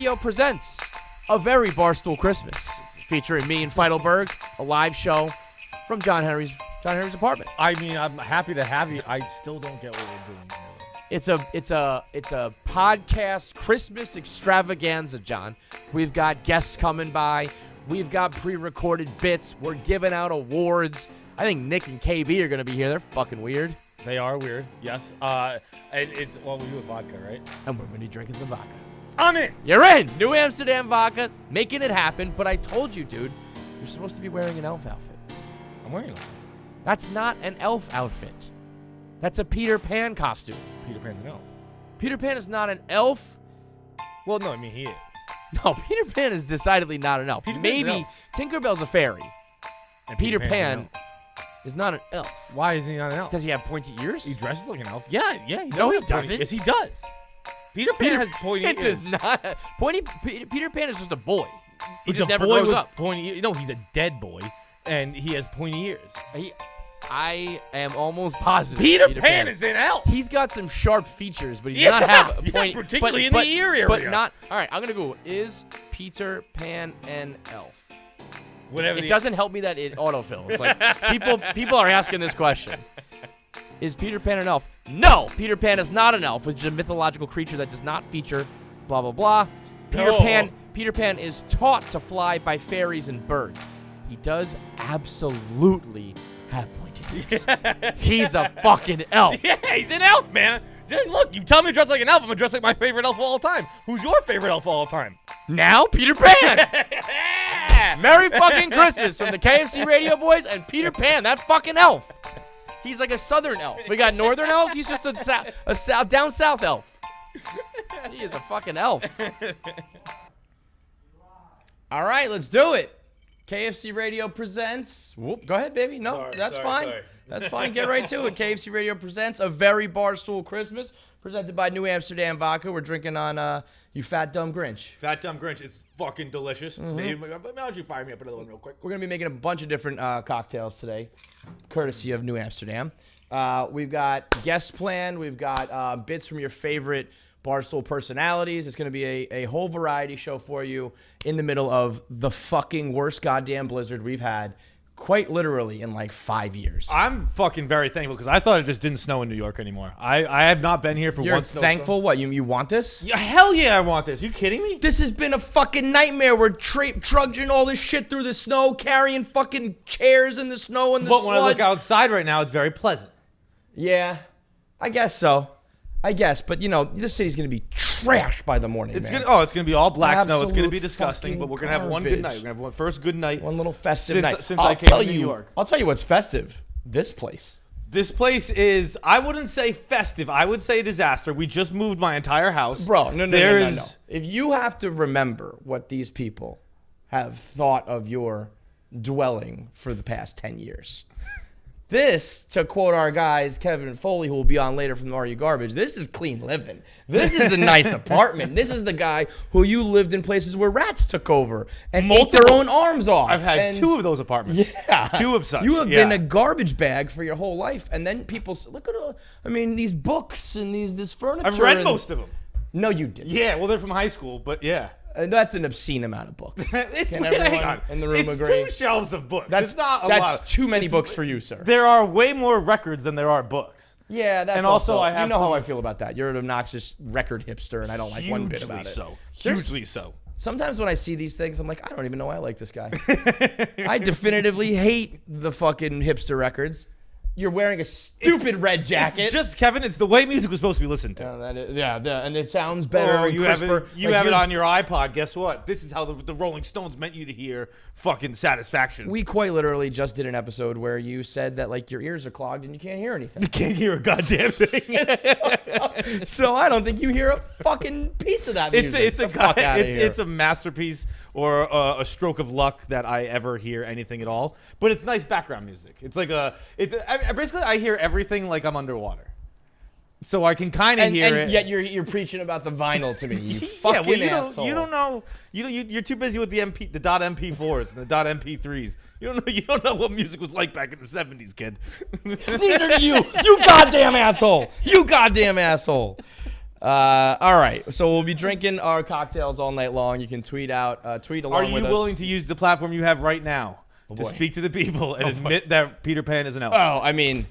Radio presents a very Barstool Christmas, featuring me and Feitelberg, a live show from John Henry's apartment. I mean, I'm happy to have you. I still don't get what we're doing. It's a podcast Christmas extravaganza, John. We've got guests coming by. We've got pre-recorded bits. We're giving out awards. I think Nick and KB are going to be here. They're fucking weird. They are weird, yes. We do a vodka, right? And we're going to be drinking some vodka. I'm in. You're in. New Amsterdam vodka, making it happen. But I told you, dude, you're supposed to be wearing an elf outfit. I'm wearing it. That's not an elf outfit. That's a Peter Pan costume. Peter Pan's an elf. Peter Pan is not an elf. Well, no, I mean, he is. No, Peter Pan is decidedly not an elf. Maybe Tinkerbell's a fairy. And Peter Pan is not an elf. Why is he not an elf? Does he have pointy ears? He dresses like an elf. Yeah. No, he doesn't. Yes, he does. Peter Pan has pointy ears. It does not. Peter Pan is just a boy. He He's just a never boy grows with up. pointy ears. No, he's a dead boy, and he has pointy ears. I am almost positive. Peter Pan is an elf. He's got some sharp features, but he does not have a pointy. Particularly in the ear area. But not. All right, I'm gonna Google. Is Peter Pan an elf? Whatever. It doesn't help me that it autofills. Like people are asking this question. Is Peter Pan an elf? No, Peter Pan is not an elf, which is a mythological creature that does not feature blah, blah, blah. Peter Pan is taught to fly by fairies and birds. He does absolutely have pointy ears. He's a fucking elf. Yeah, he's an elf, man. Look, you tell me to dress like an elf, I'm going to dress like my favorite elf of all time. Who's your favorite elf of all time? Now, Peter Pan. Merry fucking Christmas from the KFC Radio boys and Peter Pan, that fucking elf. He's like a southern elf. We got northern elves. He's just a down south elf. He is a fucking elf. All right, let's do it. KFC Radio presents. Whoop, go ahead, baby. No, that's fine. That's fine. Get right to it. KFC Radio presents a very Barstool Christmas, presented by New Amsterdam Vodka. We're drinking on You Fat Dumb Grinch. Fat Dumb Grinch. It's fucking delicious. Maybe, why don't you fire me up another one real quick? We're going to be making a bunch of different cocktails today, courtesy of New Amsterdam. We've got guests planned. We've got bits from your favorite Barstool personalities. It's going to be a whole variety show for you in the middle of the fucking worst goddamn blizzard we've had, quite literally, in like 5 years. I'm fucking very thankful because I thought it just didn't snow in New York anymore. I have not been here for You're one snowstorm. Thankful? What, you want this? Yeah, hell yeah, I want this. You kidding me? This has been a fucking nightmare. We're trudging all this shit through the snow, carrying fucking chairs in the snow and the But sludge. when I look outside right now, it's very pleasant. Yeah, I guess so. But you know, this city's gonna be trashed by the morning. It's man. gonna be all black snow. It's Absolute gonna be disgusting. But we're gonna have one good night. garbage. We're gonna have one first good night. One little festive night. Since I came to New York. I'll tell you what's festive. This place. This place is, I wouldn't say festive. I would say disaster. We just moved my entire house. Bro, no. If you have to remember what these people have thought of your dwelling for the past 10 years. This, to quote our guys, Kevin and Foley, who will be on later from Are You Garbage, this is clean living. This is a nice apartment. This is the guy who you lived in places where rats took over and ate their own arms off. I've had 2 of those apartments. Yeah. 2 of such. You have been a garbage bag for your whole life. And then people say, look at these books and this furniture. I've read most of them. No, you didn't. Yeah, well, they're from high school, but yeah. That's an obscene amount of books. Hang on. In the room it's agree? 2 shelves of books. That's not a lot. That's too many books for you, sir. There are way more records than there are books. Yeah, that's and also I have you know how I feel about that. You're an obnoxious record hipster, and I don't like one bit about it. Hugely so. Sometimes when I see these things, I'm like, I don't even know why I like this guy. I definitively hate the fucking hipster records. You're wearing a stupid red jacket. It's just, Kevin, it's the way music was supposed to be listened to. And it sounds better. Or and you crisper. have it on your iPod. Guess what? This is how the Rolling Stones meant you to hear fucking Satisfaction. We quite literally just did an episode where you said that like your ears are clogged and you can't hear anything. You can't hear a goddamn thing. So I don't think you hear a fucking piece of that music. It's a masterpiece or a stroke of luck that I ever hear anything at all. But it's nice background music. It's like basically I hear everything like I'm underwater. So I can kind of hear it. And yet you're preaching about the vinyl to me. You fucking asshole. You don't know. You're too busy with the .mp4s and the .mp3s. You don't know what music was like back in the 70s, kid. Neither do you. You goddamn asshole. You goddamn asshole. All right, so we'll be drinking our cocktails all night long. You can tweet along with us. Are you willing to use the platform you have right now to boy. speak to the people and admit that Peter Pan is an elf? Oh, I mean,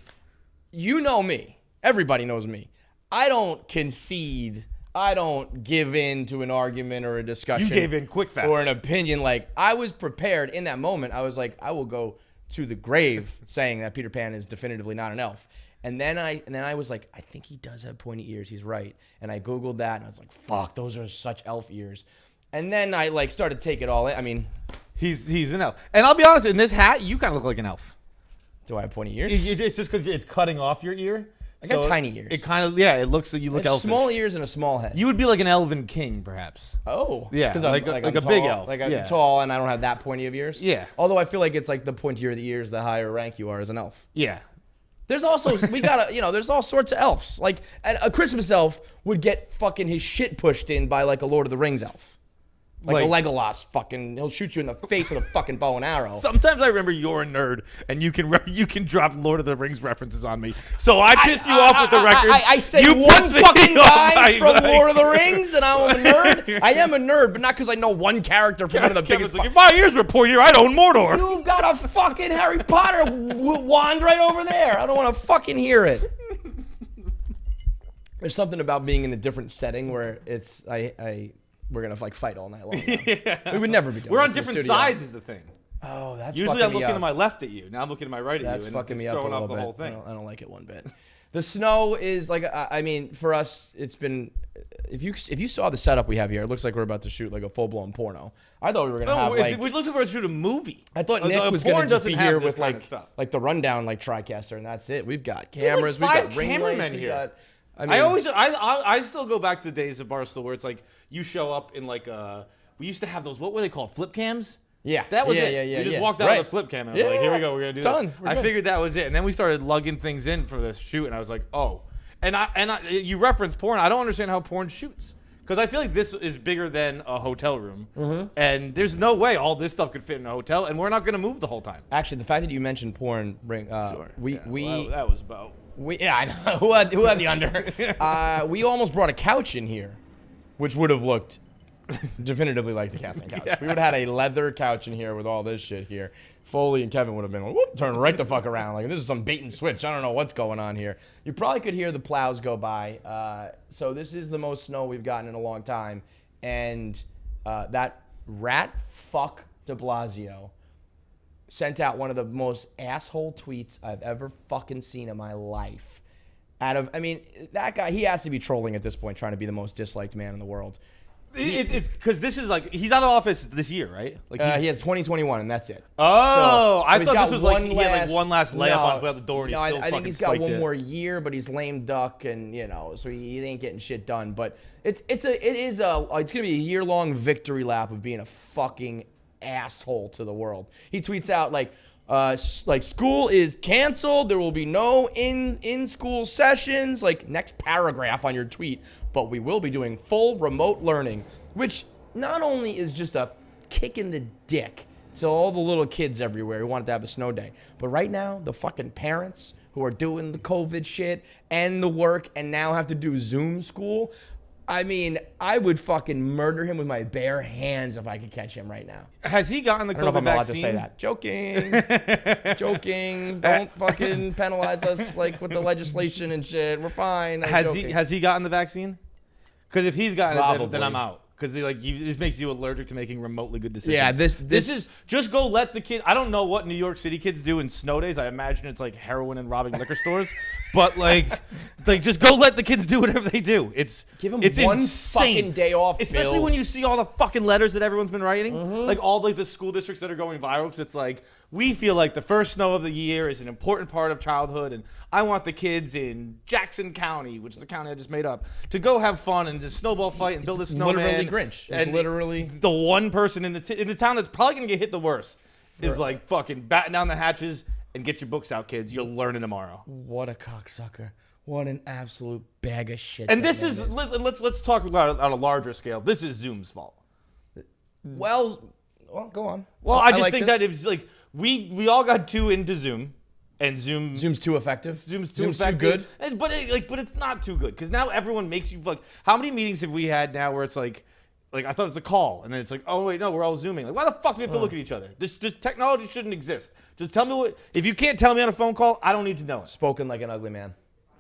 you know me. Everybody knows me. I don't concede. I don't give in to an argument or a discussion. You gave in quick, fast. Or an opinion. Like, I was prepared in that moment. I was like, I will go to the grave saying that Peter Pan is definitively not an elf. And then I was like, I think he does have pointy ears. He's right. And I Googled that, and I was like, fuck, those are such elf ears. And then I like started to take it all in. I mean, he's an elf. And I'll be honest, in this hat, you kind of look like an elf. Do I have pointy ears? It's just because it's cutting off your ear. I got tiny ears. It kind of, it looks like you look elfish. Small ears and a small head. You would be like an elven king, perhaps. Oh. Yeah, Because like I'm a tall, big elf. Like I'm Yeah. tall and I don't have that pointy of ears. Yeah. Although I feel like it's like the pointier the ears, the higher rank you are as an elf. Yeah. There's also, there's all sorts of elves. Like, a Christmas elf would get fucking his shit pushed in by, like, a Lord of the Rings elf. Like a Legolas he'll shoot you in the face with a fucking bow and arrow. Sometimes I remember you're a nerd, and you can drop Lord of the Rings references on me. So I piss you off with the records. I say you one piss me fucking off. guy from Lord of the Rings, and I'm a nerd. I am a nerd, but not because I know one character from one of the Kevin's biggest. like, if my ears were pointier, I'd own Mordor. You've got a fucking Harry Potter wand right over there. I don't want to fucking hear it. There's something about being in a different setting where it's we're gonna like fight all night long. Yeah. We would never be doing. We're on this in different the studio. sides is the thing. Oh, that's Usually I'm fucking me looking up. to my left at you. Now I'm looking to my right at That's you. And fucking it's me up a throwing little off the bit. whole thing. I don't like it one bit. The snow is like, I mean, for us, it's been. If you saw the setup we have here, it looks like we're about to shoot like a full blown porno. I thought we were gonna have like. We looked like we were to shoot a movie. I thought Nick was gonna just be have here this with kind like of stuff. like the rundown like TriCaster, and that's it. We've got cameras. There's like we've got 5 ring cameramen lights. here. I mean, I still go back to the days of Barstool where it's like you show up in like we used to have those, what were they called, flip cams? Yeah, that was it. Yeah, we just walked out with a flip cam and I was like, here we go, we're gonna do Done. this. We're I good. figured that was it, and then we started lugging things in for this shoot, and I was like, oh, and you referenced porn. I don't understand how porn shoots. Because I feel like this is bigger than a hotel room, and there's no way all this stuff could fit in a hotel, and we're not going to move the whole time. Actually, the fact that you mentioned porn, Sure. that was about. I know who had the under. We almost brought a couch in here, which would have looked definitively like the casting couch. Yeah. We would have had a leather couch in here with all this shit here. Foley and Kevin would have been like, whoop, turn right the fuck around. Like, this is some bait and switch. I don't know what's going on here. You probably could hear the plows go by. So this is the most snow we've gotten in a long time. And that rat fuck de Blasio sent out one of the most asshole tweets I've ever fucking seen in my life. That guy, he has to be trolling at this point, trying to be the most disliked man in the world. It's because this is like, he's out of office this year, right? Like he has 2021, and that's it. Oh, so I thought this was like he had like one last layup on his way out the door, and he's still I think he's fucking got one spiked more year, but he's lame duck, and so he ain't getting shit done. But it's gonna be a year-long victory lap of being a fucking asshole to the world. He tweets out like school is canceled. There will be no in-school sessions. Like, next paragraph on your tweet. But we will be doing full remote learning, which not only is just a kick in the dick to all the little kids everywhere who wanted to have a snow day, but right now the fucking parents who are doing the COVID shit and the work and now have to do Zoom school. I mean, I would fucking murder him with my bare hands if I could catch him right now. Has he gotten the COVID I don't know if I'm allowed to vaccine? say that. Joking. Don't fucking penalize us like with the legislation and shit. We're fine. Has he gotten the vaccine? Because if he's gotten it, then I'm Probably. out. Because this makes you allergic to making remotely good decisions. Yeah, this is just go let the kid. I don't know what New York City kids do in snow days. I imagine it's like heroin and robbing liquor stores. But like just go let the kids do whatever they do. Give them it's one insane. fucking day off, especially Bill. when you see all the fucking letters that everyone's been writing, like all like the school districts that are going viral. Because it's like, we feel like the first snow of the year is an important part of childhood, and I want the kids in Jackson County, which is a county I just made up, to go have fun and just snowball fight and build a snowman. Literally Grinch. And literally the one person in the town that's probably gonna get hit the worst is like fucking batten down the hatches and get your books out, kids. You'll learn it tomorrow. What a cocksucker. What an absolute bag of shit. And this is let's talk about it on a larger scale. This is Zoom's fault. Well, go on. Well, I just like think this. that it's like we all got too into Zoom, and Zoom's too effective. Zoom's too good. But it's not too good because now everyone makes you like. How many meetings have we had now where it's like I thought it's a call and then it's like, oh wait, no, we're all Zooming. Like, why the fuck do we have to look at each other? This technology shouldn't exist. Just tell me what. If you can't tell me on a phone call, I don't need to know it. Spoken like an ugly man.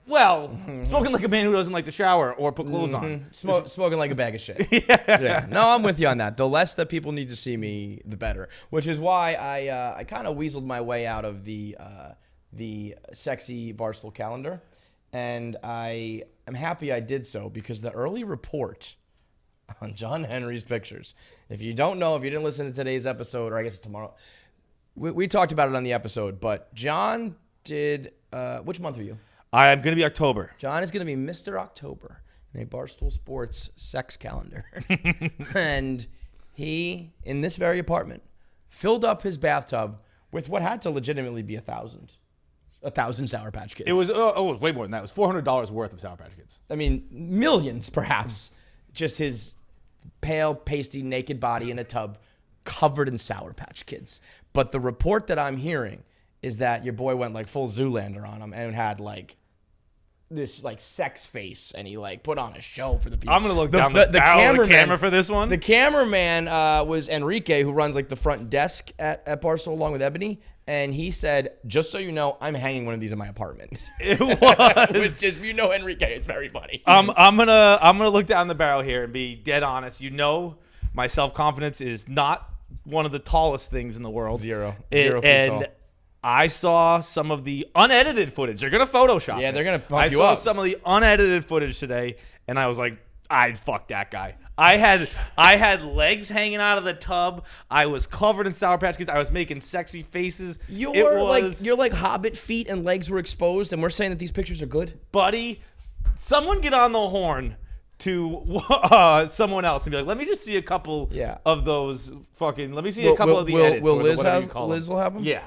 Well, smoking like a man who doesn't like to shower or put clothes on. Smoking like a bag of shit. Yeah. No, I'm with you on that. The less that people need to see me, the better. Which is why I kind of weaseled my way out of the sexy Barstool calendar. And I am happy I did so because the early report on John Henry's pictures, if you don't know, if you didn't listen to today's episode, or I guess tomorrow, we talked about it on the episode, but John did, which month are you? I'm going to be October. John is going to be Mr. October in a Barstool Sports sex calendar. And he, in this very apartment, filled up his bathtub with what had to legitimately be 1,000 Sour Patch Kids. It was, it was way more than that. It was $400 worth of Sour Patch Kids. I mean, millions, perhaps. Just his pale, pasty, naked body in a tub covered in Sour Patch Kids. But the report that I'm hearing is that your boy went like full Zoolander on him and had like this like sex face and he like put on a show for the people. I'm going to look down the camera for this one. The cameraman was Enrique, who runs like the front desk at Barstool along with Ebony. And he said, just so you know, I'm hanging one of these in my apartment. It was. Which is, you know, Enrique, it's very funny. I'm gonna look down the barrel here and be dead honest. You know, my self-confidence is not one of the tallest things in the world. Zero feet tall. I saw some of the unedited footage. They're going to Photoshop Yeah, it. they're going to pump I you saw up. some of the unedited footage today, and I was like, I'd fuck that guy. I had legs hanging out of the tub. I was covered in Sour Patch Kids. I was making sexy faces. You're like Hobbit feet and legs were exposed, and we're saying that these pictures are good? Buddy, someone get on the horn to someone else and be like, let me just see a couple of those fucking, let me see a couple of the edits. Will Liz will have them? Yeah.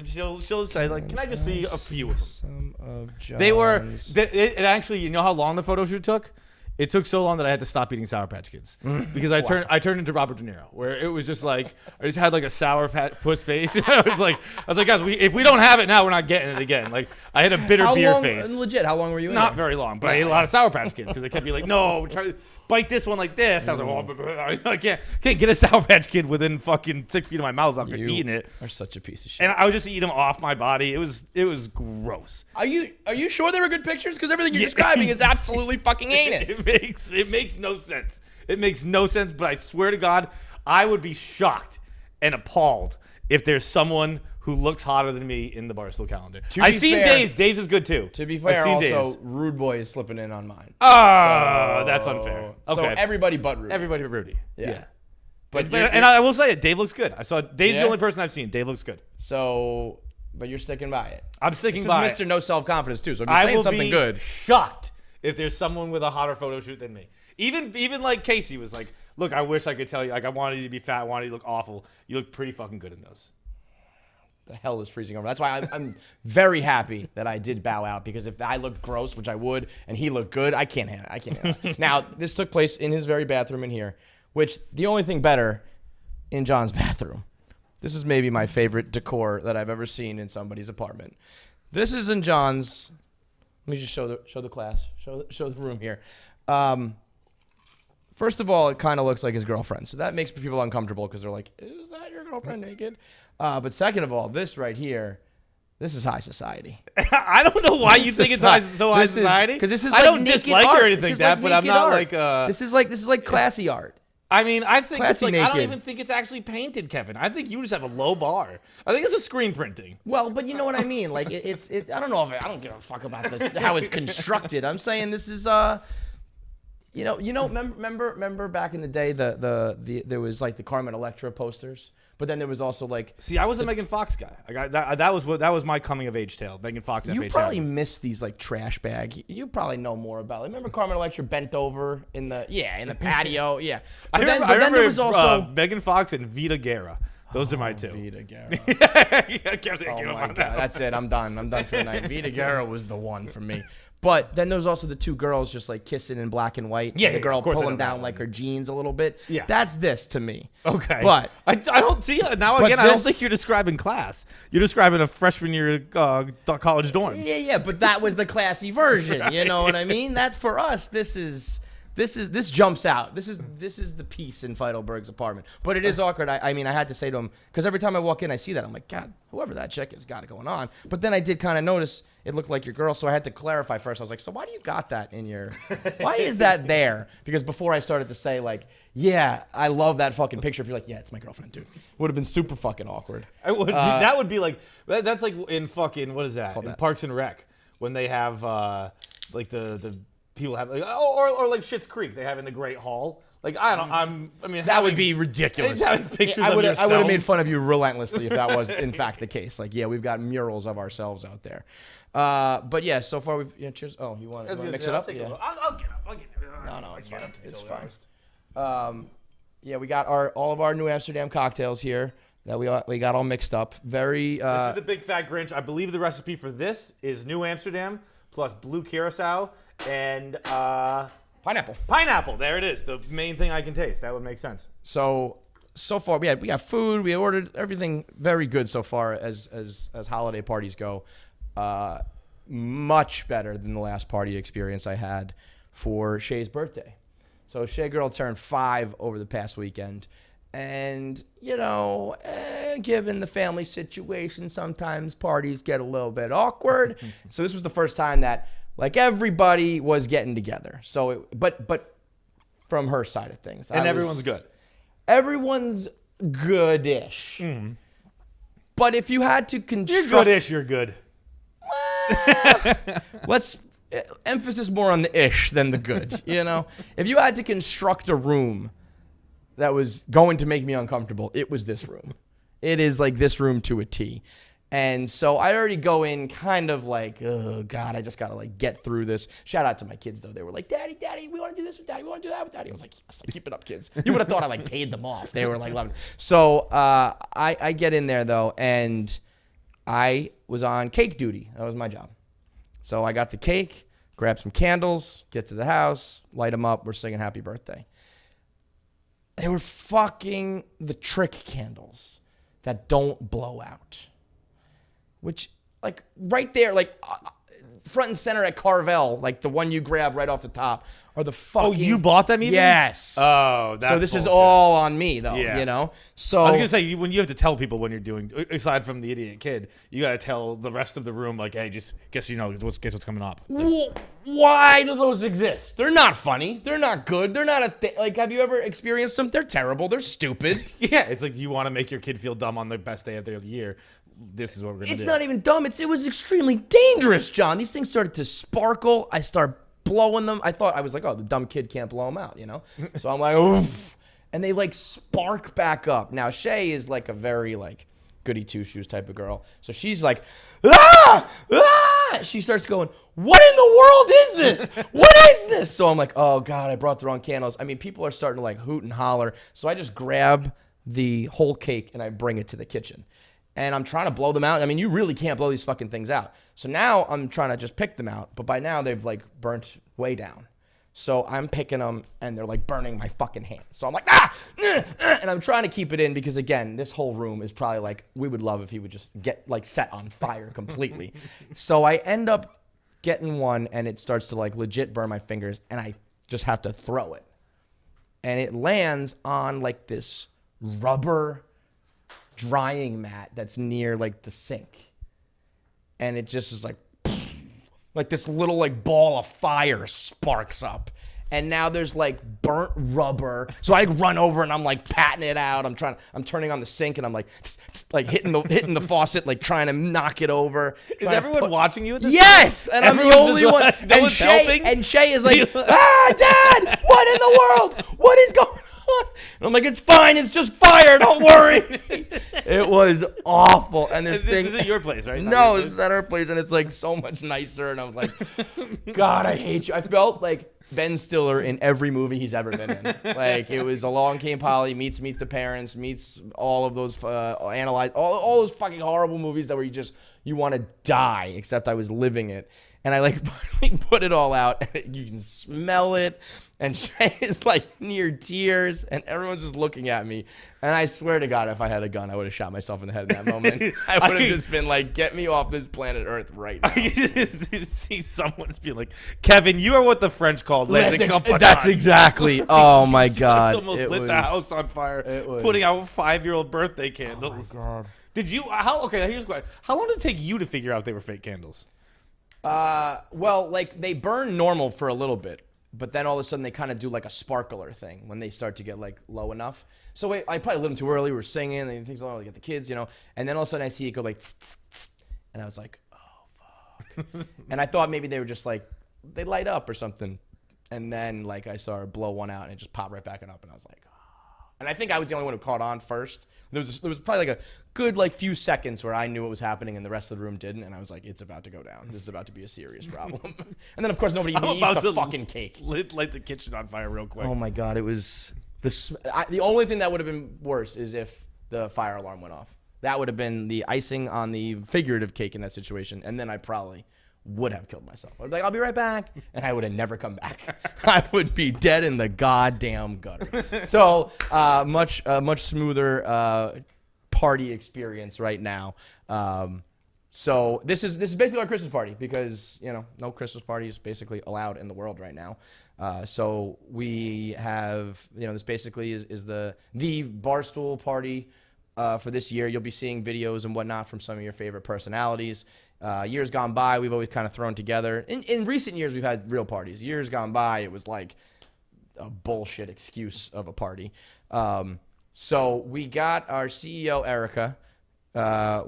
She'll say, like, can I just see a few of them? Some of John's. They were, it actually, you know how long the photo shoot took? It took so long that I had to stop eating Sour Patch Kids because I turned into Robert De Niro, where it was just like I just had like a sour puss face. I was like, guys, if we don't have it now, we're not getting it again. Like I had a bitter beer face. Legit, how long were you in Not there? very long, but I ate a lot of Sour Patch Kids because they kept being like, no, try bite this one like this. I was like, oh, I can't get a Sour Patch Kid within fucking 6 feet of my mouth after eating it. Are such a piece of shit. And I would just eat them off my body. It was gross. Are you sure they were good pictures? Because everything you're describing is absolutely fucking heinous. It makes no sense. It makes no sense. But I swear to God, I would be shocked and appalled if there's someone who looks hotter than me in the Barstool calendar. I've seen Dave's. Dave's is good too. To be fair, also Rude Boy is slipping in on mine. Oh, that's unfair. Okay. So everybody but Rudy. Everybody but Rudy. Yeah. But I will say it. Dave looks good. I saw Dave's the only person I've seen. Dave looks good. So, but you're sticking by it. I'm sticking by it. Mr. No self-confidence too. So if you're saying something good, shocked if there's someone with a hotter photo shoot than me. Even like Casey was like, look, I wish I could tell you, like I wanted you to be fat, I wanted you to look awful. You look pretty fucking good in those. The hell is freezing over. That's why I'm very happy that I did bow out, because if I looked gross, which I would, and he looked good, I can't handle it. Now, this took place in his very bathroom in here, which the only thing better in John's bathroom. This is maybe my favorite decor that I've ever seen in somebody's apartment. This is in John's. Let me just show the class, show the room here. First of all, it kind of looks like his girlfriend, so that makes people uncomfortable because they're like, "Is that your girlfriend naked?" But second of all, this right here, this is high society. I don't know why you think it's high society. Because this is I like don't naked dislike art. or anything that, but I'm not art. like. This is like classy art. I mean, I think it's like, naked. I don't even think it's actually painted, Kevin. I think you just have a low bar. I think it's a screen printing. Well, but you know what I mean. Like it's I don't know if I don't give a fuck about this, how it's constructed. I'm saying this is remember back in the day there was like the Carmen Electra posters. But then there was also like. See, I was a Megan Fox guy. That was my coming of age tale. Megan Fox. You FHM. probably missed these like trash bag. You probably know more about it. Remember Carmen Electra bent over in the patio. Yeah. But I remember there was also Megan Fox and Vita Guerra. Those are my two. Vita Guerra. I kept thinking Oh my about God, that. that's it. I'm done. I'm done for the night. Vita Guerra was the one for me. But then there's also the two girls just like kissing in black and white. Yeah, the girl of course I pulling know that down like one. her jeans a little bit. Yeah. That's this to me. Okay. But I don't see now but again. I don't this- think you're describing class. You're describing a freshman year college dorm. yeah, but that was the classy version. You know what I mean? That for us, this jumps out. This is the piece in Feitelberg's apartment. But it is awkward. I mean, I had to say to him, because every time I walk in, I see that. I'm like, God, whoever that chick is got it going on. But then I did kind of notice it looked like your girl, so I had to clarify first. I was like, so why do you got that in your, why is that there? Because before I started to say like, yeah, I love that fucking picture. If you're like, yeah, it's my girlfriend, dude. Would have been super fucking awkward. I would. That would be like, that's like in fucking, what is that? In that. Parks and Rec, when they have like the people have like, or like Schitt's Creek, they have in the Great Hall. Like I mean That would be ridiculous. having pictures I of would have yourselves. made fun of you relentlessly if that was in fact the case. Like, yeah, we've got murals of ourselves out there. But yeah, so far we've cheers. Oh, you want to mix it up? Yeah. I'll get up. No, it's fine. It's fine. Yeah, we got all of our New Amsterdam cocktails here that we got all mixed up. Very. This is the Big Fat Grinch. I believe the recipe for this is New Amsterdam plus blue curacao and pineapple. Pineapple. There it is. The main thing I can taste. That would make sense. So far we got food. We ordered everything very good so far as holiday parties go. Much better than the last party experience I had for Shay's birthday. So Shay girl turned 5 over the past weekend. And, given the family situation, sometimes parties get a little bit awkward. So this was the first time that, like, everybody was getting together. So, but from her side of things. And everyone's good. Everyone's good-ish. Mm-hmm. But if you had to construct... You're good-ish, you're good. Let's... Emphasis more on the ish than the good, If you had to construct a room that was going to make me uncomfortable, it was this room. It is like this room to a T. And so I already go in kind of like, oh, God, I just got to like get through this. Shout out to my kids, though. They were like, Daddy, we want to do this with Daddy. We want to do that with Daddy. I was like, yes, keep it up, kids. You would have thought I like paid them off. They were like loving it. So I get in there, though, and I was on cake duty. That was my job. So I got the cake, grab some candles, get to the house, light them up. We're singing happy birthday. They were fucking the trick candles that don't blow out. Which, like, right there, like, front and center at Carvel, like the one you grab right off the top, are the fucking... Oh, you bought them even? Yes. Oh, that's So this is bullshit. all on me, though, Yeah. So... I was going to say, when you have to tell people when you're doing, aside from the idiot kid, you got to tell the rest of the room, like, hey, just guess what's coming up. Like, why do those exist? They're not funny. They're not good. They're not a thing. Like, have you ever experienced them? They're terrible. They're stupid. yeah, it's like you want to make your kid feel dumb on the best day of the year. This is what we're going to do. It's not even dumb. It was extremely dangerous, John. These things started to sparkle. I started blowing them. I was like, oh, the dumb kid can't blow them out, So I'm like, oof. And they like spark back up. Now, Shay is like a very like goody two-shoes type of girl. So she's like, ah! She starts going, what in the world is this? What is this? So I'm like, oh, God, I brought the wrong candles. I mean, people are starting to like hoot and holler. So I just grab the whole cake and I bring it to the kitchen. And I'm trying to blow them out. I mean, you really can't blow these fucking things out. So now I'm trying to just pick them out. But by now they've like burnt way down. So I'm picking them and they're like burning my fucking hands. So I'm like, and I'm trying to keep it in because again, this whole room is probably like, we would love if he would just get like set on fire completely. So I end up getting one and it starts to like legit burn my fingers and I just have to throw it. And it lands on like this rubber drying mat that's near like the sink. And it just is like this little like ball of fire sparks up. And now there's like burnt rubber. So I run over and I'm like patting it out. I'm turning on the sink and I'm like hitting the faucet, like trying to knock it over. Is everyone watching you at this Yes! And I'm the only one. No one's helping? And Shay is like, Dad, what in the world? What is going on? And I'm like, it's fine. It's just fire. Don't worry. It was awful. And this thing. This is your place, right? No, this is at her place. And it's like so much nicer. And I was like, God, I hate you. I felt like Ben Stiller in every movie he's ever been in. Like, it was Along Came Polly, meets Meet the Parents, meets all of those, Analyze, all those fucking horrible movies that where you want to die, except I was living it. And I like finally put it all out, and you can smell it. And Shay is like near tears, and everyone's just looking at me. And I swear to God, if I had a gun, I would have shot myself in the head in that moment. I would have just been like, "Get me off this planet Earth right now." I just see someone just be like, "Kevin, you are what the French call les incompetents." That's exactly. Oh my God! It's almost lit the house on fire, putting out 5-year-old birthday candles. Oh my God! Did you? Okay, here's a question. How long did it take you to figure out they were fake candles? Well, like they burn normal for a little bit, but then all of a sudden they kind of do like a sparkler thing when they start to get like low enough. So I probably lit them too early. We were singing and things like that, get the kids, and then all of a sudden I see it go like, tss, tss, tss, and I was like, oh fuck. And I thought maybe they were just like they light up or something, and then like I saw her blow one out and it just popped right back up, and I was like, oh. And I think I was the only one who caught on first. There was probably like a good like few seconds where I knew what was happening and the rest of the room didn't, and I was like, it's about to go down. This is about to be a serious problem. And then of course nobody eats the fucking cake. Light the kitchen on fire real quick. Oh my God, it was the only thing that would have been worse is if the fire alarm went off. That would have been the icing on the figurative cake in that situation, and then I probably would have killed myself. I'd be like, I'll be right back, and I would have never come back. I would be dead in the goddamn gutter. So much smoother party experience right now. So this is basically our Christmas party because no Christmas party is basically allowed in the world right now. So we have this basically is the Barstool party for this year. You'll be seeing videos and whatnot from some of your favorite personalities. Years gone by, we've always kind of thrown together. In recent years, we've had real parties. Years gone by, it was like a bullshit excuse of a party. So we got our CEO, Erica.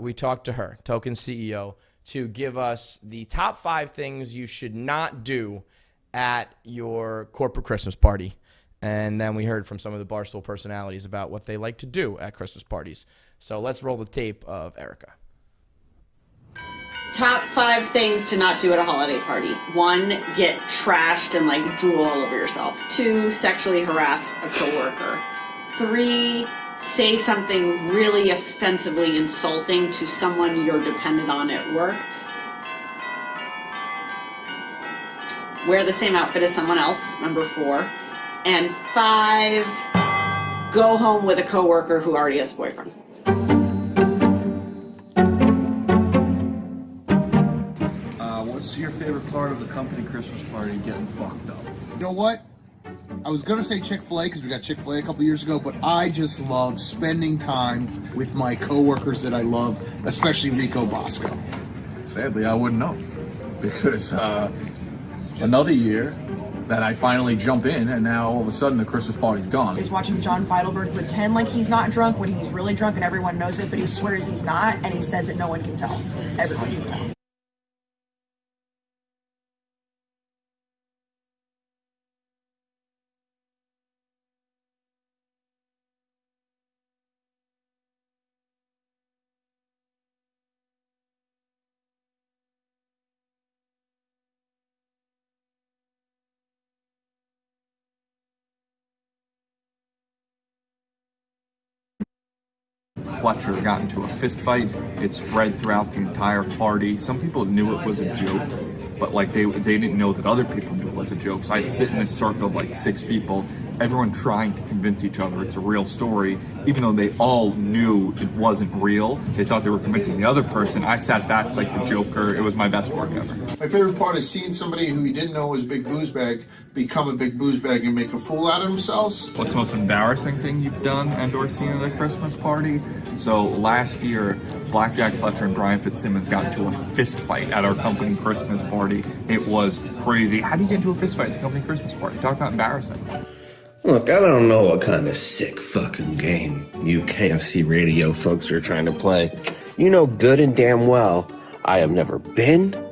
We talked to her, token CEO, to give us the top 5 things you should not do at your corporate Christmas party. And then we heard from some of the Barstool personalities about what they like to do at Christmas parties. So let's roll the tape of Erica. Top 5 things to not do at a holiday party. 1, get trashed and like drool all over yourself. 2, sexually harass a coworker. 3, say something really offensively insulting to someone you're dependent on at work. Wear the same outfit as someone else, number 4. And 5, go home with a coworker who already has a boyfriend. What's your favorite part of the company Christmas party? Getting fucked up. You know what? I was going to say Chick-fil-A because we got Chick-fil-A a couple years ago, but I just love spending time with my coworkers that I love, especially Rico Bosco. Sadly, I wouldn't know because another year that I finally jump in and now all of a sudden the Christmas party's gone. He's watching John Feitelberg pretend like he's not drunk when he's really drunk and everyone knows it, but he swears he's not, and he says that no one can tell. Everyone can tell. Fletcher got into a fist fight. It spread throughout the entire party. Some people knew it was a joke, but like they didn't know that other people knew it was a joke. So I'd sit in a circle of like 6 people, everyone trying to convince each other it's a real story, even though they all knew it wasn't real. They thought they were convincing the other person. I sat back like the Joker. It was my best work ever. My favorite part is seeing somebody who you didn't know was a big booze bag become a big booze bag and make a fool out of themselves. What's the most embarrassing thing you've done and or seen at a Christmas party? So last year, Blackjack Fletcher and Brian Fitzsimmons got into a fist fight at our company Christmas party. It was crazy. How do you get into a fist fight at the company Christmas party? Talk about embarrassing. Look, I don't know what kind of sick fucking game you KFC Radio folks are trying to play. You know good and damn well I have never been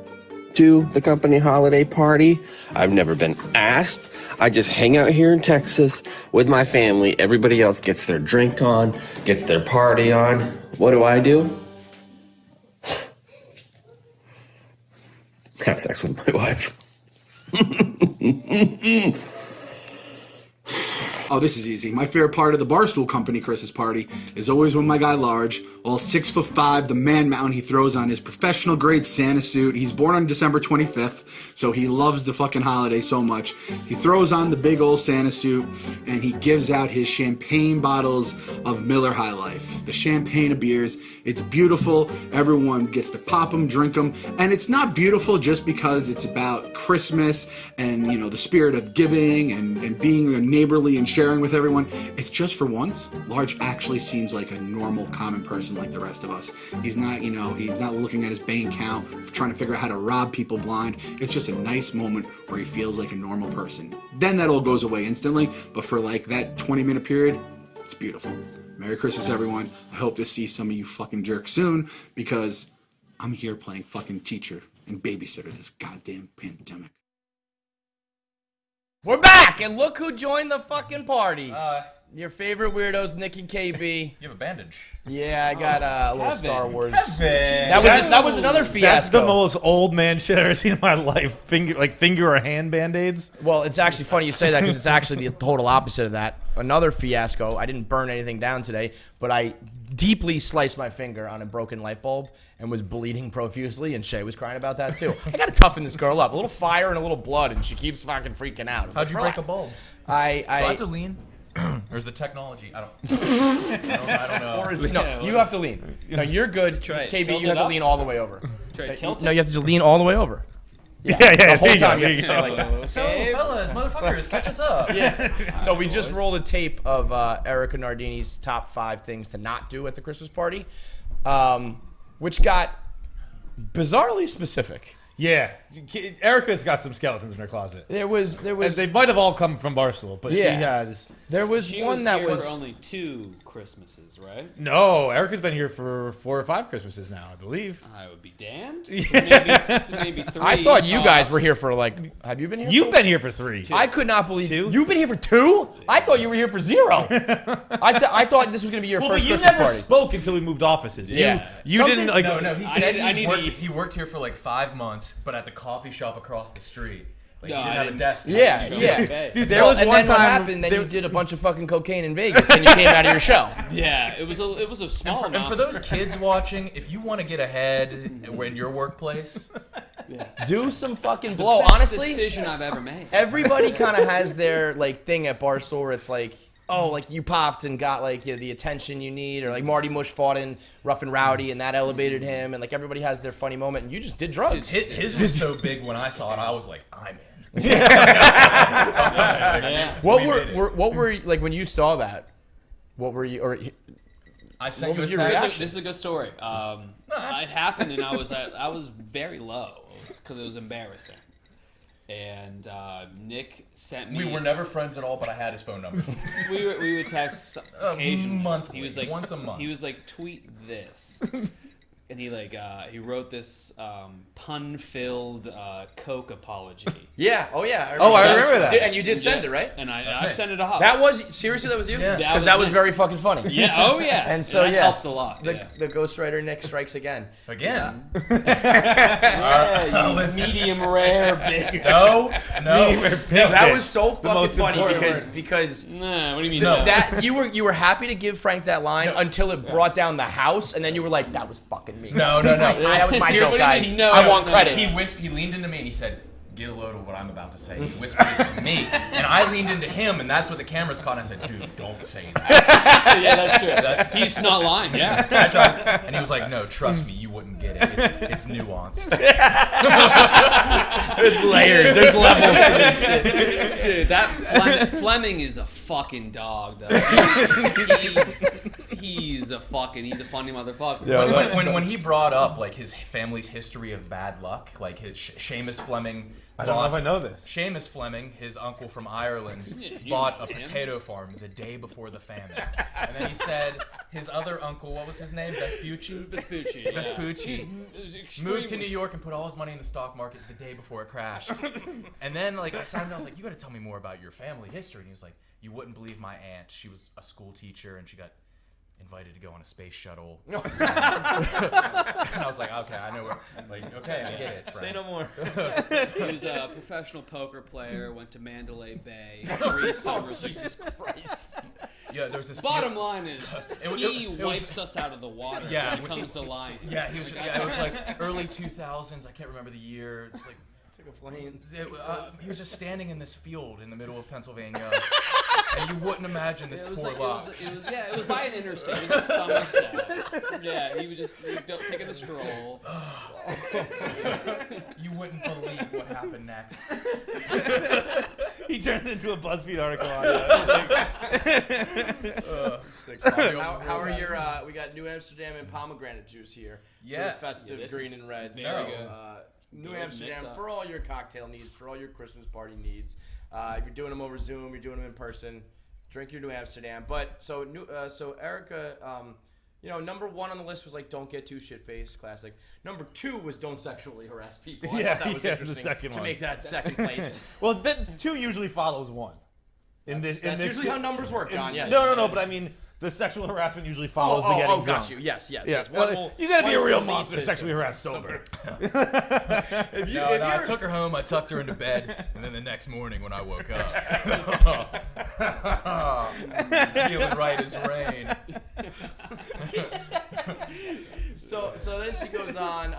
to the company holiday party. I've never been asked. I just hang out here in Texas with my family. Everybody else gets their drink on, gets their party on. What do? Have sex with my wife. Oh, this is easy. My favorite part of the Barstool Company Christmas party is always when my guy Large, all 6'5", the man mountain, he throws on his professional grade Santa suit. He's born on December 25th, so he loves the fucking holiday so much. He throws on the big old Santa suit and he gives out his champagne bottles of Miller High Life. The champagne of beers. It's beautiful. Everyone gets to pop them, drink them, and it's not beautiful just because it's about Christmas and, you know, the spirit of giving and being neighborly and sharing with everyone. It's just for once, Large actually seems like a normal, common person like the rest of us. He's not, he's not looking at his bank account, trying to figure out how to rob people blind. It's just a nice moment where he feels like a normal person. Then that all goes away instantly, but for like that 20-minute period, it's beautiful. Merry Christmas, everyone. I hope to see some of you fucking jerks soon, because I'm here playing fucking teacher and babysitter this goddamn pandemic. We're back, and look who joined the fucking party. Your favorite weirdos, Nick and KB. You have a bandage. Yeah, I got a little Star Wars. That was another fiasco. That's the most old man shit I've ever seen in my life. Finger or hand band-aids. Well, it's actually funny you say that because it's actually the total opposite of that. Another fiasco. I didn't burn anything down today, but I deeply sliced my finger on a broken light bulb and was bleeding profusely, and Shay was crying about that too. I got to toughen this girl up. A little fire and a little blood, and she keeps fucking freaking out. How'd you break a bulb? Do I have to lean? Or is the technology? I don't know. No, you have to lean. No, you're good. KB, you have to lean all the way over. Tilt No, you have to lean all the way over. Yeah. The whole time you have to say like that. So, fellas, motherfuckers, catch us up. Yeah. So we just rolled a tape of Erica Nardini's top 5 things to not do at the Christmas party, which got bizarrely specific. Yeah, Erica's got some skeletons in her closet. There was. And they might have all come from Barstool, but she has. There was she one was that here was for only 2 Christmases, right? No, Erica's been here for 4 or 5 Christmases now, I believe. I would be damned. Maybe 3. I thought you guys were here for like. Have you been here? You've been here for 3. 2. I could not believe 2. You've been here for 2. I thought you were here for 0. I thought this was gonna be your first Christmas party. You never spoke until we moved offices. Yeah. You didn't like. No. He said he worked here for like 5 months, but at the coffee shop across the street. Like, No, you didn't I have a didn't- desk. Yeah. Dude, there was one time. What happened? Then you did a bunch of fucking cocaine in Vegas, and you came out of your shell. Yeah, it was a small And amount. for those kids watching, if you want to get ahead in your workplace, Do some fucking blow. Best Honestly, decision I've ever made. everybody kind of has their like thing at Barstool where it's like, oh, like you popped and got like the attention you need, or like Marty Mush fought in Rough and Rowdy and that elevated him, and like everybody has their funny moment, and you just did drugs. his was so big when I saw it, I was like, I'm in. What were like when you saw that? What were you or? I sent What was you your a text. reaction? This is a good story. It happened, and I was very low because it was embarrassing. And Nick sent me. We were never friends at all, but I had his phone number. we would text occasionally. Monthly. He was like once a month. He was like, tweet this, and he wrote this pun-filled Coke apology. Yeah. Oh yeah. I remember that. And you did send it, right? And I sent it off. That was seriously. That was you. Yeah. Because that was very fucking funny. Yeah. Oh yeah. And so that yeah, helped a lot. The ghostwriter Nick strikes again. Again. Yeah, you medium rare bitch. No. That was so fucking most funny important because Nah, what do you mean? No. that you were happy to give Frank that line until it brought down the house, and then you were like, that was fucking me. No. That was my Here's joke, what guys. he- no, I want no. credit. He leaned into me and he said, get a load of what I'm about to say. He whispered it to me, and I leaned into him, and that's what the cameras caught. And I said, dude, don't say that. Yeah, that's true. He's not lying. Yeah. I tried, and he was like, no, trust me, you wouldn't get it. It's nuanced. There's layers. There's levels to this shit. Dude, that Fleming is a fucking dog, though. He's a funny motherfucker. When he brought up like his family's history of bad luck, like his Seamus Fleming. I don't know if I know this. Seamus Fleming, his uncle from Ireland, Yeah, bought a him. potato farm the day before the famine. And then he said his other uncle, what was his name? Vespucci? Vespucci. Moved to New York and put all his money in the stock market the day before it crashed. And then like I sat down, I was like, you got to tell me more about your family history. And he was like, you wouldn't believe my aunt. She was a school teacher and she got invited to go on a space shuttle. And I was like, okay, I know where. Like, okay, I get it. Say no more. He was a professional poker player. Went to Mandalay Bay 3 summers. Jesus Christ. Yeah, there was this. Bottom line is, he wipes us out of the water when it comes to lying. Yeah, he was. It was like early 2000s. I can't remember the year. It's like. Took a flame. He was just standing in this field in the middle of Pennsylvania, and you wouldn't imagine this poor luck. It was by an interstate. It was a Somerset. Yeah, he was just taking a stroll. You wouldn't believe what happened next. He turned it into a BuzzFeed article on that. How are your? We got New Amsterdam and pomegranate juice here. Yeah, for the festive green and red. Very good. New Amsterdam for all your cocktail needs, for all your Christmas party needs. If you're doing them over Zoom, you're doing them in person. Drink your New Amsterdam. But so Erica, number 1 on the list was like don't get too shit-faced, classic. Number 2 was don't sexually harass people. I thought that was interesting the second to one. make that second place. Well, 2 usually follows 1. That's usually how numbers work, John. Yes. No, but I mean. The sexual harassment usually follows the getting drunk. Got you. Yes. Well, you gotta be a real monster to sexually harass sober. I took her home, I tucked her into bed, and then the next morning when I woke up, feeling right as rain. So then she goes on,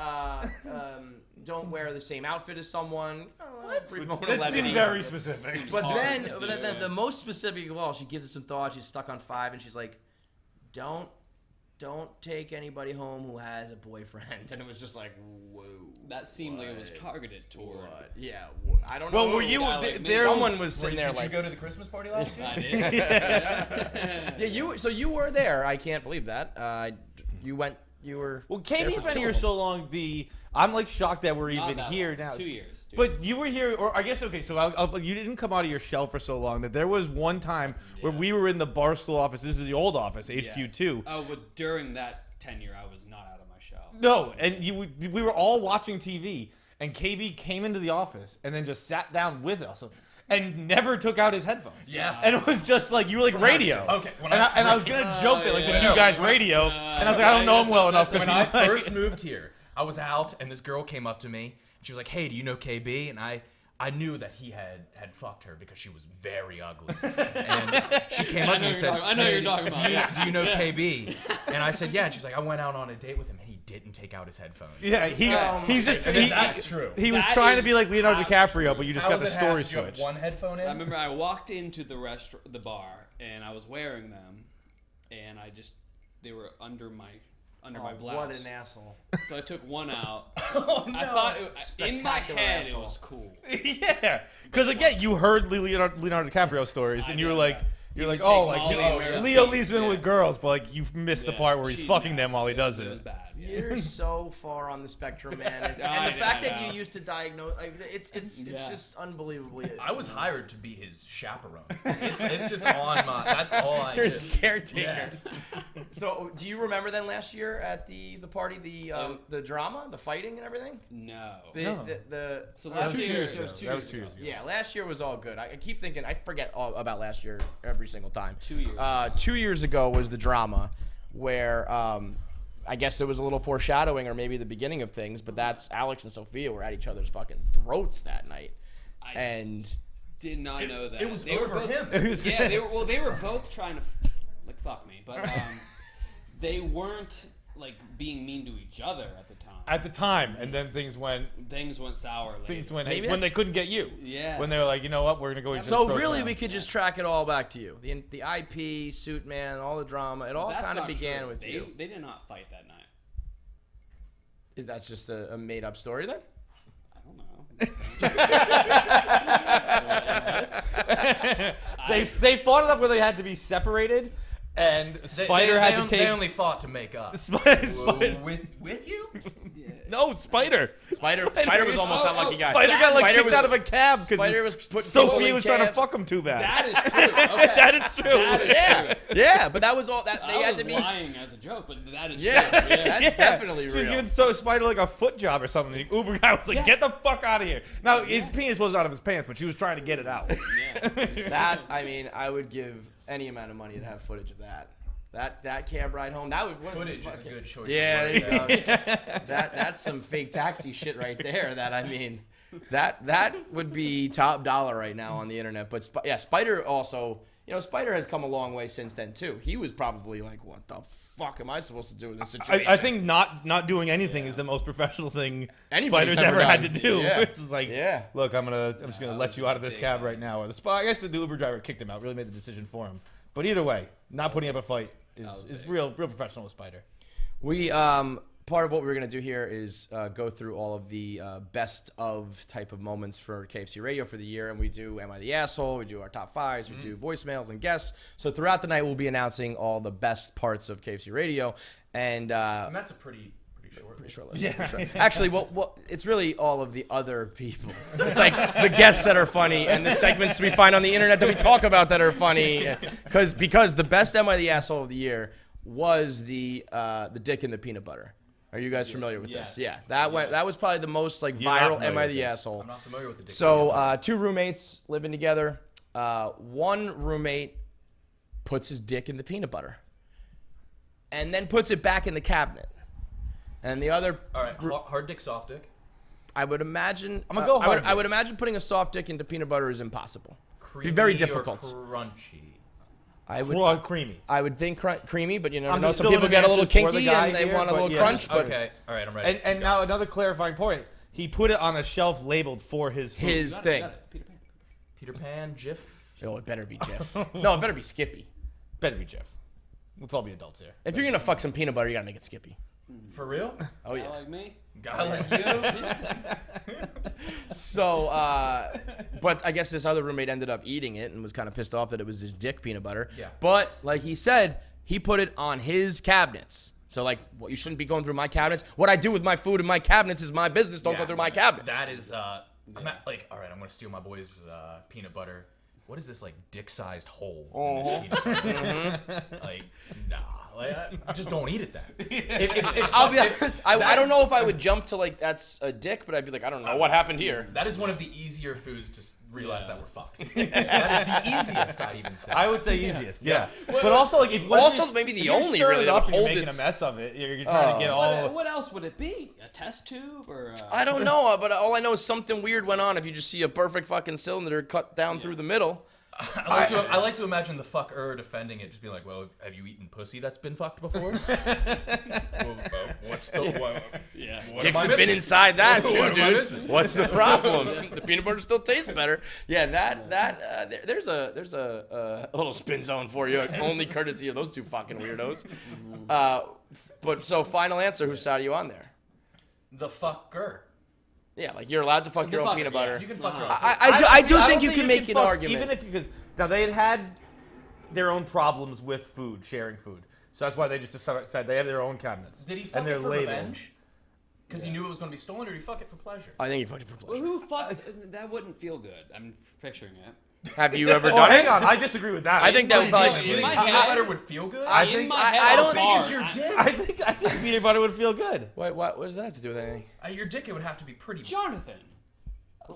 don't wear the same outfit as someone. That seemed very specific. But then the most specific of all, she gives it some thought. She's stuck on 5, and she's like, don't take anybody home who has a boyfriend. And it was just like, whoa. That seemed like it was targeted toward. What? Yeah, I don't know. Well, were you there? Someone was sitting there like. Did you go to the Christmas party last year? I did. Yeah, you were there. I can't believe that. You were. Well, Katie's been here so long. I'm like shocked that we're even here now. 2 years. But you were here, or I guess okay. So you didn't come out of your shell for so long that there was one time where we were in the Barstool office. This is the old office, HQ2. Oh, but during that tenure, I was not out of my shell. No, and we were all watching TV, and KB came into the office and then just sat down with us. And never took out his headphones. Yeah. And it was just like, you were like radio. Okay. And I was going to joke that, like, the new guy's radio. And I was like, I don't know him well enough. When I first moved here, I was out, and this girl came up to me. And she was like, hey, do you know KB? And I knew that he had fucked her because she was very ugly. And she came up to me and said, I know you're talking about. Do you know KB? And I said, yeah. And she's like, I went out on a date with him, and he didn't take out his headphones. Yeah, he's just that's true. He was trying to be like Leonardo DiCaprio, but you just got the story switched. One headphone in. I remember I walked into the bar, and I was wearing them, and they were under my blouse. What an asshole. So I took one out. Oh, no. I thought in my head asshole. it was cool. Yeah, because again, you heard Leonardo DiCaprio stories, and you were like. You're like, oh, like Leo leaves him with girls, but like you missed the part where he's fucking them while he does it. It was bad. You're so far on the spectrum, man. And the fact that you used to diagnose, it's just unbelievably. I was hired to be his chaperone. It's just on my. That's all I. You're his caretaker. Yeah. So, do you remember then last year at the party the drama, the fighting, and everything? No. So last year that was 2 years ago. Yeah, last year was all good. I keep thinking I forget all about last year every single time. 2 years. 2 years ago was the drama, where I guess it was a little foreshadowing or maybe the beginning of things, but that's Alex and Sophia were at each other's fucking throats that night. And did not know that. It was over him. Yeah, they were both trying to fuck me, but they weren't like being mean to each other at the time. At the time, and then things went sour. Things went when they couldn't get you. Yeah. When they were like, you know what, we're gonna go. So really, we could just track it all back to you. The IP, Suit Man, all the drama. It all kind of began with you. They did not fight that night. Is that just a made up story then? I don't know. They fought enough where they had to be separated. And Spider had to take. They only fought to make up. Spider. With you? Yeah. No, Spider. Spider was almost that lucky guy. Spider got like kicked out of a cab because Sophia was trying to fuck him too bad. That is true. Okay. That is true. That is true. Yeah, but that was all. They had to be lying as a joke, but that is true. That's definitely real. She was giving Spider like a foot job or something. The Uber guy was like, "Get the fuck out of here!" Now his penis wasn't out of his pants, but she was trying to get it out. That I would give any amount of money to have footage of that. That cab ride home. That would Footage is a good choice. Yeah, there you go. That's some fake taxi shit right there. That would be top dollar right now on the internet. But Spider also, Spider has come a long way since then too. He was probably like, what the fuck am I supposed to do in this situation? I think not doing anything is the most professional thing Anybody's Spider's ever had to do. It's like, look, I'm just gonna let you out of this cab right now. Or I guess the Uber driver kicked him out. Really made the decision for him. But either way, not putting up a fight is real professional with Spider. We part of what we're going to do here is go through all of the best of type of moments for KFC Radio for the year. And we do Am I the Asshole? We do our top fives. We do voicemails and guests. So throughout the night, we'll be announcing all the best parts of KFC Radio. And that's a pretty short list. Yeah. Sure. Actually, well, it's really all of the other people. It's like the guests that are funny and the segments we find on the internet that we talk about that are funny. Because the best Am I the Asshole of the year was the dick in the peanut butter. Are you guys familiar with this? Yeah, that was probably the most viral Am I the Asshole? I'm not familiar with the dick. So 2 roommates living together. One roommate puts his dick in the peanut butter and then puts it back in the cabinet. And the other, all right, hard dick, soft dick. I would imagine. I'm gonna go hard. I would imagine putting a soft dick into peanut butter is impossible. Creamy Be very difficult. Or crunchy. Creamy. I would think creamy, but you never I'm know. just Some people filling get a little answers for the kinky guy and they here, want a but little yeah. crunch. But Okay, all right, I'm ready. And now another clarifying point. He put it on a shelf labeled for his food. His thing. Peter Pan, Jif. Oh, it better be Jif. No, it better be Skippy. Better be Jeff. Let's all be adults here. If you're gonna fuck some peanut butter, you gotta make it Skippy. For real? Oh yeah. Guy like me. Guy like you. So, but I guess this other roommate ended up eating it and was kind of pissed off that it was his dick peanut butter. Yeah. But like he said, he put it on his cabinets. So like, well, you shouldn't be going through my cabinets. What I do with my food in my cabinets is my business. Don't go through my cabinets. That is, I'm not, like, all right, I'm gonna steal my boy's peanut butter. What is this, like, dick-sized hole in this peanut butter? Like, nah. Like, just don't eat it then. If I'll be honest, I don't know if I would jump to like that's a dick, but I'd be like, I don't know what happened here. That is one of the easier foods to realize that we're fucked. That is the easiest, I'd even say. I would say easiest, yeah. But also, like, if maybe the only really up, that you're holds making a mess of it. You're trying to get all. What else would it be? A test tube or? I don't know, but all I know is something weird went on. If you just see a perfect fucking cylinder cut down through the middle. I like to imagine the fucker defending it, just being like, "Well, have you eaten pussy that's been fucked before?" What's the Yeah, dicks have been inside that too, dude. What's the problem? The peanut butter still tastes better. Yeah, there's a little spin zone for you, only courtesy of those two fucking weirdos. But so final answer, whose side are you on there? The fucker. Yeah, like you're allowed to fuck your own peanut butter. You can fuck your own. I do think you can make an argument. Even if because now they had their own problems with food, sharing food, so that's why they just decided they have their own cabinets. Did he fuck it for revenge? Because he knew it was going to be stolen, or did he fuck it for pleasure? I think he fucked it for pleasure. Well, who fucks? That wouldn't feel good. I'm picturing it. Have you ever done it? Hang on, I disagree with that. I think that would probably. You think peanut butter would feel good? I don't think it's your dick. I think peanut butter would feel good. Wait, what does that have to do with anything? Your dick, it would have to be pretty. Jonathan.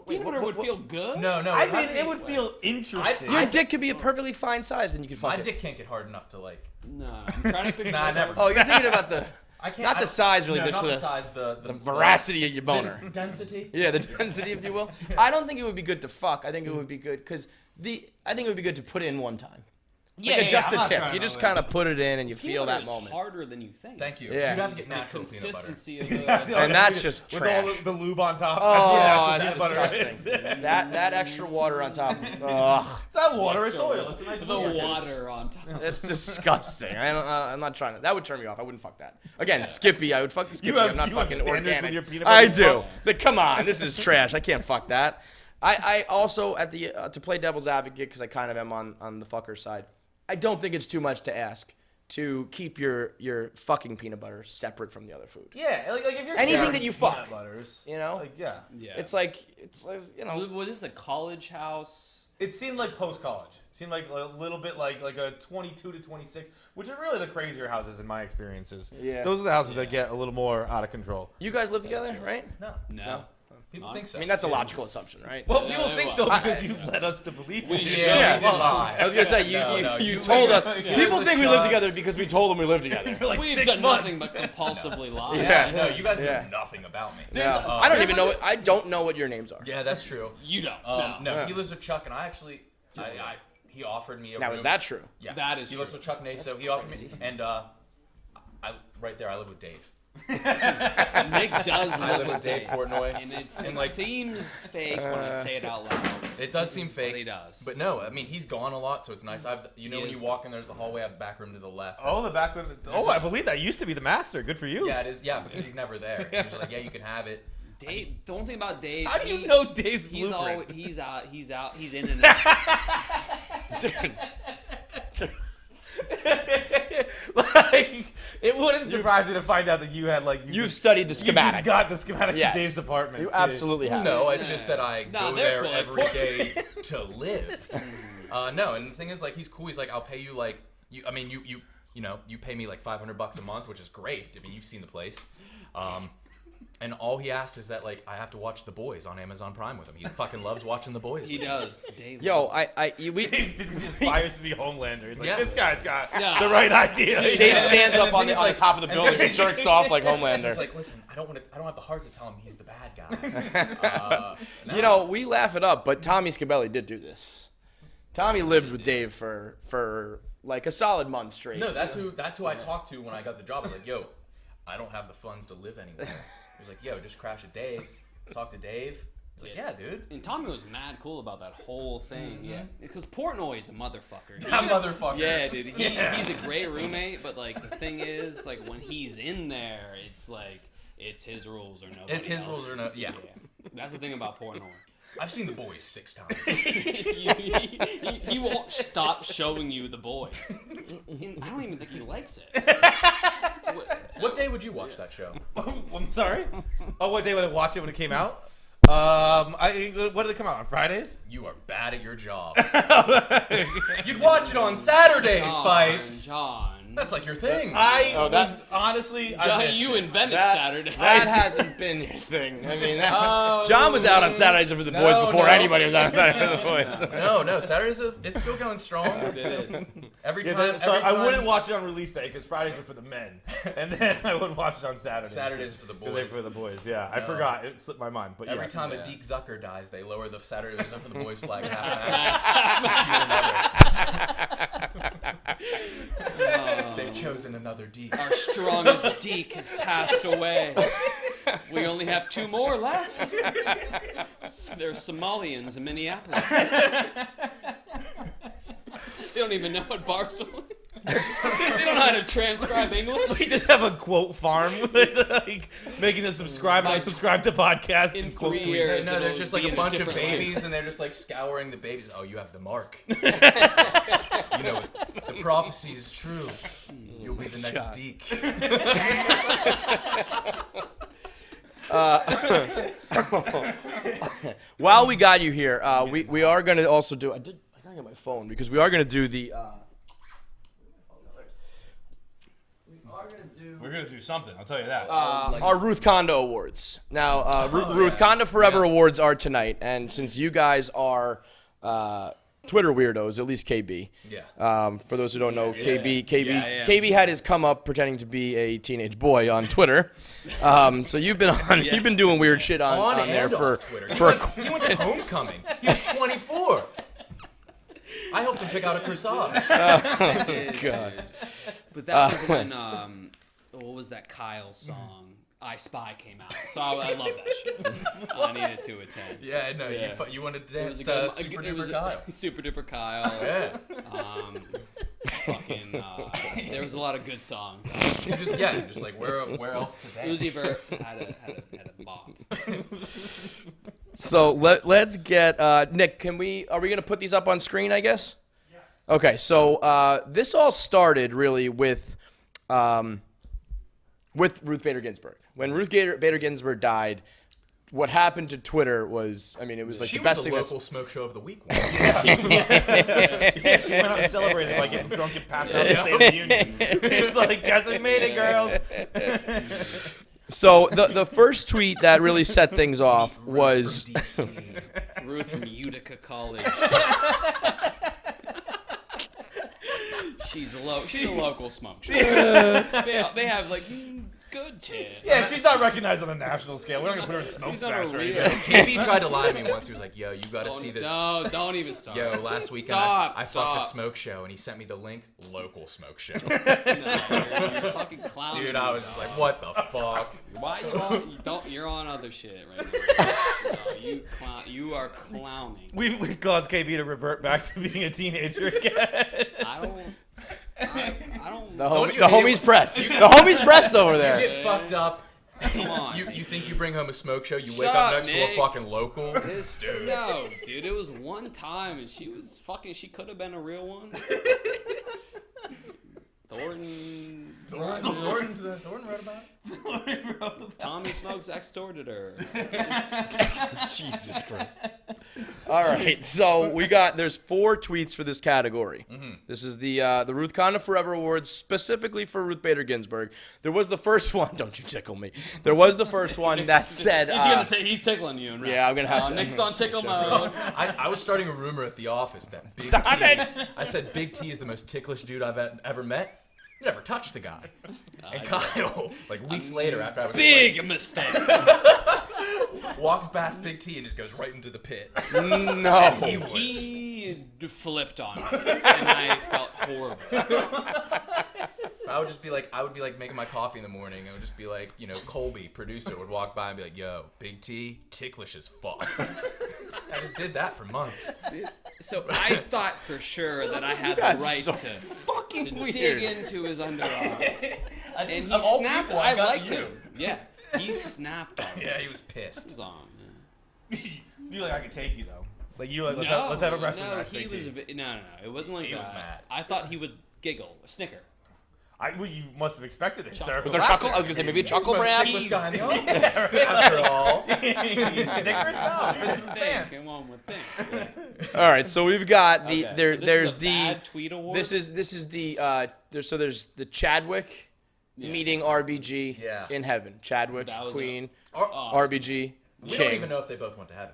Peanut butter would feel good? No. I mean, it would feel interesting. Your dick could be a perfectly fine size, and you could fuck it. My dick can't get hard enough to like. No, I'm trying to picture. Nah, never. Oh, you're thinking about the. Not the size, really. No, Just not the size. The veracity of your boner. The density. Yeah, the density, if you will. I don't think it would be good to fuck. I think it would be good because I think it would be good to put in one time. Like just the tip. You just kind of put it in and you feel that moment. It's harder than you think. Thank you. Yeah. You'd have to get natural peanut butter. And that's just trash. With all the lube on top. Oh, that's disgusting. that extra water on top. Ugh. It's not water, it's oil. It's a nice the water on top. It's disgusting. I'm not trying to. That would turn me off. I wouldn't fuck that. Again, Skippy. I would fuck the Skippy. I'm not fucking organic. I do. Come on, this is trash. I can't fuck that. I also at the to play devil's advocate because I kind of am on the fucker side. I don't think it's too much to ask to keep your fucking peanut butter separate from the other food. Yeah, like if you're anything that you fuck, peanut butters, you know, like yeah. It's like you know. Was this a college house? It seemed like post-college. It seemed like a little bit like a 22 to 26, which are really the crazier houses in my experiences. Yeah, those are the houses that get a little more out of control. You guys live together, right? No. People think so. I mean, that's a logical assumption, right? Well, people think so because you led us to believe it. Yeah, we did lie. I was gonna say you told us. People think we live together because we told them we live together. For like We've 6 done months. nothing but compulsively lie. Yeah, no, you guys know nothing about me. Yeah. I don't even know. I don't know what your names are. Yeah, that's true. You don't. No, he lives with Chuck, and I actually, he offered me a Now, room. is that true? Yeah, that is he true. lives with Chuck Nate, so he offered me, and right there, I live with Dave. Nick does I live live with Dave Portnoy, and it like, seems fake when I say it out loud. It does seem fake. But he does. But no, I mean, he's gone a lot, so it's nice. When you walk in, there's the hallway. I have the back room to the left. Oh, the back room. Oh, I believe that used to be the master. Good for you. Yeah, it is. Yeah, because he's never there. He's like, yeah, you can have it. Dave, the only thing about Dave. How do you know Dave's he's blueprint? He's out. He's in and out. Dude. Like, it wouldn't surprise me to find out that you had you've studied the schematic. You just got the schematics Yes. of Dave's apartment. You absolutely have. No, it's just that I go they're there cool. every day to live. No, and the thing is, like, he's cool. He's like, I'll pay you like you pay me like $500 a month, which is great. I mean, you've seen the place. And all he asks is that, like, I have to watch The Boys on Amazon Prime with him. He fucking loves watching The Boys. He does. Dave. Yo, He aspires to be Homelander. He's like, Yeah. this guy's got the right idea. Dave stands up on thing the is, like, top of the building and jerks off like Homelander. He's like, listen, I don't have the heart to tell him he's the bad guy. You know, we laugh it up, but Tommy Scabelli did do this. Tommy lived with Dave for like a solid month straight. No, that's who I talked to when I got the job. I was like, yo, I don't have the funds to live anywhere. He was like, yo, just crash at Dave's. Talk to Dave. I was like, yeah, dude. And Tommy was mad cool about that whole thing. Yeah, because Portnoy is a motherfucker. That motherfucker. Yeah, dude. He's a great roommate, but like the thing is, like when he's in there, it's like it's his rules or no. It's his rules or no. Yeah. That's the thing about Portnoy. I've seen The Boys 6 times. He won't stop showing you The Boys. I don't even think he likes it. What day would you watch that show? I'm sorry? Oh, what day would I watch it when it came out? What did it come out on Fridays? You are bad at your job. You'd watch it on Saturdays, fights. John. That's like your thing. Honestly, You invented Saturday. That hasn't been your thing. I mean, John was out on Saturdays for The Boys before anybody was out on Saturdays for The Boys. No, Saturdays, it's still going strong. It is. Every time. I wouldn't watch it on release day because Fridays are for the men, and then I would watch it on Saturdays. Saturdays are for the boys. They're for the boys. Yeah, I forgot. It slipped my mind. But every time a Deke Zucker dies, they lower the Saturdays are for the boys flag half They've chosen another Deke. Our strongest Deke has passed away. We only have 2 more left. They're Somalians in Minneapolis. They don't even know what Barstool is. They don't know how to transcribe English. We just have a quote farm, like making them subscribe and unsubscribe to podcasts in and quote 3 tweets. years. No, they're just like a bunch of babies, language. and they're just like scouring the babies. Oh, you have the mark. The prophecy is true. You'll be the next Deke. While we got you here, we are going to also do. I gotta get my phone because we are going to do the. We're gonna do something. I'll tell you that. Our Ruth Kondo Awards. Now, Ruth Kondo Forever Awards are tonight, and since you guys are Twitter weirdos, at least KB. Yeah. For those who don't know, KB had his come up pretending to be a teenage boy on Twitter. So you've been doing weird shit on there for Twitter. He went to homecoming. He was 24. I helped him pick out a corsage. Oh God. But that was when what was that Kyle song? I Spy came out, so I love that shit. I needed to attend. Yeah, no, you wanted to dance Super Duper Kyle. Super Duper Kyle. Yeah. There was a lot of good songs. Just like where else to dance? Uzi Vert had a bop. So let's get Nick. Are we gonna put these up on screen? I guess. Yeah. Okay. So this all started really with Ruth Bader Ginsberg. When Ruth Bader Ginsberg died, what happened to Twitter was, I mean, it was like the best thing. She was the local smoke show of the week. She went out and celebrated by getting drunk and passing out the State of the Union. She was like, "Guess we made it, girls." So the first tweet that really set things off was Ruth from Utica College. She's a local smoke shop. They have like good tits. Yeah, she's not recognized on a national scale. We're not gonna put her in smoke smash or anything. KB tried to lie to me once. He was like, "Yo, you gotta see this." No, don't even start. Yo, last weekend I fucked a smoke show, and he sent me the link. Local smoke show. No, you're fucking clowning. Dude, I was just like, "What the fuck?" Why you on? You don't. You're on other shit right now. You are clowning. We've caused KB to revert back to being a teenager again. I don't. The homie's pressed. The homie's pressed over there. You get fucked up. Come on. You think you bring home a smoke show? You Shut wake up next Nick. to a fucking local. Dude. No, dude. It was one time, and she was fucking. She could have been a real one. Thornton wrote about it. Tommy Smokes extorted her. Jesus Christ. All right, so there's 4 tweets for this category. Mm-hmm. This is the Ruth Conda Forever Awards specifically for Ruth Bader Ginsberg. There was the first one. Don't you tickle me. There was the first one that said he's tickling you. Right? Yeah, I'm gonna have to. Nick's on tickle mode. I was starting a rumor at the office that Big Stop T, it! I said Big T is the most ticklish dude I've ever met. You never touched the guy. And Kyle, like weeks later after I was big mistake, walks past Big T and just goes right into the pit. No. He flipped on me, and I felt horrible. I would be like making my coffee in the morning. It would just be like, Colby, producer, would walk by and be like, "Yo, Big T, ticklish as fuck." I just did that for months. So I thought for sure that I had the right to dig into his underarm. And he snapped. I like him. Yeah, he snapped on me. Yeah, he was pissed. He was on. You like I could take you though. Like you like let's have a wrestling match. No, it wasn't like that. He was mad. I thought he would giggle, snicker. You must have expected hysterical. Was there chuckle? I was gonna say maybe a chuckle, perhaps. Guy in the office, after all. Snickers? No, this is fans. Come on with things. All right, so we've got the Okay, there's so this is a the bad tweet award? This is the there's the Chadwick meeting RBG in heaven. Chadwick, Queen, RBG, We King. don't even know if they both went to heaven.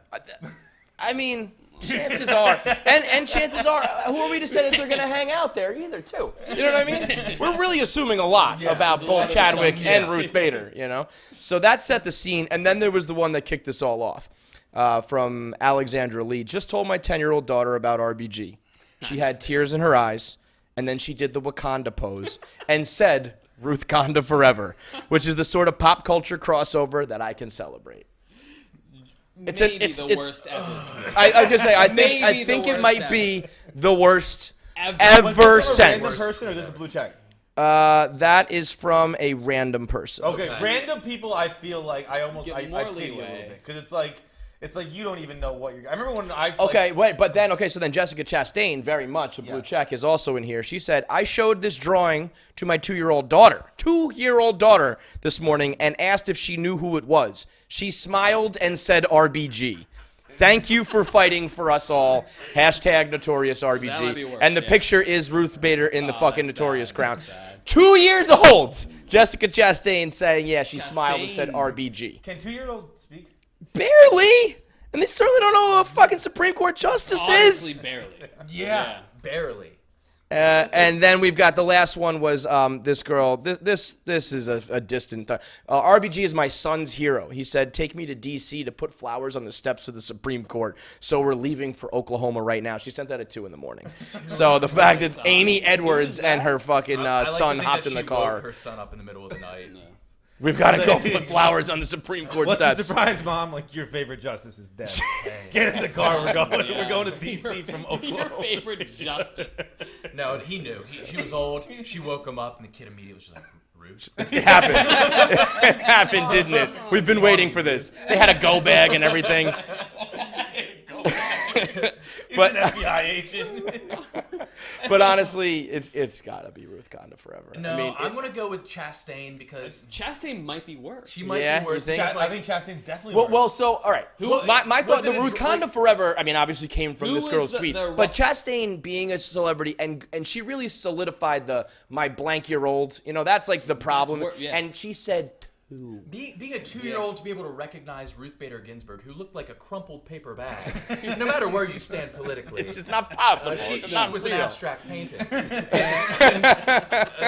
I mean, chances are, and chances are, who are we to say that they're going to hang out there either, too? You know what I mean? We're really assuming a lot about both Chadwick and Ruth Bader, So that set the scene, and then there was the one that kicked this all off from Alexandra Lee. Just told my 10-year-old daughter about RBG. She had tears in her eyes, and then she did the Wakanda pose and said, Ruth Conda forever, which is the sort of pop culture crossover that I can celebrate. It's the worst ever. I was gonna say I think it might be the worst ever Was this a random sent. person or just a blue check? That is from a random person. Okay, random people. I feel like I pity a little leeway. bit because it's like you don't even know what you're. I remember when I. So then Jessica Chastain, very much a blue check, is also in here. She said, I showed this drawing to my 2-year-old daughter this morning and asked if she knew who it was. She smiled and said RBG. Thank you for fighting for us all. Hashtag Notorious RBG. That might be worse, and the picture is Ruth Bader in the fucking Notorious crown. 2 years old. Jessica Chastain saying, she smiled and said RBG. Can 2-year-olds speak? Barely. And they certainly don't know who a fucking Supreme Court justice Honestly, is. barely. Yeah, barely. And then we've got the last one was this girl. This is a distant thought. RBG is my son's hero. He said, take me to D.C. to put flowers on the steps of the Supreme Court. So we're leaving for Oklahoma right now. She sent that at 2 in the morning. So the fact that Amy Edwards and her fucking son hopped in the car. Woke her son up in the middle of the night. We've got to go put flowers on the Supreme Court What's steps. the surprise, Mom? Like, your favorite justice is dead. Get in the car. We're going to D.C. from Oklahoma. Your favorite justice. No, he knew. He was old. She woke him up, and the kid immediately was just like, Ruth. It happened. It happened, didn't it? We've been waiting for this. They had a go bag and everything. But an FBI agent. But honestly, it's gotta be Ruth Conda forever. No, I mean, I'm gonna go with Chastain because Chastain might be worse. She might be worse. You think? I think Chastain's definitely worse. Well, so all right. My thought, the Ruth Conda forever. I mean, obviously came from this girl's tweet, but Chastain being a celebrity and she really solidified my blank-year-old. That's like the problem. And she said Being a 2-year-old to be able to recognize Ruth Bader Ginsberg, who looked like a crumpled paper bag, no matter where you stand politically. It's just not possible. She not was real. an abstract painting. and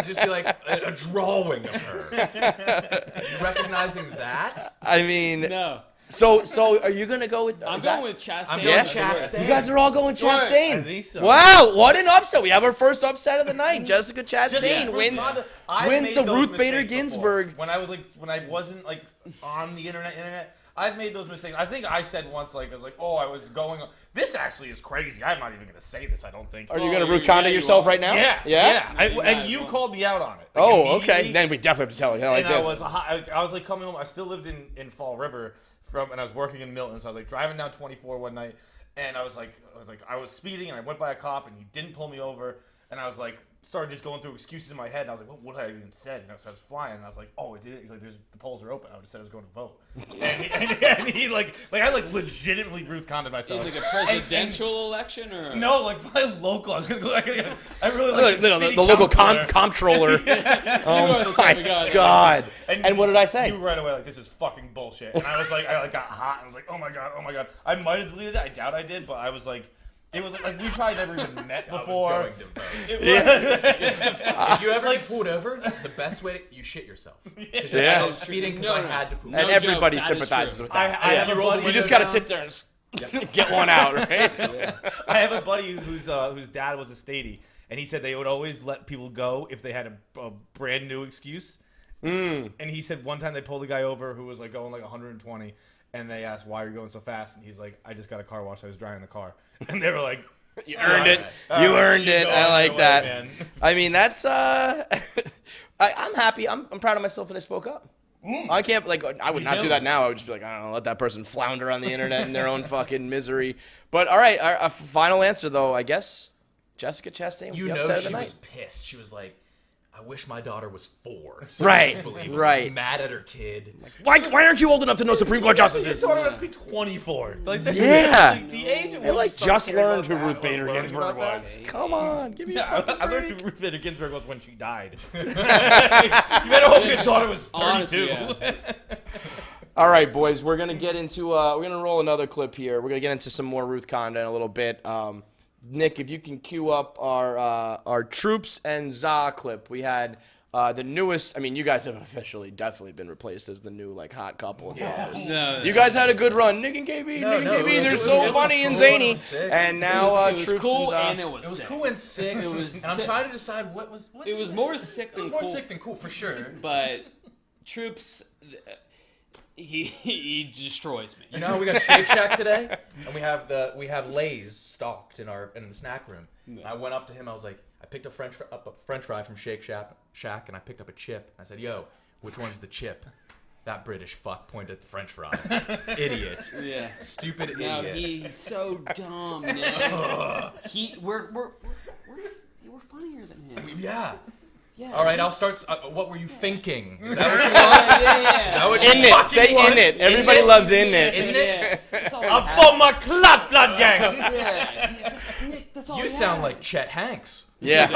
just be like a drawing of her. You recognizing that? I mean, No. So are you gonna go with? I'm going with Chastain. I'm going Chastain. You guys are all going Chastain. I think so. Wow, what an upset! We have our first upset of the night. Jessica Chastain wins the Ruth Bader Ginsberg. When I wasn't like on the internet, I've made those mistakes. I think I said once, I was like, oh, I was going. This actually is crazy. I'm not even gonna say this. I don't think. Are you gonna Ruth Conda yourself right now? Yeah. And you called me out on it. Oh, okay. Then we definitely have to tell you. And I was like coming home. I still lived in Fall River. And I was working in Milton, so I was like driving down 24 one night, and I was speeding, and I went by a cop, and he didn't pull me over, and I was like, started just going through excuses in my head, and I was like, what had I even said? And so I was flying, and I was like, oh, it did. He's like, the polls are open. I just said I was going to vote, and he I legitimately Ruth Condoned myself. Is it like a presidential election or? No, my local. I was gonna go. I really like the local comptroller. Oh my God! And what did I say? You were right away like, this is fucking bullshit, and I was like, I got hot, and I was like, oh my god. I might have deleted it. I doubt I did, but I was like. It was like we probably never even met before. I was going to vote. If you ever pulled over, the best way you shit yourself. Yeah. I was speeding because I had to poop. And everybody sympathizes with that. I have a buddy. You just gotta sit there and get one out, right? I have a buddy whose dad was a statey, and he said they would always let people go if they had a brand new excuse. And he said one time they pulled a guy over who was like going like 120. And they asked, why are you going so fast? And he's like, I just got a car wash. I was driving the car. And they were like, you earned it. You earned it. I like that. Man. I mean, that's, I'm happy. I'm proud of myself that I spoke up. I can't, I would not do that now. I would just be like, I don't know, let that person flounder on the internet in their own fucking misery. But all right, our final answer, though, I guess, Jessica Chastain. You know she was pissed. She was like, I wish my daughter was 4. So right. She was mad at her kid. Why aren't you old enough to know Supreme Court justices? Your daughter must be 24. The age of I just learned who Ruth Bader Ginsberg was. Come on, give me I learned who Ruth Bader Ginsberg was when she died. You better hope your daughter was 32. Honestly, yeah. All right, boys, we're gonna get into we're gonna roll another clip here. We're gonna get into some more Ruth Conda in a little bit. Nick, if you can cue up our Troops and Za clip. We had the newest. I mean, you guys have officially definitely been replaced as the new hot couple in the office. No, you guys had a good run. Nick and KB, they're so funny and zany. And now it was Troops cool and it was sick. Cool and sick. It was, and I'm trying to decide what was. It was more sick than cool. It was more sick than cool for sure. But Troops. He destroys me. You know how we got Shake Shack today, and we have Lay's stocked in the snack room. Yeah. I went up to him. I was like, I picked up a French fry from Shake Shack, and I picked up a chip. I said, "Yo, which one's the chip?" That British fuck pointed at the French fry. Idiot. Yeah. Stupid idiot. No, he's so dumb. No. We're funnier than him. Yeah. Yeah. All right, I'll start. What were you thinking? Is that what you want? Yeah. Is that what in it. Say in it. Everybody loves in it. In it. Up on my clap, blood gang. Yeah. That's all you sound like Chet Hanks. Yeah.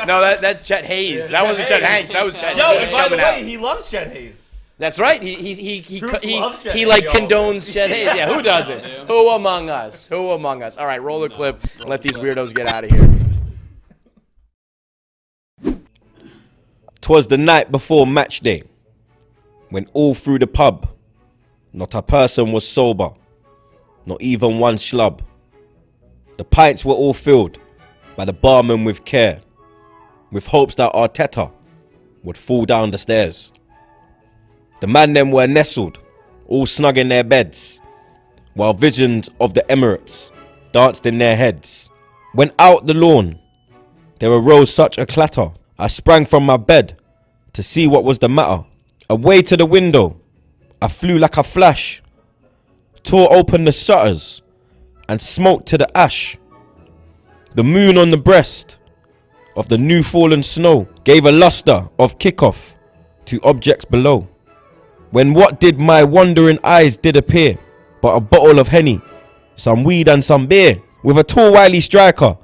No, that's Chet Hayes. That wasn't Chet Hanks. That was Chet. Yo, by the way, he loves Chet Hayes. That's right. He condones Chet Hayes. Yeah, who doesn't? Who among us? Who among us? All right, roll the clip and let these weirdos get out of here. 'Twas the night before match day, when all through the pub, not a person was sober, not even one schlub. The pints were all filled by the barman with care, with hopes that Arteta would fall down the stairs. The man them were nestled, all snug in their beds, while visions of the Emirates danced in their heads. When out the lawn, there arose such a clatter, I sprang from my bed to see what was the matter. Away to the window, I flew like a flash, tore open the shutters and smoked to the ash. The moon on the breast of the new fallen snow gave a luster of kickoff to objects below. When what did my wandering eyes did appear but a bottle of Henny, some weed and some beer, with a tall wily striker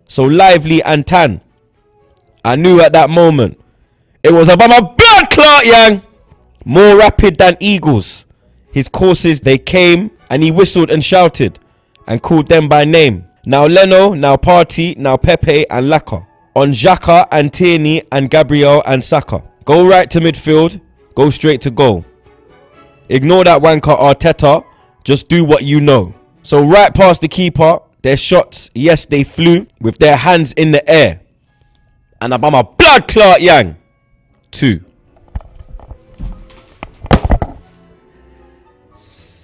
so lively and tan. I knew at that moment it was about my blood clot, yang. More rapid than eagles. His courses they came, and he whistled and shouted, and called them by name. Now Leno, now Partey, now Pepe and Laka. On Xhaka and Tierney and Gabriel and Saka. Go right to midfield, go straight to goal. Ignore that wanker Arteta, just do what you know. So right past the keeper, their shots, yes they flew, with their hands in the air. And I'm a blood clot yang. 2.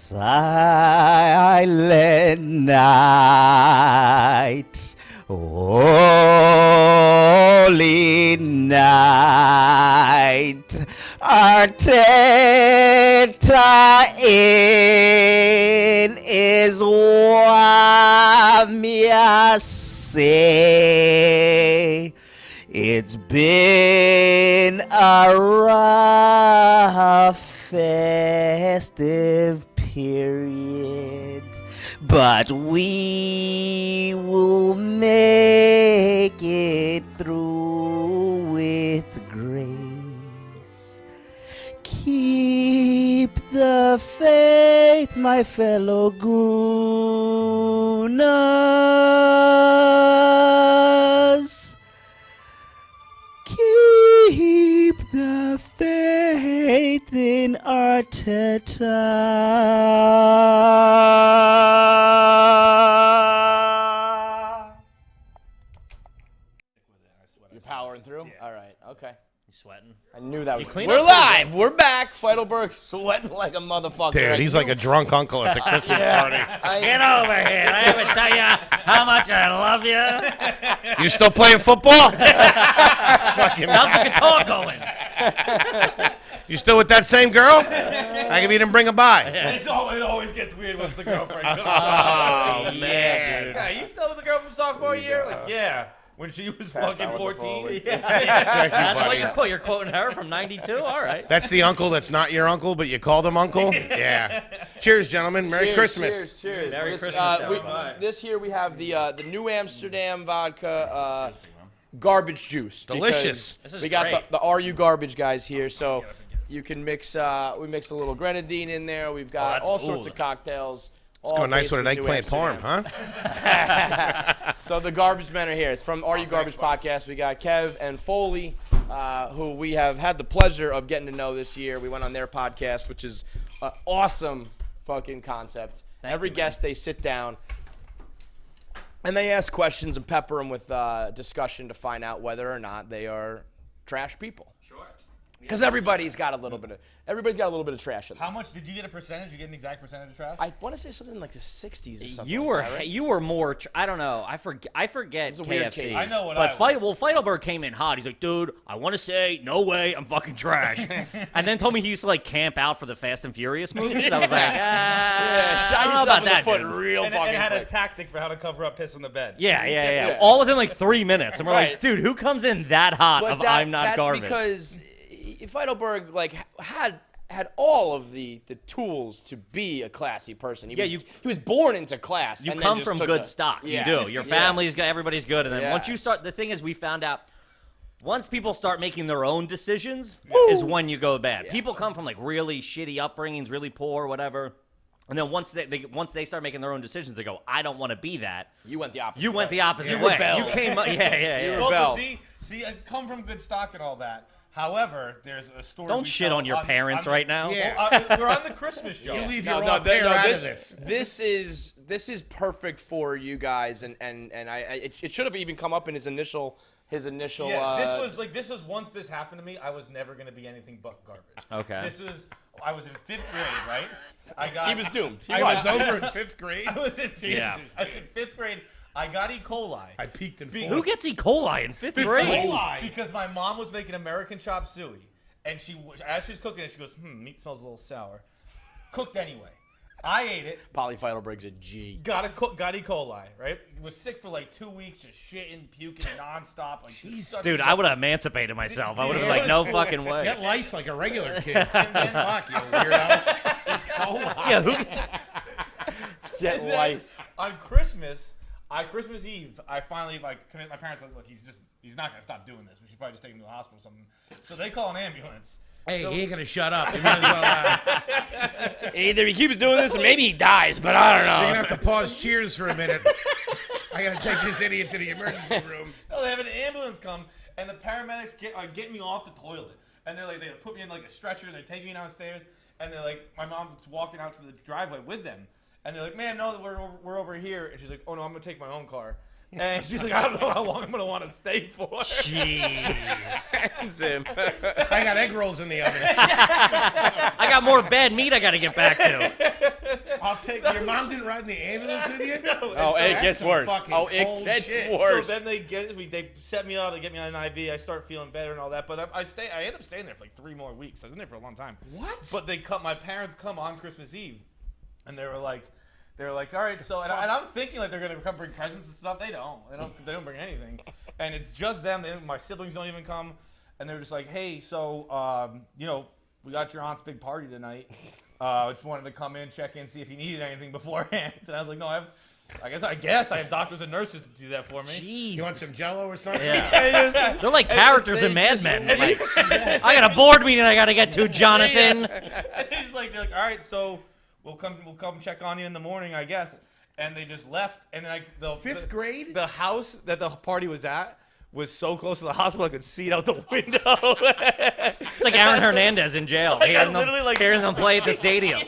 Silent night, holy night, Arteta in is Wamia say. It's been a rough festive period, but we will make it through with grace. Keep the faith, my fellow Gooners. Keep the faith in Arteta. You're powering through? Yeah. All right, okay. You sweating? I knew that was. We're live. We're back. Feitelberg sweating like a motherfucker. Dude, he's like a drunk uncle at the Christmas party. Get over here. I ever tell you how much I love you? You still playing football? How's the guitar going? You still with that same girl? I can even bring her by. It always gets weird once the girlfriend comes. Oh, man. Yeah, you still with the girl from sophomore year? Like, yeah. When she was fucking 14? Yeah. That's what you're quoting. You're quoting her from 92? All right. That's the uncle that's not your uncle, but you called him uncle? Yeah. Cheers, gentlemen. Merry Christmas. Cheers. Merry Christmas. This year we have the new Amsterdam vodka garbage juice. Delicious. We got the RU garbage guys here, so you can mix. We mixed a little grenadine in there. We've got all sorts of cocktails. It's going nice with an eggplant parm, huh? So the garbage men are here. It's from RU Garbage Podcast. We got Kev and Foley, who we have had the pleasure of getting to know this year. We went on their podcast, which is an awesome fucking concept. Every guest, they sit down, and they ask questions and pepper them with discussion to find out whether or not they are trash people. Sure. Because everybody's got a little bit of trash in them. How much did you get a percentage? You get an exact percentage of trash? I want to say something like the 60s or something. You were more. I don't know. I forget It's a weird KFC. case. I know what but Feitelberg came in hot. He's like, dude, I want to say, no way, I'm fucking trash. And then told me he used to like camp out for the Fast and Furious movies. I was like, I don't know about that. Foot Dude. real and fucking had quick. a tactic for how to cover up piss on the bed. Yeah. All within like 3 minutes. And we're like, dude, who comes in that hot But I'm not garbage? That's because Feitelberg had all of the tools to be a classy person. He was born into class. You and come then just from took good stock. Yes, You do. Your family's good. Everybody's good. And then once you Yes. start, the thing is, we found out once people start making their own decisions is when you go bad. People come from like really shitty upbringings, really poor, whatever. And then once they start making their own decisions, they go, I don't want to be that. You went the opposite. You went the opposite You way. rebelled. You came up. Yeah. Well, see, I come from good stock and all that. However, there's a story. Don't shit on your parents right now. Yeah. We're on the Christmas show. You leave your raw pair out of this. This is perfect for you guys, and it should have even come up in his initial. Yeah, this was once this happened to me, I was never gonna be anything but garbage. Okay. I was in 5th grade, right? He was doomed. He was over in 5th grade. I was in 5th grade. I got E. coli. I peaked in 4th. Who gets E. coli in 5th grade? Because my mom was making American chop suey, and as she was cooking it, she goes, meat smells a little sour. Cooked anyway. I ate it. Polly Feitelberg's a G. Got E. coli, right? Was sick for like 2 weeks, just shitting, puking nonstop. Like, Dude, I would have emancipated myself. I would have been like, no fucking way. Get lice like a regular kid. Fuck, you weirdo. Yeah, who gets... Get lice. On Christmas, Christmas Eve, I finally convinced my parents, like, look, he's not gonna stop doing this. We should probably just take him to the hospital or something. So they call an ambulance. Hey, he ain't gonna shut up. Well, either he keeps doing this, or maybe he dies. But I don't know. You're gonna have to pause Cheers for a minute. I gotta take this idiot to the emergency room. No, they have an ambulance come, and the paramedics get me off the toilet, and they're like, they put me in like a stretcher, and they take me downstairs, and they're like, my mom's walking out to the driveway with them, and they're like, ma'am, no, we're over here, and she's like, oh no, I'm gonna take my own car. And she's like, I don't know how long I'm going to want to stay for. Jeez. I got egg rolls in the oven. I got more bad meat I got to get back to. I'll take your mom didn't ride in the ambulance with you? No, it gets worse. Oh, it gets worse. So then they set me up, they get me on an IV, I start feeling better and all that. But I ended up staying there for like 3 more weeks. I was in there for a long time. What? But my parents come on Christmas Eve, and they were like, all right, so, and I'm thinking like they're gonna come bring presents and stuff. They don't bring anything, and it's just them. My siblings don't even come, and they're just like, hey, so we got your aunt's big party tonight. Just wanted to come in, check in, see if you needed anything beforehand. And I was like, no, I guess I have doctors and nurses to do that for me. Jeez. You want some Jello or something? Yeah. They're like characters in Mad Men. Like, I got a board meeting I got to get to, Jonathan. And they're like, all right, so. We'll come check on you in the morning, I guess. And they just left. And then the fifth grade? The house that the party was at was so close to the hospital I could see it out the window. It's like Aaron Hernandez in jail. Hearing them play at the stadium.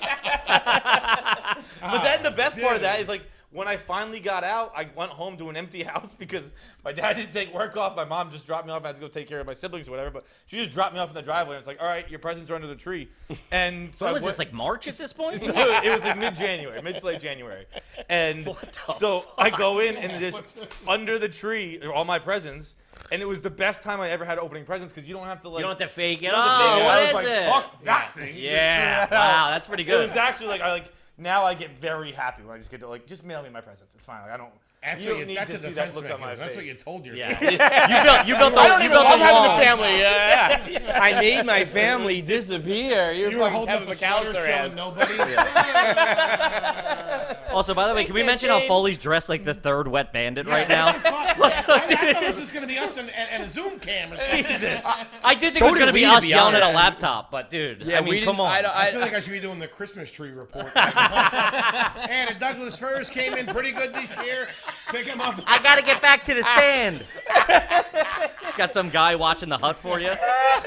But then the best part of that is like when I finally got out, I went home to an empty house because my dad didn't take work off. My mom just dropped me off. I had to go take care of my siblings or whatever. But she just dropped me off in the driveway. And it's like, all right, your presents are under the tree. And so was this, like March at this point? So it was like mid to late January. And so I go in and just under the tree are all my presents. And it was the best time I ever had opening presents because you don't have to like. You don't have to fake it. I was what like, is it? fuck that thing. Yeah. Wow, that's pretty good. It was actually now I get very happy when I just get to just mail me my presents. It's fine. Like, I don't. Actually, you don't need that's to a see defense that look on my face. That's what you told yourself. Yeah. You built the I don't even love having walls. a family. Yeah. I made my family disappear. You're fucking Kevin McAllister ass. Nobody. Also, by the way, can we mention how Foley's dressed like the third Wet Bandit right now? I thought it was just going to be us and a Zoom camera. Jesus. I did think it was going to be us yelling at a laptop, but dude, yeah, I mean, come on. I feel like I should be doing the Christmas tree report. And the Douglas firs came in pretty good this year. Pick him up. I got to get back to the stand. It's got some guy watching the hut for you.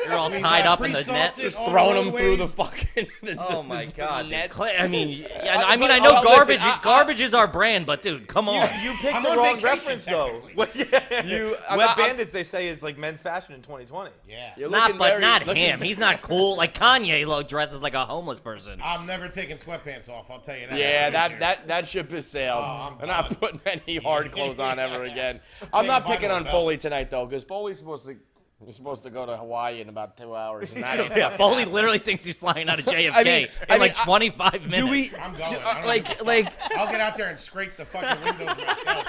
You're all tied up in the net. Just throwing them through the fucking oh my god. net. I mean, I know garbage. Garbage is our brand, but dude, come on. You picked the wrong reference though. Wet Bandits, they say, is like men's fashion in 2020. Yeah. Not him. He's not cool. Like Kanye dresses like a homeless person. I'm never taking sweatpants off. I'll tell you that. Yeah, that ship has sailed. I'm not putting any hard clothes on ever again. I'm not picking on Foley tonight though, because Foley's supposed to go to Hawaii in about 2 hours. And yeah, Foley literally thinks he's flying out of JFK in like 25 minutes. I'm going. I'll get out there and scrape the fucking windows myself.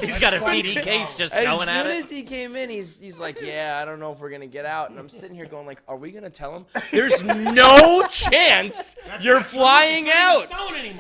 He's got a CD case just going at it. As soon as he came in, he's like, yeah, I don't know if we're going to get out. And I'm sitting here going like, are we going to tell him? There's no chance you're flying out.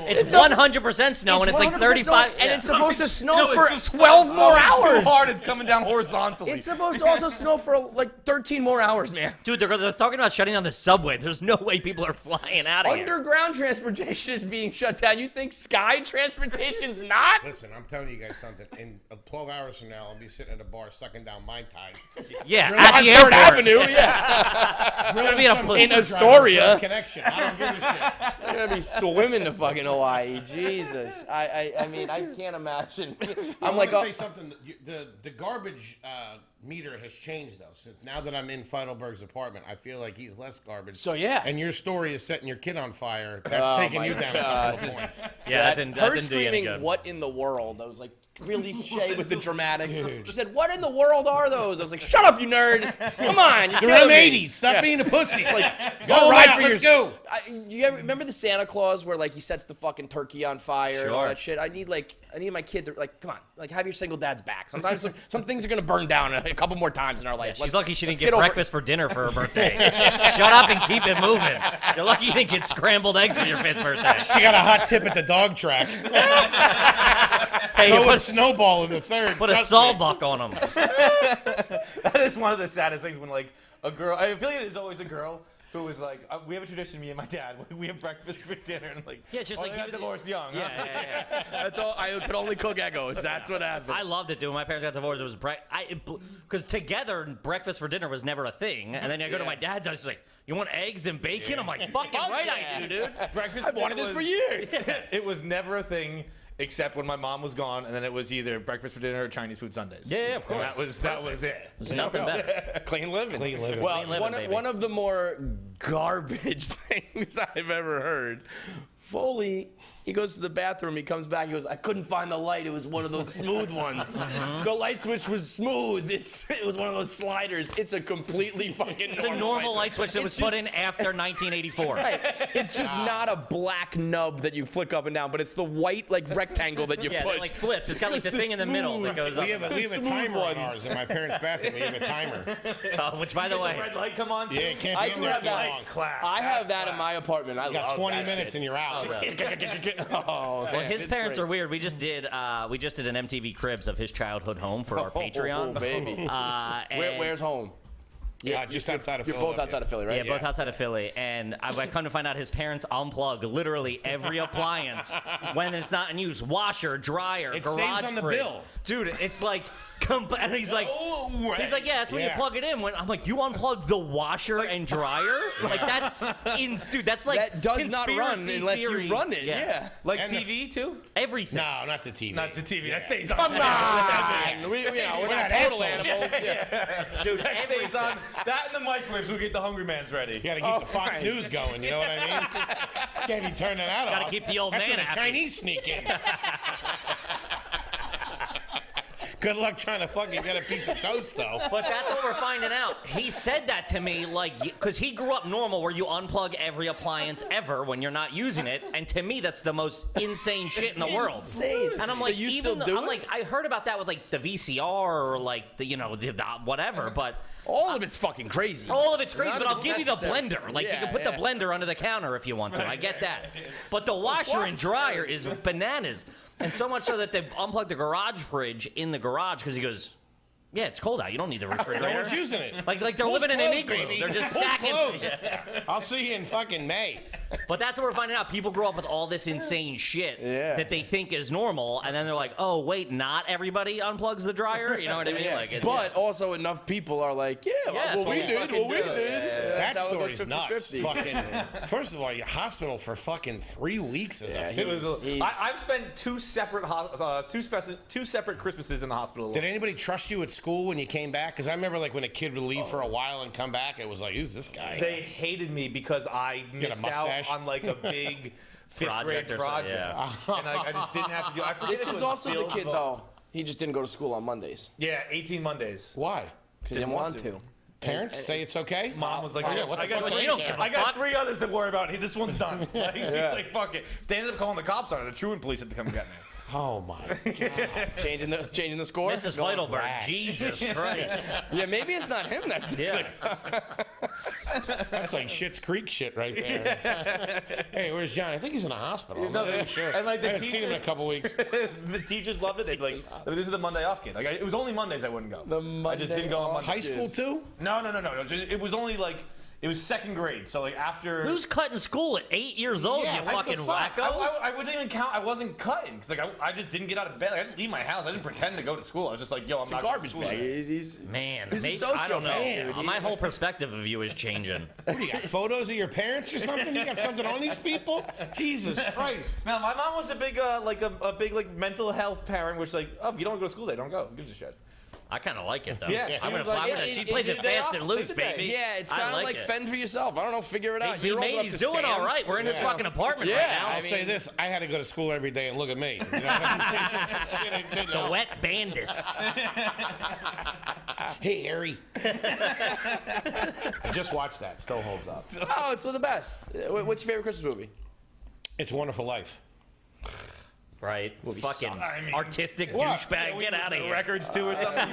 It's 100% snow, and it's like 35. And it's supposed to snow for 12 more hours. So hard, it's coming down horizontally. It's supposed to also snow for like 13 more hours, man. Dude, they're talking about shutting down the subway. There's no way people are flying out of here. Underground transportation is being shut down. You think sky transportation's not? Listen, I'm telling you guys something. In 12 hours from now, I'll be sitting at a bar sucking down Mai Tais. Yeah, at the airport. 3rd Avenue, yeah. In Astoria. Connection. I don't give a shit. You're going to be swimming to fucking Hawaii. Jesus. I mean, I can't imagine. I'm like, say something. The garbage meter has changed though, since now that I'm in Feitelberg's apartment, I feel like he's less garbage. So yeah. And your story is setting your kid on fire. That's taking you down a couple of points. Yeah, that didn't her do any screaming, good. "What in the world?" I was like, really Shay with the dramatics. She said, "What in the world are those?" I was like, "Shut up, you nerd! Come on, you're the M80s. Stop being a pussy." It's like, go ride for let's go. You ever remember the Santa Claus where like he sets the fucking turkey on fire and all that shit? I need my kid to come on, have your single dad's back. Sometimes some things are gonna burn down a couple more times in our life. Yeah, she's lucky she didn't get breakfast for dinner for her birthday. Shut up and keep it moving. You're lucky you didn't get scrambled eggs for your 5th birthday. She got a hot tip at the dog track. Hey, Snowball in the third. Put a sawbuck on him. That is one of the saddest things when like a girl. I feel like it is always a girl who was like, we have a tradition, me and my dad. We have breakfast for dinner, and like, yeah, it's just like I got divorced young. Yeah. That's all. I could only cook Eggos. That's what happened. I loved it, dude. When my parents got divorced, it was because together breakfast for dinner was never a thing. And then I go to my dad's house, he's like, "You want eggs and bacon?" I'm like, "Fucking right, I do, dude." Breakfast. I've wanted this for years. It was never a thing. Except when my mom was gone, and then it was either breakfast for dinner or Chinese food Sundays. Yeah, of course. That was it. There's nothing better. Clean living. Clean living. Well, Clean living, one of the more garbage things I've ever heard. Foley, he goes to the bathroom, he comes back, he goes, "I couldn't find the light, it was one of those smooth ones. The light switch was smooth, it was one of those sliders. It's a completely fucking It's a normal light switch that was put in after 1984. Right. It's just not a black nub that you flick up and down, but it's the white like rectangle that you Yeah, push. that like flips. It's got like the thing in the middle that goes up. We have a timer on ours in my parents' bathroom. We have a timer. Which, by the way, the red light come on. Yeah, it can't be in there too long. I have that in my apartment. I You got love 20 that minutes shit. and you're out. Oh, well, his parents are weird. We just did an MTV Cribs of his childhood home for our Patreon. Oh, baby. Where's home? Just outside of You're both outside of Philly, right? Yeah, both outside of Philly. And I come to find out his parents unplug literally every appliance when it's not in use. Washer, dryer, It garage saves on the fridge. bill. Dude, it's like, and he's like, yeah, that's when you plug it in. When I'm like, you unplugged the washer and dryer? Like, that's, dude, that's like that does not run unless theory. you run it. Yeah. Like and TV too? Everything. No, not the TV. Not the TV. That stays on. Come on. We're not total animals. Dude, that stays on. That and the microwave so we get the Hungry Man's ready. You gotta keep the Fox News going, you know what I mean? Can't be turning that off. Gotta keep the old That's man when the happy. Chinese sneak in. Good luck trying to fucking get a piece of toast, though. But that's what we're finding out. He said that to me, like, because he grew up normal where you unplug every appliance ever when you're not using it. And to me, that's the most insane shit in the world. Insane. And I'm So like, you even still do I'm it? like, I heard about that with like the VCR or like the the whatever, but all of it's fucking crazy. All of it's crazy, None but of I'll it's give you the necessary. blender. Like you Yeah, can put yeah. the blender under the counter if you want to. I get that. But the washer and dryer is bananas. And so much so that they unplugged the garage fridge in the garage because he goes, yeah, it's cold out. You don't need the refrigerator. No one's using it. Like they're Pool's living in an closed, igloo. baby. They're just Pool's stacking. closed. Yeah. I'll see you in fucking May. But that's what we're finding out. People grow up with all this insane shit that they think is normal, and then they're like, "Oh, wait, not everybody unplugs the dryer." You know what I mean? Yeah. Like, it's, But also enough people are like, that's we did. That That's how it goes story's nuts. 50-50. Fucking. First of all, you're hospital for fucking 3 weeks as a It 50. was I've spent two separate Christmases in the hospital. Did anybody trust you at school when you came back? Because I remember like when a kid would leave for a while and come back, it was like, who's this guy? They hated me because I missed out on like a big fifth grade project. And I just didn't have to do. I forget This if it is was also the field kid book. though. He just didn't go to school on Mondays. Yeah, 18 Mondays. Why? Because he didn't want to. Parents say it's okay. Mom was like, Oh, yeah, what the fuck? I got 3 others to worry about. This one's done. Like, she's like, fuck it. They ended up calling the cops on her. The truant police had to come get me. Oh my God! changing the score. Mrs. Feitelberg, Jesus Christ. Yeah, maybe it's not him. That's That's like Schitt's Creek shit right there. Hey, where's John? I think he's in a hospital. I'm not even sure. And like I haven't seen him in a couple weeks. The teachers loved it. They'd be like, "This is the Monday off kid." Like, it was only Mondays I wouldn't go. I just didn't go on Monday. High school too? No. It was only like. It was 2nd grade, so like after. Who's cutting school at 8 years old? You fucking wacko. I wouldn't even count. I wasn't cutting because like I just didn't get out of bed. Like, I didn't leave my house. I didn't pretend to go to school. I was just like, yo, I'm not garbage going to bag. school. Man, He's a maybe, I don't know. sociopath, dude. My whole perspective of you is changing. What, you got photos of your parents or something? You got something on these people? Jesus Christ! No, my mom was a big a big mental health parent, which like, oh, if you don't go to school, they don't go. Who gives a shit? I kind of like it though. Yeah, I'm gonna she was like, fly with yeah, it. She it- plays it- it they fast off- and loose, take the day. baby. Yeah, it's I kind of like it. fend for yourself. I don't know, figure it out. He You're old made, enough he's to doing stand. all right. We're in his fucking apartment right now. I'll say this: I had to go to school every day, and look at me. You know what I mean? The wet bandits. Hey, Harry. I just watched that. Still holds up. Oh, it's the best. What's your favorite Christmas movie? It's a Wonderful Life. Right. Movie Fucking sucks. artistic What? douchebag. Get out of here. Records too or something.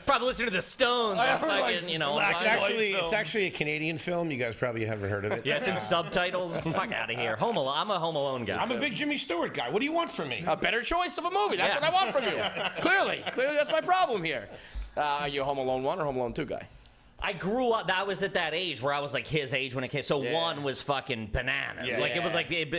Probably listen to the Stones. It's actually a Canadian film. You guys probably haven't heard of it. Yeah, it's in subtitles. Fuck out of here. Home Alone. I'm a Home Alone guy. I'm a big Jimmy Stewart guy. What do you want from me? A better choice of a movie. That's what I want from you. Clearly, that's my problem here. Are you a Home Alone 1 or Home Alone 2 guy? I grew up. I was at that age where I was like his age when it came. So one was fucking bananas. Yeah. Like it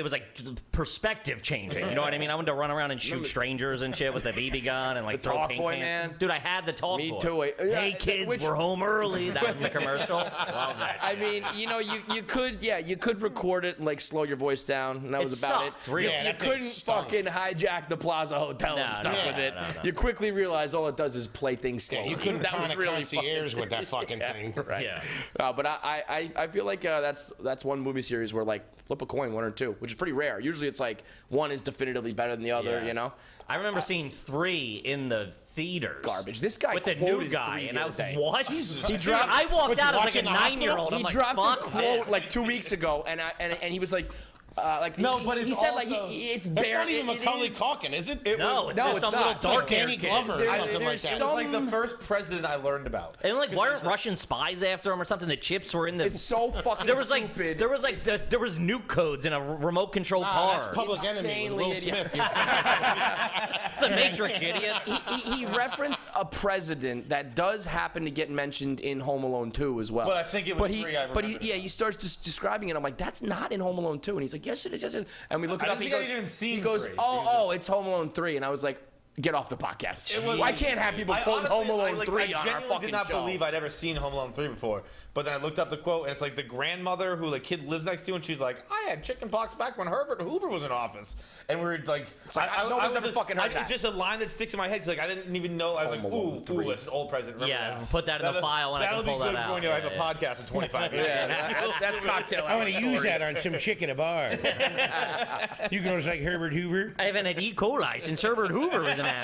was like perspective changing. You know what I mean? I wanted to run around and shoot strangers and shit with a BB gun and like The throw Talk paint Boy, cans. man. Dude, I had the Talk Me Boy. too. Hey kids, we're home early. That was the commercial. Love that. I mean, you could record it and like slow your voice down, and that was about sucked, it. really. You couldn't fucking hijack the Plaza Hotel and stuff with it. No. You quickly realized all it does is play things slow. You couldn't that was really concierge with that fucking thing. Right. Yeah. But I feel like that's one movie series where like flip a coin, 1 or 2, which is pretty rare. Usually it's like one is definitively better than the other. Yeah. You know. I remember seeing 3 in the theaters. Garbage. This guy with the quoted new guy, 3 and the I other day. what? Jesus. He dropped. I walked out as like a 9-year-old. He I'm like, dropped fuck a quote this. like 2 weeks ago, and he was like. He said like it's bare. It's not even Macaulay Culkin, is it? No, it's just some little dark Danny Glover or something like that. It was like the first president I learned about. And like, weren't Russian spies after him or something? The chips were in the. It's so fucking there was stupid. There was nuke codes in a remote control car. That's Public Enemy with Will Smith. It's a Matrix, idiot. He referenced a president that does happen to get mentioned in Home Alone 2 as well. But I think it was 3. I remember. He starts just describing it. I'm like, that's not in Home Alone 2, and he's like, yes, it is. Yes, it is. And we look it I up. didn't think I'd even seen he goes, 3. it's Home Alone 3, and I was like, get off the podcast. I can't have people quoting honestly, Home Alone 3 I on our genuinely fucking did not show. believe I'd ever seen Home Alone 3 before. But then I looked up the quote, and it's like the grandmother who the kid lives next to, and she's like, I had chicken pox back when Herbert Hoover was in office. And we were like, nobody's ever fucking heard that. It's just a line that sticks in my head, because like, I didn't even know. I was like, ooh, that's an old president. Remember Yeah, that? put that in the file, and I can pull that That'll out. be good for when you have a podcast in 25 years. That's cocktail hour. I want to use that on some chick in a bar. You girls like Herbert Hoover? I haven't had E. coli since Herbert Hoover was in it.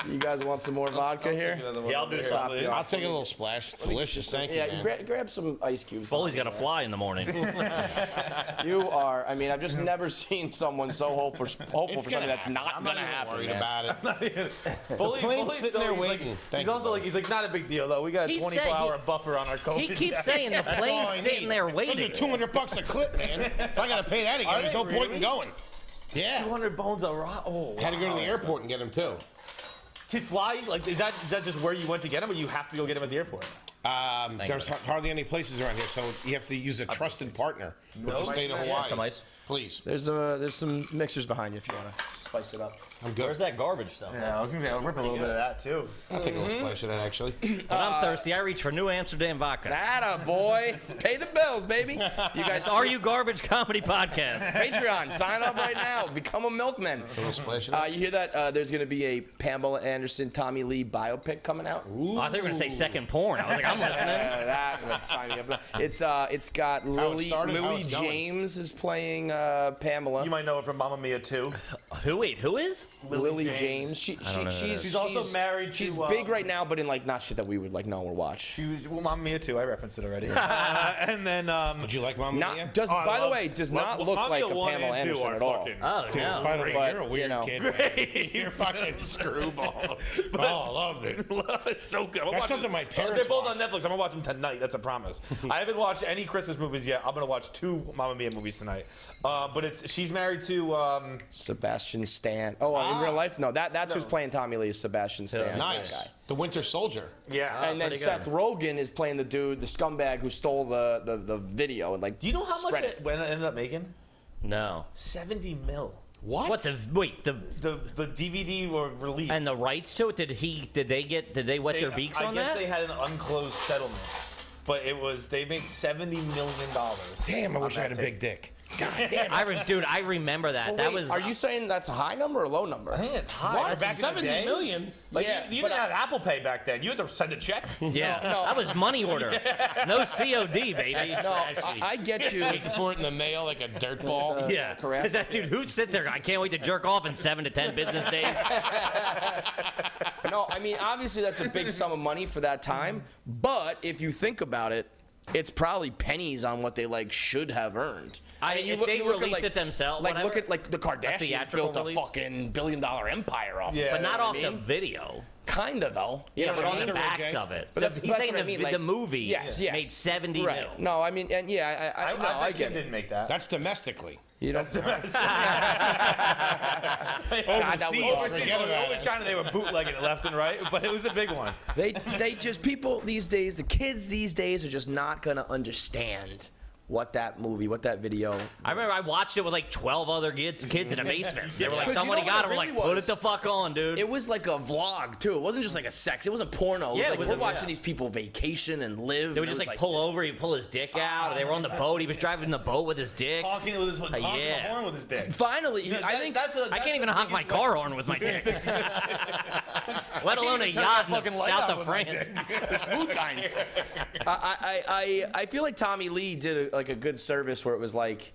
You guys want some more vodka here? Yeah, I'll do some. I'll take a little splash. Delicious, thank you. Yeah, grab some ice cubes. Foley's got to fly in the morning. You are. I mean, I've just never seen someone so hopeful for something that's not gonna happen. Worried about it. Foley's sitting there waiting. He's like, not a big deal though. We got a 24-hour buffer on our COVID. He keeps saying the plane's sitting there waiting. Those are $200 a clip, man. If I gotta pay that again, there's no point in going. Yeah. 200 bones a rock. Oh, Had to go to the airport and get him too. To fly, like, is that just where you went to get him, or you have to go get him at the airport? There's hardly any places around here, so you have to use a trusted partner with the state of Hawaii. Some ice. Please. There's some mixers behind you if you want to spice it up. I'm good. Where's that garbage stuff? Yeah, I was gonna say I'll rip a little bit of that too. I'll take a little splash of that actually. When I'm thirsty, I reach for New Amsterdam vodka. Atta boy, pay the bills, baby. You guys, Are You Garbage Comedy Podcast? Patreon, sign up right now. Become a milkman. You hear that? There's gonna be a Pamela Anderson, Tommy Lee biopic coming out. Oh, I thought you were gonna say second porn. I was like, I'm listening. That would sign me up for that. It's got Lily James is playing Pamela. You might know her from Mamma Mia 2. Who is? Lily James. She's also married. She's big right now, but in like not shit that we would like know or watch. She was Mamma Mia 2. I referenced it already. And then did you like Mamma Mia? By the way, does not look like a Pamela Anderson at all. Oh no! You're a weird kid. You're fucking screwball. Oh, I loved it. It's so good. That's something my parents They're both watched. on Netflix. I'm gonna watch them tonight. That's a promise. I haven't watched any Christmas movies yet. I'm gonna watch 2 Mamma Mia movies tonight. But she's married to Sebastian Stan. In real life, no. That's who's playing Tommy Lee. Is Sebastian Stan. Nice. That guy. The Winter Soldier. Yeah. And then Seth Rogen is playing the dude, the scumbag who stole the video and like. Do you know how much it ended up making? No. 70 mil. What? The DVD were released and the rights to it? Did they wet their beaks on that? I guess they had an unclosed settlement, but they made $70 million. Damn, I wish I had a big dick. God damn. I remember that. That was. Are you saying that's a high number or a low number? I think it's high. What? Back 70 million? Like you didn't have Apple Pay back then. You had to send a check. Yeah, that was money order. No COD, baby. I get you. Waiting for it in the mail like a dirt ball. Yeah, correct. That dude who sits there? I can't wait to jerk off in 7 to 10 business days. No, I mean obviously that's a big sum of money for that time. But if you think about it, it's probably pennies on what they like should have earned. If they release it themselves, like whatever, look at like the Kardashians built a fucking billion-dollar empire off. But not off the the video. Kinda though. But on the backs of it. But he's saying the movie made 70 right. mil. No, I mean, and yeah, I get it. didn't make that. That's domestically. You know, Overseas, forget China, they were bootlegging it left and right, but it was a big one. They just, people these days, the kids these days are just not gonna understand what that movie, what that video. I remember I watched it with like 12 other kids in a basement. They were like, somebody got it. We're like, put it the fuck on, dude. It was like a vlog too. It wasn't just like a sex. It wasn't porno. It was like we're watching these people vacation and live. They would just like pull over. He'd pull his dick out. Or they were on the boat. He was driving the boat with his dick. Honking with his honking the horn with his dick. Finally, I think I can't even honk my car horn with my dick. Let alone a yacht in south of France. The smooth kinds. I feel like Tommy Lee did a good service where it was like,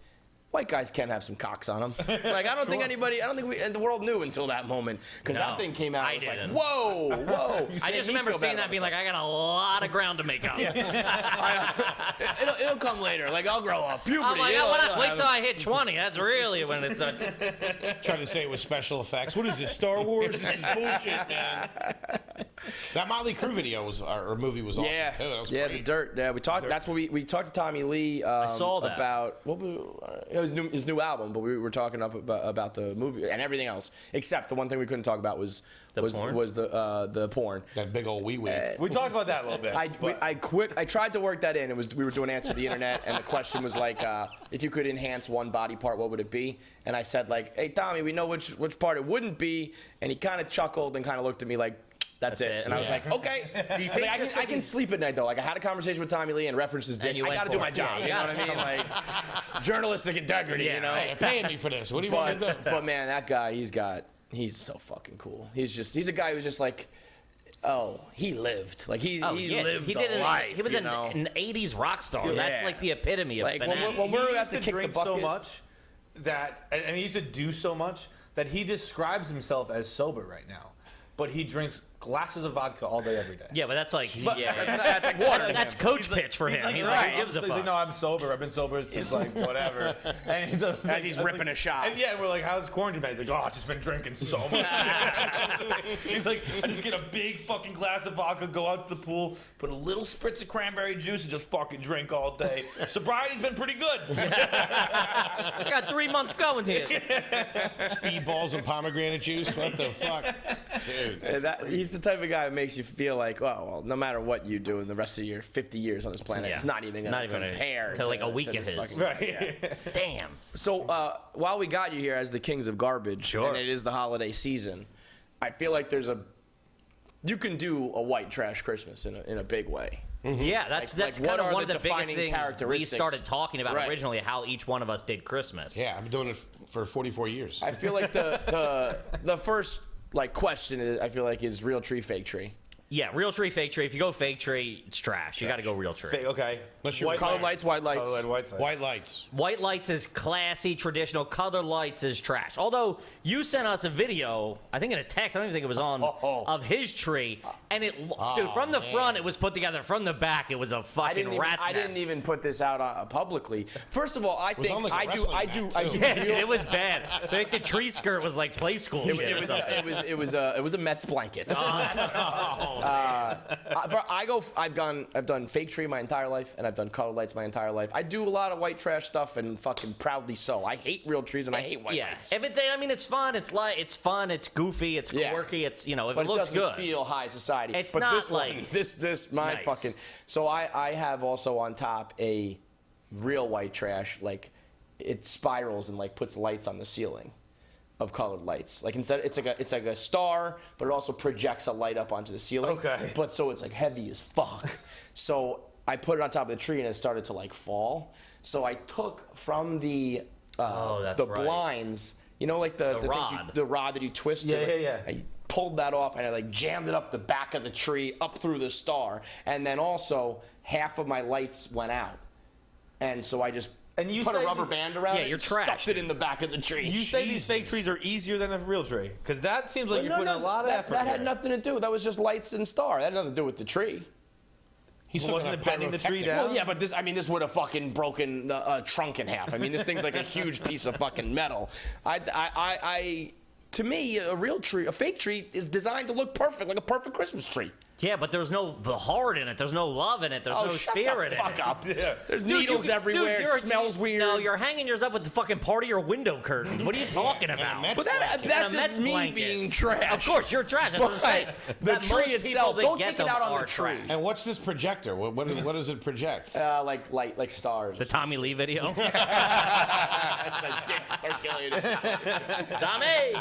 white guys can have some cocks on them. Like I don't think the world knew until that moment because that thing came out. I was like, whoa. I just remember seeing that, being like, I got a lot of ground to make up. It'll come later. Like I'll grow up. Puberty. I'm like, wait till I hit 20. That's really when it's. Trying to say it was special effects. What is this? Star Wars? This is bullshit, man. That Motely Crue video or movie was awesome too. That was great. The Dirt. Yeah, we talked. That's what we talked to Tommy Lee. I saw that. About his new album, but we were talking about the movie and everything else except the one thing we couldn't talk about was the porn. That big old wee. We talked about that a little bit. I tried to work that in. We were doing Answer the Internet, and the question was like, if you could enhance one body part, what would it be? And I said like, hey Tommy, we know which part it wouldn't be, and he kind of chuckled and kind of looked at me like, That's it. And I was like, okay. I can sleep at night, though. Like, I had a conversation with Tommy Lee and references dick. I got to do my job. You know what I mean? Like, journalistic integrity, you know? Hey, paying me for this. What do you want me to do? But, man, that guy, he's so fucking cool. He's a guy who's just like, oh, he lived. Like, he lived a life. He was an 80s rock star. Yeah. That's like the epitome of like, when we're at to kick the bucket. So much that, and he used to do so much that he describes himself as sober right now. But he drinks glasses of vodka all day, every day. Yeah, but that's like, that's like water. That's coach pitch for him. He's like, gives a fuck. He's like, no, I'm sober. I've been sober since like whatever. And he's ripping a shot. And we're like, how's quarantine been? He's like, oh, I've just been drinking so much. He's like, I just get a big fucking glass of vodka, go out to the pool, put a little spritz of cranberry juice, and just fucking drink all day. Sobriety's been pretty good. I got 3 months going here. Speedballs and pomegranate juice. What the fuck, dude? He's the type of guy who makes you feel like, well, no matter what you do in the rest of your 50 years on this planet, it's not even going to compare to like a week of his. Right. Damn. So while we got you here as the kings of garbage, and it is the holiday season, I feel like you can do a white trash Christmas in a big way. Mm-hmm. Yeah, that's kind of one of the biggest things we started talking about originally, how each one of us did Christmas. Yeah, I've been doing it for 44 years. I feel like the first question is real tree, fake tree. Yeah, real tree, fake tree. If you go fake tree, it's trash. You got to go real tree. Okay. Colored lights, white lights. White lights. White lights is classy, traditional. Colored lights is trash. Although you sent us a video, I think in a text, I don't even think it was on, of his tree, and dude, from the front it was put together. From the back it was a fucking rat's nest. I didn't even put this out publicly. First of all, I think I do. Yeah, dude, it was bad. I think the tree skirt was like play school shit. It was a Mets blanket. I've done fake tree my entire life, and I've done colored lights my entire life. I do a lot of white trash stuff, and fucking proudly so. I hate real trees and I hate white lights. If it's fun, it's fun, it's goofy, it's quirky, it's if it looks good. But it doesn't feel high society. It's but not this like one, this my nice. Fucking. So I have also on top a real white trash, like it spirals and like puts lights on the ceiling of colored lights. Like instead, it's like a star, but it also projects a light up onto the ceiling. Okay. But so it's like heavy as fuck. So I put it on top of the tree and it started to like fall. So I took from the blinds, like the rod, the rod that you twist. Yeah. I pulled that off and I like jammed it up the back of the tree, up through the star, and then also half of my lights went out, and so I just. And you put a rubber band around it and stuffed it in the back of the tree. You say these fake trees are easier than a real tree? Because that seems like you're putting a lot of effort. That had nothing to do. That was just lights and star. That had nothing to do with the tree. Wasn't it bending the tree down? Well, yeah, but this would have fucking broken the trunk in half. I mean, this thing's like a huge piece of fucking metal. To me, a fake tree is designed to look perfect, like a perfect Christmas tree. Yeah, but there's no heart in it. There's no love in it. There's no spirit in it. Fuck up. Yeah. There's needles everywhere. It smells weird. No, you're hanging yours up with the fucking part of your window curtain. What are you talking about? But that's just me being trash. Of course, you're trash. That's what I'm saying. The tree itself, don't take it out on the tree. And what's this projector? What does it project? Like stars. The Tommy Lee video. The dick circulated. Tommy.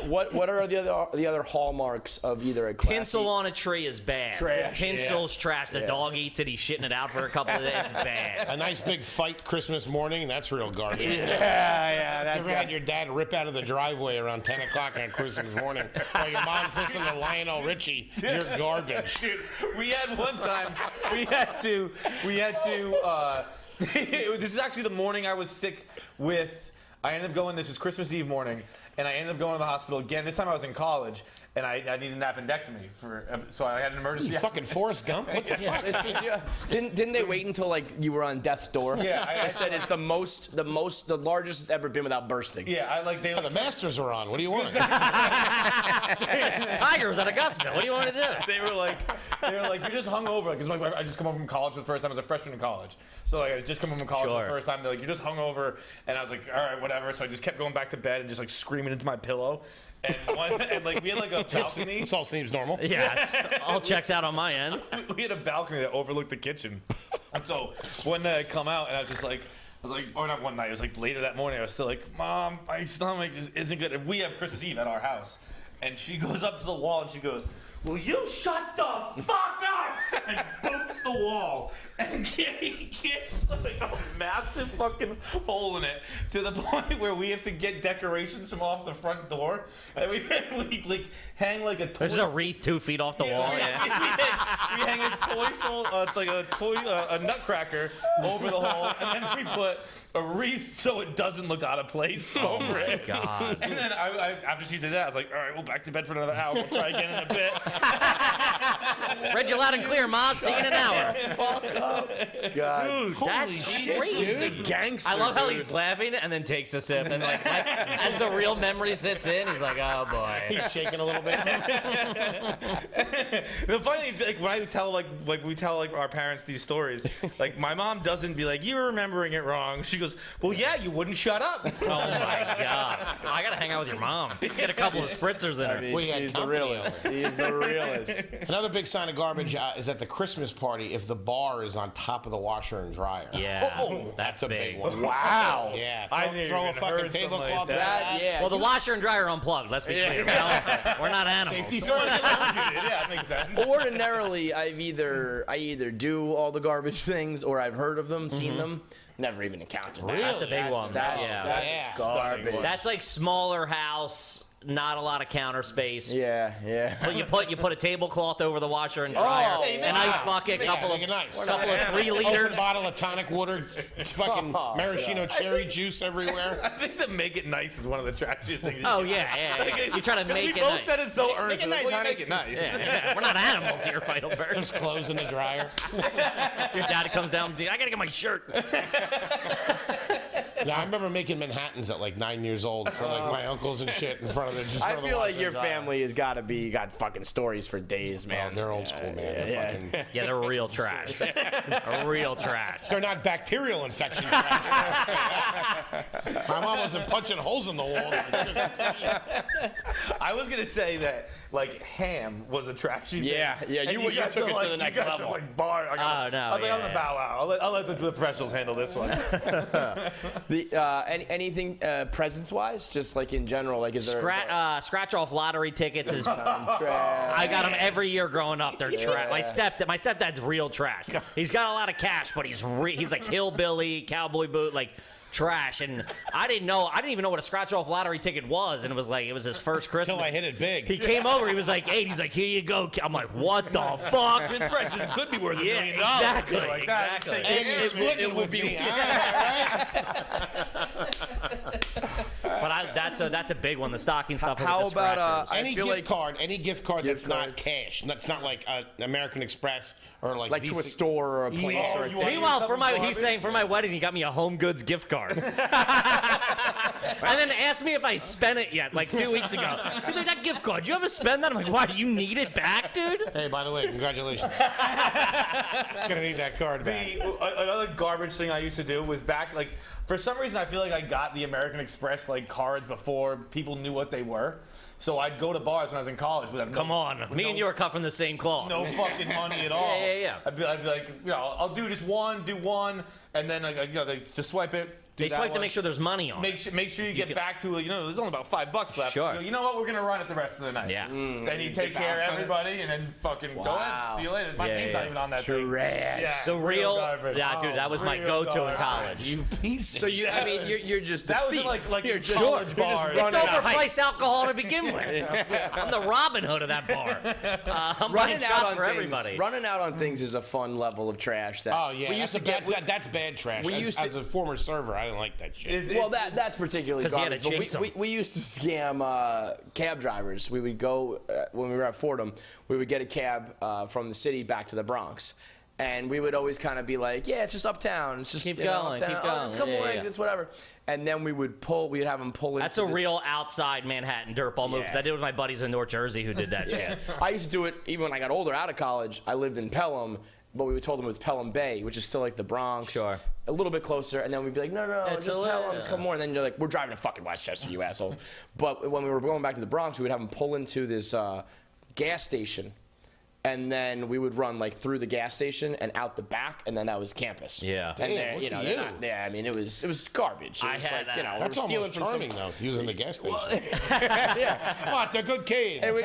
What are the other hallmarks of either a classy... Tinsel on a tree is bad. Trash. Tinsel's trash. The dog eats it. He's shitting it out for a couple of days. It's bad. A nice big fight Christmas morning, that's real garbage. Yeah, that's You ever had your dad rip out of the driveway around 10 o'clock on Christmas morning while your mom's listening to Lionel Richie? You're garbage. Dude, we had one time, this is actually the morning I was sick with, I ended up going, this was Christmas Eve morning, and I ended up going to the hospital again. This time I was in college, and I needed an appendectomy so I had an emergency. You fucking Forrest Gump? What the fuck? Didn't they wait until like you were on death's door? Yeah, I said it's the largest it's ever been without bursting. Yeah, the Masters are on. What do you want? Tigers at Augusta. What do you want to do? They were like, you're just hungover. Because I just come home from college for the first time. I was a freshman in college, so like I just come home from college for the first time. They're like, you're just hungover, and I was like, all right, whatever. So I just kept going back to bed and just like screaming into my pillow. And like we had like a balcony. This all seems normal. Yeah, all checks out on my end. We had a balcony that overlooked the kitchen, and so one night I come out and I was like, or not one night. It was like later that morning. I was still like, Mom, my stomach just isn't good. And we have Christmas Eve at our house, and she goes up to the wall and she goes, "Will you shut the fuck up?" And boots the wall and gets like a massive fucking hole in it to the point where we have to get decorations from off the front door, and we like hang like a toy. There's a wreath 2 feet off the wall. We hang a nutcracker over the hole, and then we put a wreath so it doesn't look out of place over it. Oh my God. And then I after she did that, I was like, all right, we'll back to bed for another hour. We'll try again in a bit. Read you loud and clear, Ma. See you in an hour. Fuck up. God. Dude, that's crazy. Dude. Gangster, I love how dude. he's laughing and then takes a sip. And like as the real memory sits in, he's like, oh boy. He's shaking a little bit. The funny thing, like when I tell like we tell like our parents these stories, like my mom doesn't be like, you're remembering it wrong. She goes, well, yeah, you wouldn't shut up. Oh my God. I gotta hang out with your mom. Get a couple of spritzers in her. I mean, she's the realist. She is the realist. Another big sign of garbage is at the Christmas party if the bar is on top of the washer and dryer. Yeah, that's a big one. Wow. Yeah, even throw a fucking heard something tablecloth. like that. Yeah. Well, the washer and dryer are unplugged. Let's be clear. We're not animals. Safety Yeah, first. that makes sense. Ordinarily, I either do all the garbage things or I've heard of them, seen them. Never even encountered that. That's a big one. That's garbage. That's like smaller house, not a lot of counter space. Yeah. But you put a tablecloth over the washer and dryer, an ice bucket, couple of 3 liters, Open bottle of tonic water, fucking maraschino cherry juice everywhere. I think the make it nice is one of the trashiest things. Oh yeah. You try to make it We both nice. said it so earnestly. nice, honey. Make it nice. Yeah. We're not animals here, Feitelberg. There's clothes in the dryer. Your dad comes down, I gotta get my shirt. Yeah, I remember making Manhattans at like 9 years old for like my uncles and shit in front of the. I feel like your family has got fucking stories for days, man. Oh, they're old school, man. Yeah, they're real trash. Real trash. They're not bacterial infections. My mom wasn't punching holes in the walls. I was gonna say that like ham was a trashy thing. Yeah, you took it to the next level. Like bar. Oh no! I was like, I'm gonna bow out. I'll let the professionals handle this one. Anything presents wise, just like in general, like is there scratch off lottery tickets is. trash? I got them every year growing up. They're trash. My stepdad's real trash. He's got a lot of cash, but he's like hillbilly, cowboy boot, like. Trash, and I didn't even know what a scratch-off lottery ticket was, and it was his first Christmas. Until I hit it big. He came over, he was like 8, he's like, here you go. I'm like, what the fuck? This present could be worth $1 million. Exactly. Like that. And you split it with me. But that's a big one. The stocking stuff. How about any gift card? Any gift card that's not cash. That's not like American Express or like to a store or a place. Or meanwhile, he's saying for my wedding, he got me a Home Goods gift card, and then asked me if I spent it yet, like 2 weeks ago. He's like, that gift card, do you ever spend that? I'm like, why? Do you need it back, dude? Hey, by the way, congratulations. Gonna need that card back. Another garbage thing I used to do was for some reason I feel like I got the American Express cards before people knew what they were. So I'd go to bars when I was in college with them. Come on, me and you are cut from the same cloth. No fucking money at all. Yeah. I'd be like, I'll do just one, and then they just swipe it. They swipe to make sure there's money on. Make sure you get back to there's only about $5 left. Sure. You know what? We're gonna run it the rest of the night. Yeah. Then you take care of everybody, and then fucking go ahead. See you later. My name's not even on that thing. Yeah. The real, garbage. yeah, dude, that was my go-to in college. You piece. So you're just that was like your college bar. It's overpriced alcohol to begin with. I'm the Robin Hood of that bar. I'm buying shots for everybody. Running out on things is a fun level of trash. We used to get. That's bad trash. As a former server, I didn't like that shit. That's particularly garbage. But we used to scam cab drivers. We would go when we were at Fordham. We would get a cab from the city back to the Bronx, and we would always kind of be like, "Yeah, it's just uptown. It's just keep going. Just a couple more exits, whatever." And then we'd have them pull in. That's a real outside Manhattan dirtball move. Because I did it with my buddies in North Jersey who did that shit. I used to do it even when I got older, out of college. I lived in Pelham. But we told them it was Pelham Bay, which is still like the Bronx. Sure. A little bit closer. And then we'd be like, no, it's just Pelham. It's a couple more. And then you're like, we're driving to fucking Westchester, you assholes. But when we were going back to the Bronx, we would have them pull into this gas station. And then we would run through the gas station and out the back, and then that was campus. Yeah. And it was garbage. It was that's almost charming though. Using the gas station. Yeah. What the good cave? And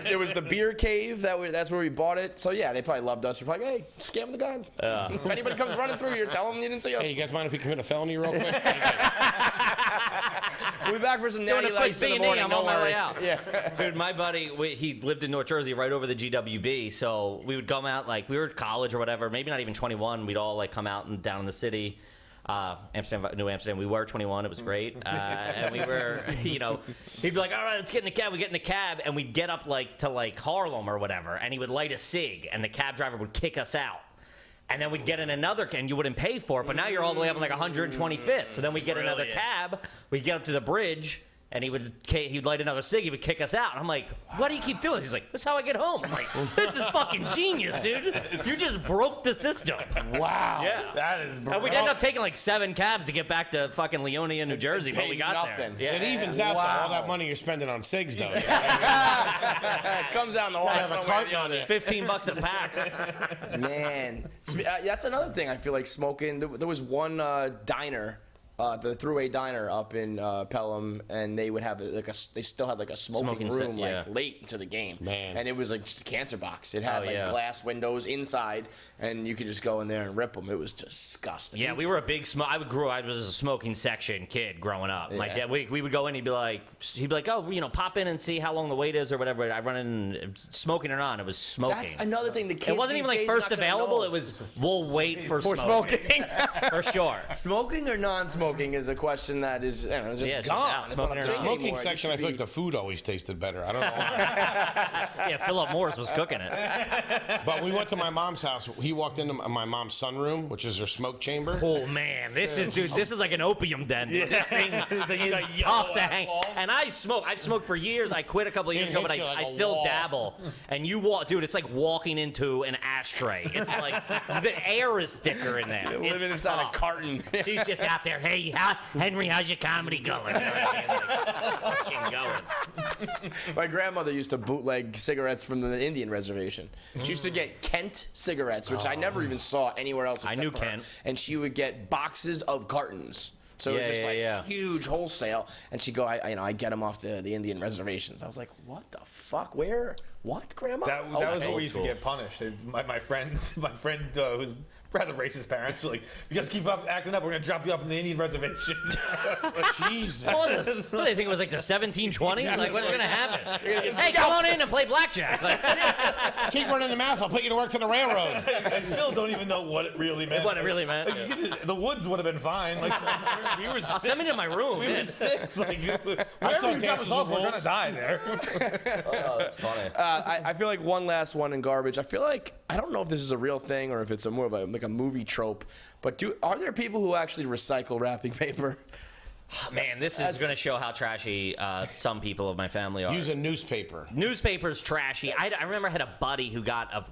there was the beer cave. That's where we bought it. So yeah, they probably loved us. We're like, hey, scam the guy. If anybody comes running through here, tell them you didn't see us. Hey, you guys mind if we commit a felony real quick? We'll be back for some natty lights in the morning. I'm on my way out. Yeah. Dude, my buddy, he lived in North Jersey, right over the GWB. So we would come out we were at college or whatever, maybe not even 21. We'd all come out and down in the city, Amsterdam, New Amsterdam. We were 21. It was great, and we were, he'd be like, all right, let's get in the cab. We get in the cab, and we'd get up to Harlem or whatever, and he would light a cig, and the cab driver would kick us out. And then we'd get in another, and you wouldn't pay for it, but now you're all the way up on 125th. So then we'd get another cab, we'd get up to the bridge, and he'd light another cig, he would kick us out. And I'm like, what do you keep doing? He's like, that's how I get home. I'm like, this is fucking genius, dude. You just broke the system. Wow. Yeah. That is brutal. And we'd end up taking 7 cabs to get back to fucking Leonia, New Jersey, but we got nothing. there. Yeah. It evens out all that money you're spending on cigs, though. It comes out in the wash. $15 a pack. Man. That's another thing I feel like smoking. There was one diner, the Thruway Diner up in Pelham, and they would have they still had a smoking room late into the game. Man. And it was just a cancer box. It had glass windows inside, and you could just go in there and rip them. It was disgusting. Yeah, we were a big I was a smoking section kid growing up. My dad, we would go in, he'd be like, oh, pop in and see how long the wait is or whatever. I run in, smoking or not, it was smoking. That's another thing. The kids it wasn't even first available. It was we'll wait for smoking. For sure. Smoking or non-smoking is a question that is just gone. The smoking section, I feel like the food always tasted better. I don't know why. Yeah, Philip Morris was cooking it. But we went to my mom's house. He walked into my mom's sunroom, which is her smoke chamber. Oh man, this is like an opium den. Yeah. This thing is tough to hang. And I've smoked for years. I quit a couple of years ago, but I still dabble. And you walk, dude. It's like walking into an ashtray. It's like the air is thicker in there. You're living inside a carton. She's just out there. Hey, Henry, how's your comedy going? Fucking going. My grandmother used to bootleg cigarettes from the Indian reservation. She used to get Kent cigarettes, which I never even saw anywhere else. I knew Kent. And she would get boxes of cartons. So it was just huge wholesale. And she'd go, I get them off the Indian reservations. I was like, what the fuck? Where? What, Grandma? That was what we used to get punished. My friend who's rather racist parents were like, you guys keep acting up, we're going to drop you off in the Indian reservation. Jesus. What do they think it was like the 1720s? Like, what's going to happen? Hey, come on in and play blackjack. keep running the mouth. I'll put you to work for the railroad. I still don't even know what it really meant. What it really meant. Like, the woods would have been fine. Like we were. Send me to my room. We were 6. Like I saw wherever you drop us off, we're gonna die there. Oh, that's funny. I feel like one last one in garbage. I feel like I don't know if this is a real thing or if it's more of a movie trope. But are there people who actually recycle wrapping paper? Man, this is going to show how trashy some people of my family are. Use a newspaper. Newspaper's trashy. I remember I had a buddy who got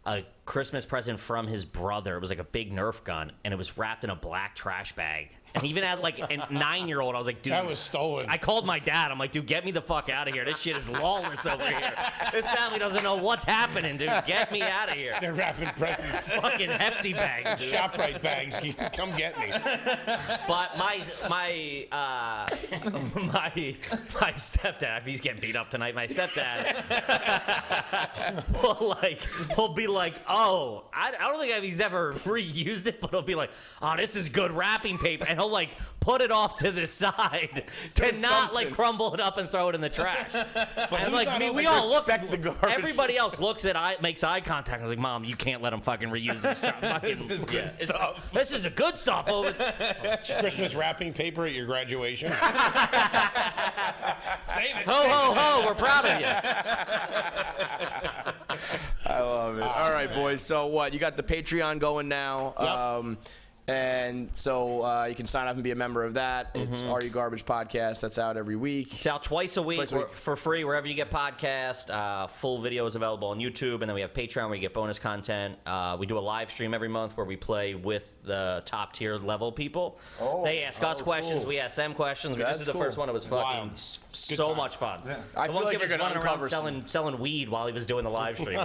a Christmas present from his brother. It was like a big Nerf gun, and it was wrapped in a black trash bag. And he even had like a 9-year-old. I was like, dude. That was stolen. I called my dad. I'm like, dude, get me the fuck out of here. This shit is lawless over here. This family doesn't know what's happening, dude. Get me out of here. They're wrapping presents. Fucking hefty bags, dude. ShopRite bags. Come get me. But my stepdad, if he's getting beat up tonight, my stepdad will be like, oh, I don't think he's ever reused it, but he'll be like, oh, this is good wrapping paper, and he'll like put it off to the side to not like crumble it up and throw it in the trash. And like we all look, everybody else looks at makes eye contact. I was like, Mom, you can't let him fucking reuse this. This is good stuff. This is a good stuff. Christmas wrapping paper at your graduation. Save it. Ho, ho, ho. We're proud of you. I love it. All right, boys. So what? You got the Patreon going now. Yep. And so you can sign up and be a member of that. It's Are You Garbage Podcast. That's out every week. It's out twice a week for free wherever you get podcasts. Full videos available on YouTube. And then we have Patreon where you get bonus content. We do a live stream every month where we play with the top tier level people. They ask us questions. Cool. We ask them questions. We just did the first one. It was fucking so much fun. Yeah. I feel like you're going to uncover selling weed while he was doing the live stream.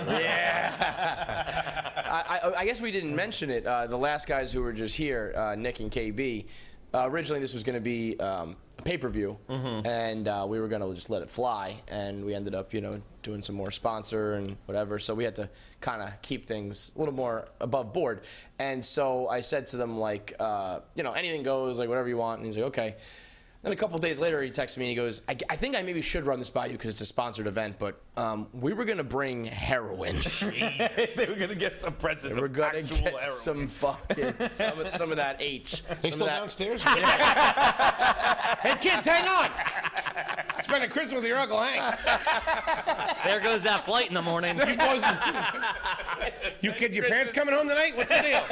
I guess we didn't mention it. The last guys who were just here, Nick and KB, originally this was going to be a pay-per-view, and we were going to just let it fly, and we ended up, doing some more sponsor and whatever, so we had to kind of keep things a little more above board. And so I said to them, like, anything goes, like, whatever you want, and he's like, okay. Then a couple days later, he texted me and he goes, I think I maybe should run this by you because it's a sponsored event, but we were going to bring heroin. Jesus. They were going to get some present. We're going to get heroin. Some fucking, some of that H. They still downstairs? Hey, kids, hang on. Spending Christmas with your Uncle Hank. There goes that flight in the morning. You kid, your parents coming home tonight? What's the deal?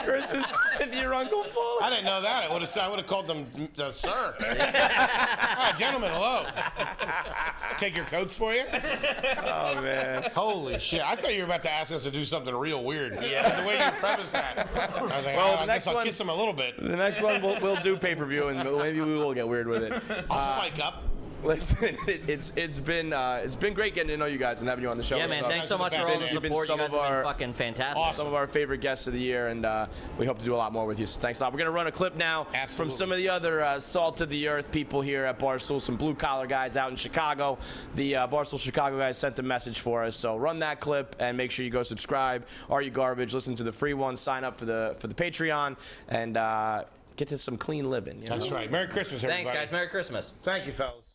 Christmas with your Uncle Foley. I didn't know that. I would have called them sir. Gentlemen, hello. Take your coats for you? Oh, man. Holy shit. I thought you were about to ask us to do something real weird. Yeah. The way you prefaced that. I was like, I guess I'll kiss him a little bit. The next one, we'll do pay-per-view, and maybe we will get weird with it. I'll spike up. Listen, it's been great getting to know you guys and having you on the show. Yeah, man. Thanks so much for all the support. You guys have been fucking fantastic. Some of our favorite guests of the year, and we hope to do a lot more with you. So thanks a lot. We're gonna run a clip now from some of the other salt of the earth people here at Barstool, some blue collar guys out in Chicago. The Barstool Chicago guys sent a message for us, so run that clip and make sure you go subscribe. Are You Garbage? Listen to the free one. Sign up for the Patreon and get to some clean living. That's right. Merry Christmas, everybody. Thanks, guys. Merry Christmas. Thank you, fellas.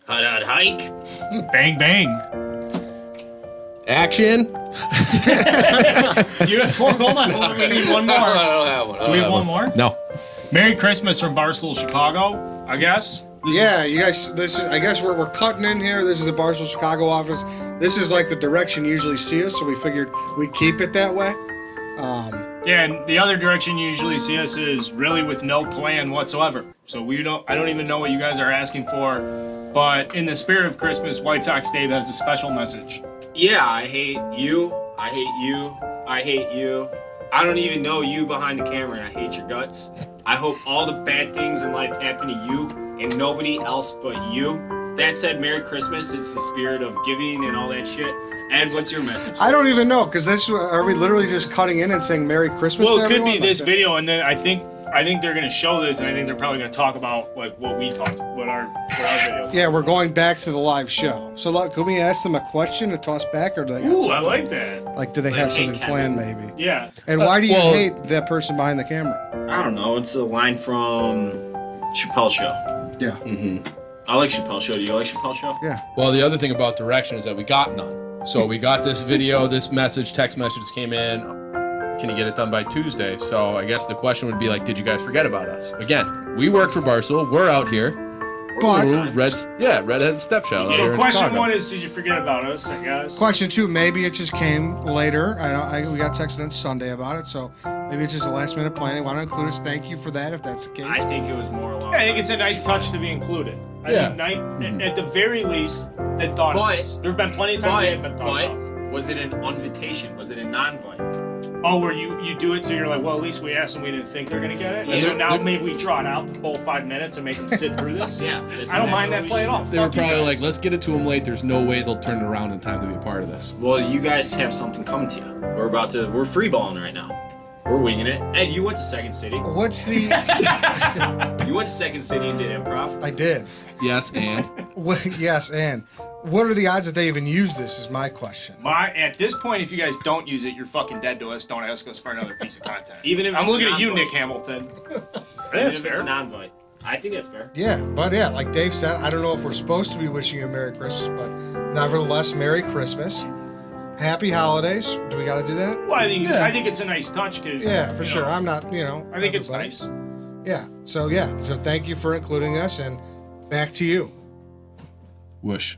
Hot hike. Bang, bang. Action. Do you have one? Hold on. We need one more. I don't have one. Do we have one more? No. Merry Christmas from Barstool Chicago, I guess. You guys, I guess we're cutting in here. This is the Barstool Chicago office. This is like the direction you usually see us, so we figured we'd keep it that way. Yeah, and the other direction you usually see us is really with no plan whatsoever. So I don't even know what you guys are asking for. But in the spirit of Christmas, White Sox Dave has a special message. Yeah, I hate you. I hate you. I hate you. I don't even know you behind the camera, and I hate your guts. I hope all the bad things in life happen to you and nobody else but you. That said, Merry Christmas. It's the spirit of giving and all that shit. Ed, what's your message? I don't even know, because are we literally just cutting in and saying Merry Christmas to everyone? Well, it could be this video, and then I think they're going to show this, and I think they're probably going to talk about like what we talked about our video. Yeah, we're going back to the live show. So, look, could we ask them a question to toss back, or do they got something? I like that. Like, do they have something planned, maybe? Yeah. And why do you hate that person behind the camera? I don't know. It's a line from Chappelle's show. Yeah. Mm-hmm. I like Chappelle Show. Do you like Chappelle Show? Yeah. Well, the other thing about direction is that we got none. So we got this video, this message, text messages came in. Can you get it done by Tuesday? So I guess the question would be like, did you guys forget about us? Again, we work for Barstool. We're out here. Redhead Step Show. So question 1 is, did you forget about us, I guess? Question 2, maybe it just came later. We got texted on Sunday about it, so maybe it's just a last minute planning. Want to include us? Thank you for that, if that's the case. I think it was more along. I think it's a nice touch to be included. I think at the very least, they thought of this. There have been plenty of times they haven't been thought about. Was it an invitation? Was it a non-invite? Oh, where you do it so you're like, well, at least we asked them, we didn't think they're going to get it. And so now maybe we draw it out the whole 5 minutes and make them sit through this. Yeah. I don't mind that play at all. They were probably like, let's get it to them late. There's no way they'll turn it around in time to be a part of this. Well, you guys have something coming to you. We're freeballing right now. We're winging it. Ed, you went to Second City. What's the... You went to Second City and did improv? I did. Yes, and? Yes, and. What are the odds that they even use this is my question. At this point, if you guys don't use it, you're fucking dead to us. Don't ask us for another piece of content. Even if I'm it's looking a at you, non-invite. Nick Hamilton. That's fair. It's a non-invite. I think that's fair. Yeah, but yeah, like Dave said, I don't know if we're supposed to be wishing you a Merry Christmas, but nevertheless, Merry Christmas. Happy holidays. Do we got to do that? Well, I think it's a nice touch because yeah, for sure. I'm not, I think it's nice. Yeah. So thank you for including us, and back to you. Whoosh.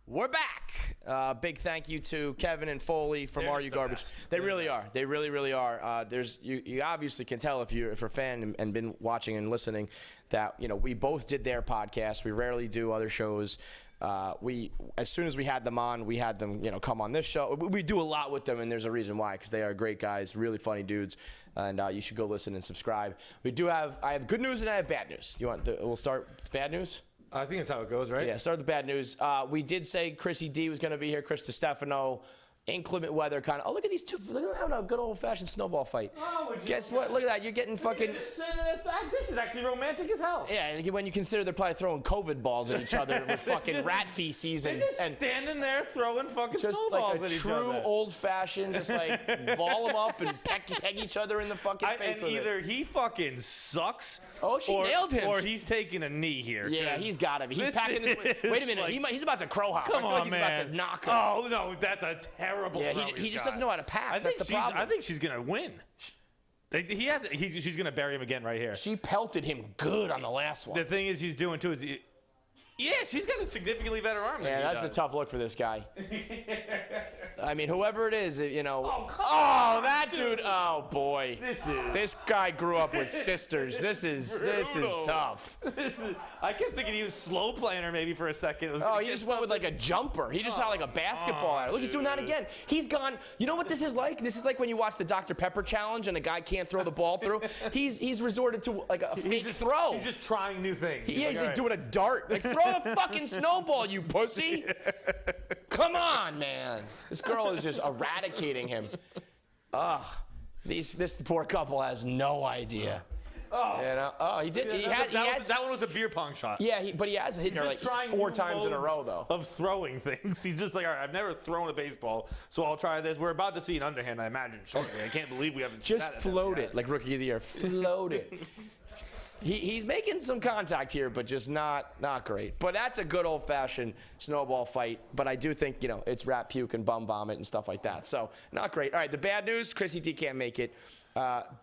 We're back. Big thank you to Kevin and Foley from Are You Garbage. They really are. They really, really are. You obviously can tell if you're a fan and been watching and listening that we both did their podcast. We rarely do other shows. As soon as we had them on, we had them come on this show. We do a lot with them, and there's a reason why, because they are great guys, really funny dudes, and you should go listen and subscribe. I have good news and I have bad news. We'll start with bad news. I think that's how it goes, right? Yeah, start with the bad news. We did say Chrissy D was going to be here, Chris DiStefano. Inclement weather, kind of. Oh, look at these two. Look at them having a good old-fashioned snowball fight. Oh, guess what? Look at that. You're getting fucking. This is actually romantic as hell. Yeah, when you consider they're probably throwing COVID balls at each other with fucking rat feces and standing there throwing fucking just snowballs like at each true other. old-fashioned, just like ball them up and peg each other in the fucking face. And with either it. he fucking sucks. Oh, she nailed him. Or he's taking a knee here. Yeah, he's got to be. He's packing this. Wait a minute. He's about to crow hop. Come on, he's man. about to knock her. Oh no, that's a terrible. Yeah, he just doesn't know how to pack. That's the problem. I think she's gonna win. She's gonna bury him again right here. She pelted him good on the last one. The thing is, he's doing too. Yeah, she's got a signitigantly better arm. Yeah, that's a tough look for this guy. I mean, whoever it is, Oh, that dude. Oh boy, this guy grew up with sisters. This is tough. I kept thinking he was slow playing her maybe for a second. He just went with like a jumper. He just saw like a basketball at her. Look, he's doing that again. He's gone. You know what this is like? This is like when you watch the Dr. Pepper challenge and a guy can't throw the ball through. He's resorted to like a fake throw. He's just trying new things. He's like doing a dart. Like throw a fucking snowball, you pussy. Come on, man. This girl is just eradicating him. This poor couple has no idea. He did. That one was a beer pong shot. Yeah, but he has hit her like 4 times in a row, though. Of throwing things. He's just like, all right, I've never thrown a baseball, so I'll try this. We're about to see an underhand, I imagine, shortly. I can't believe we haven't seen that. Just float it, like Rookie of the Year. Float it. He's making some contact here, but just not great. But that's a good old-fashioned snowball fight. But I do think, it's rat puke and bum vomit and stuff like that. So not great. All right, the bad news, Chrissy D can't make it.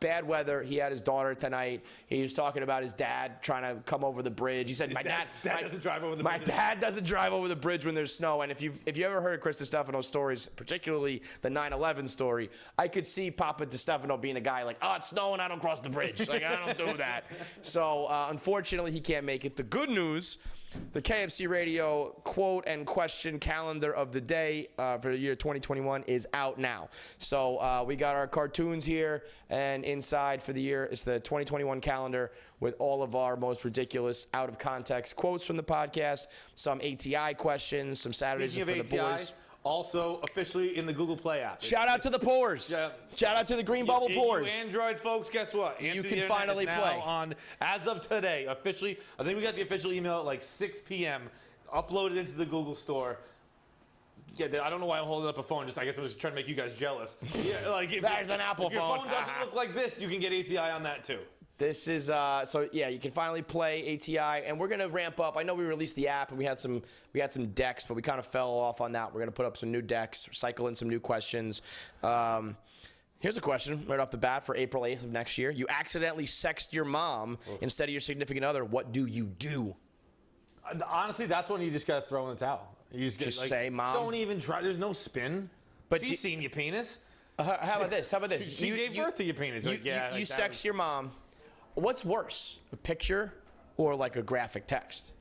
Bad weather. He had his daughter tonight. He was talking about his dad trying to come over the bridge. He said, "My dad doesn't drive over the bridge. My dad doesn't drive over the bridge when there's snow." And if you ever heard Chris DiStefano's stories, particularly the 9/11 story, I could see Papa DiStefano being a guy like, "Oh, it's snowing. I don't cross the bridge. Like I don't do that." So unfortunately, he can't make it. The good news. The KFC Radio quote and question calendar of the day for the year 2021 is out now. So we got our cartoons here, and inside for the year is the 2021 calendar with all of our most ridiculous, out-of-context quotes from the podcast, some ATI questions, some Saturdays for the boys. Also officially in the Google Play app. Shout out to the Poors. Yeah. Shout out to the Green Bubble Poors. You Android folks, guess what? You can finally play. On as of today, officially. I think we got the official email at like 6 p.m. Uploaded into the Google Store. Yeah, I don't know why I'm holding up a phone. I guess I'm just trying to make you guys jealous. Yeah, like There's an Apple if your phone. phone doesn't look like this, you can get ATI on that too. This is so yeah. You can finally play ATI, and we're gonna ramp up. I know we released the app, and we had some decks, but we kind of fell off on that. We're gonna put up some new decks, cycle in some new questions. Here's a question right off the bat for April 8th of next year. You accidentally sexted your mom instead of your significant other. What do you do? Honestly, that's when you just gotta throw in the towel. You just like, say, Mom. Don't even try. There's no spin. But she's seen your penis. How about this? How about this? She gave birth to your penis. You sex your mom. What's worse, a picture or like a graphic text?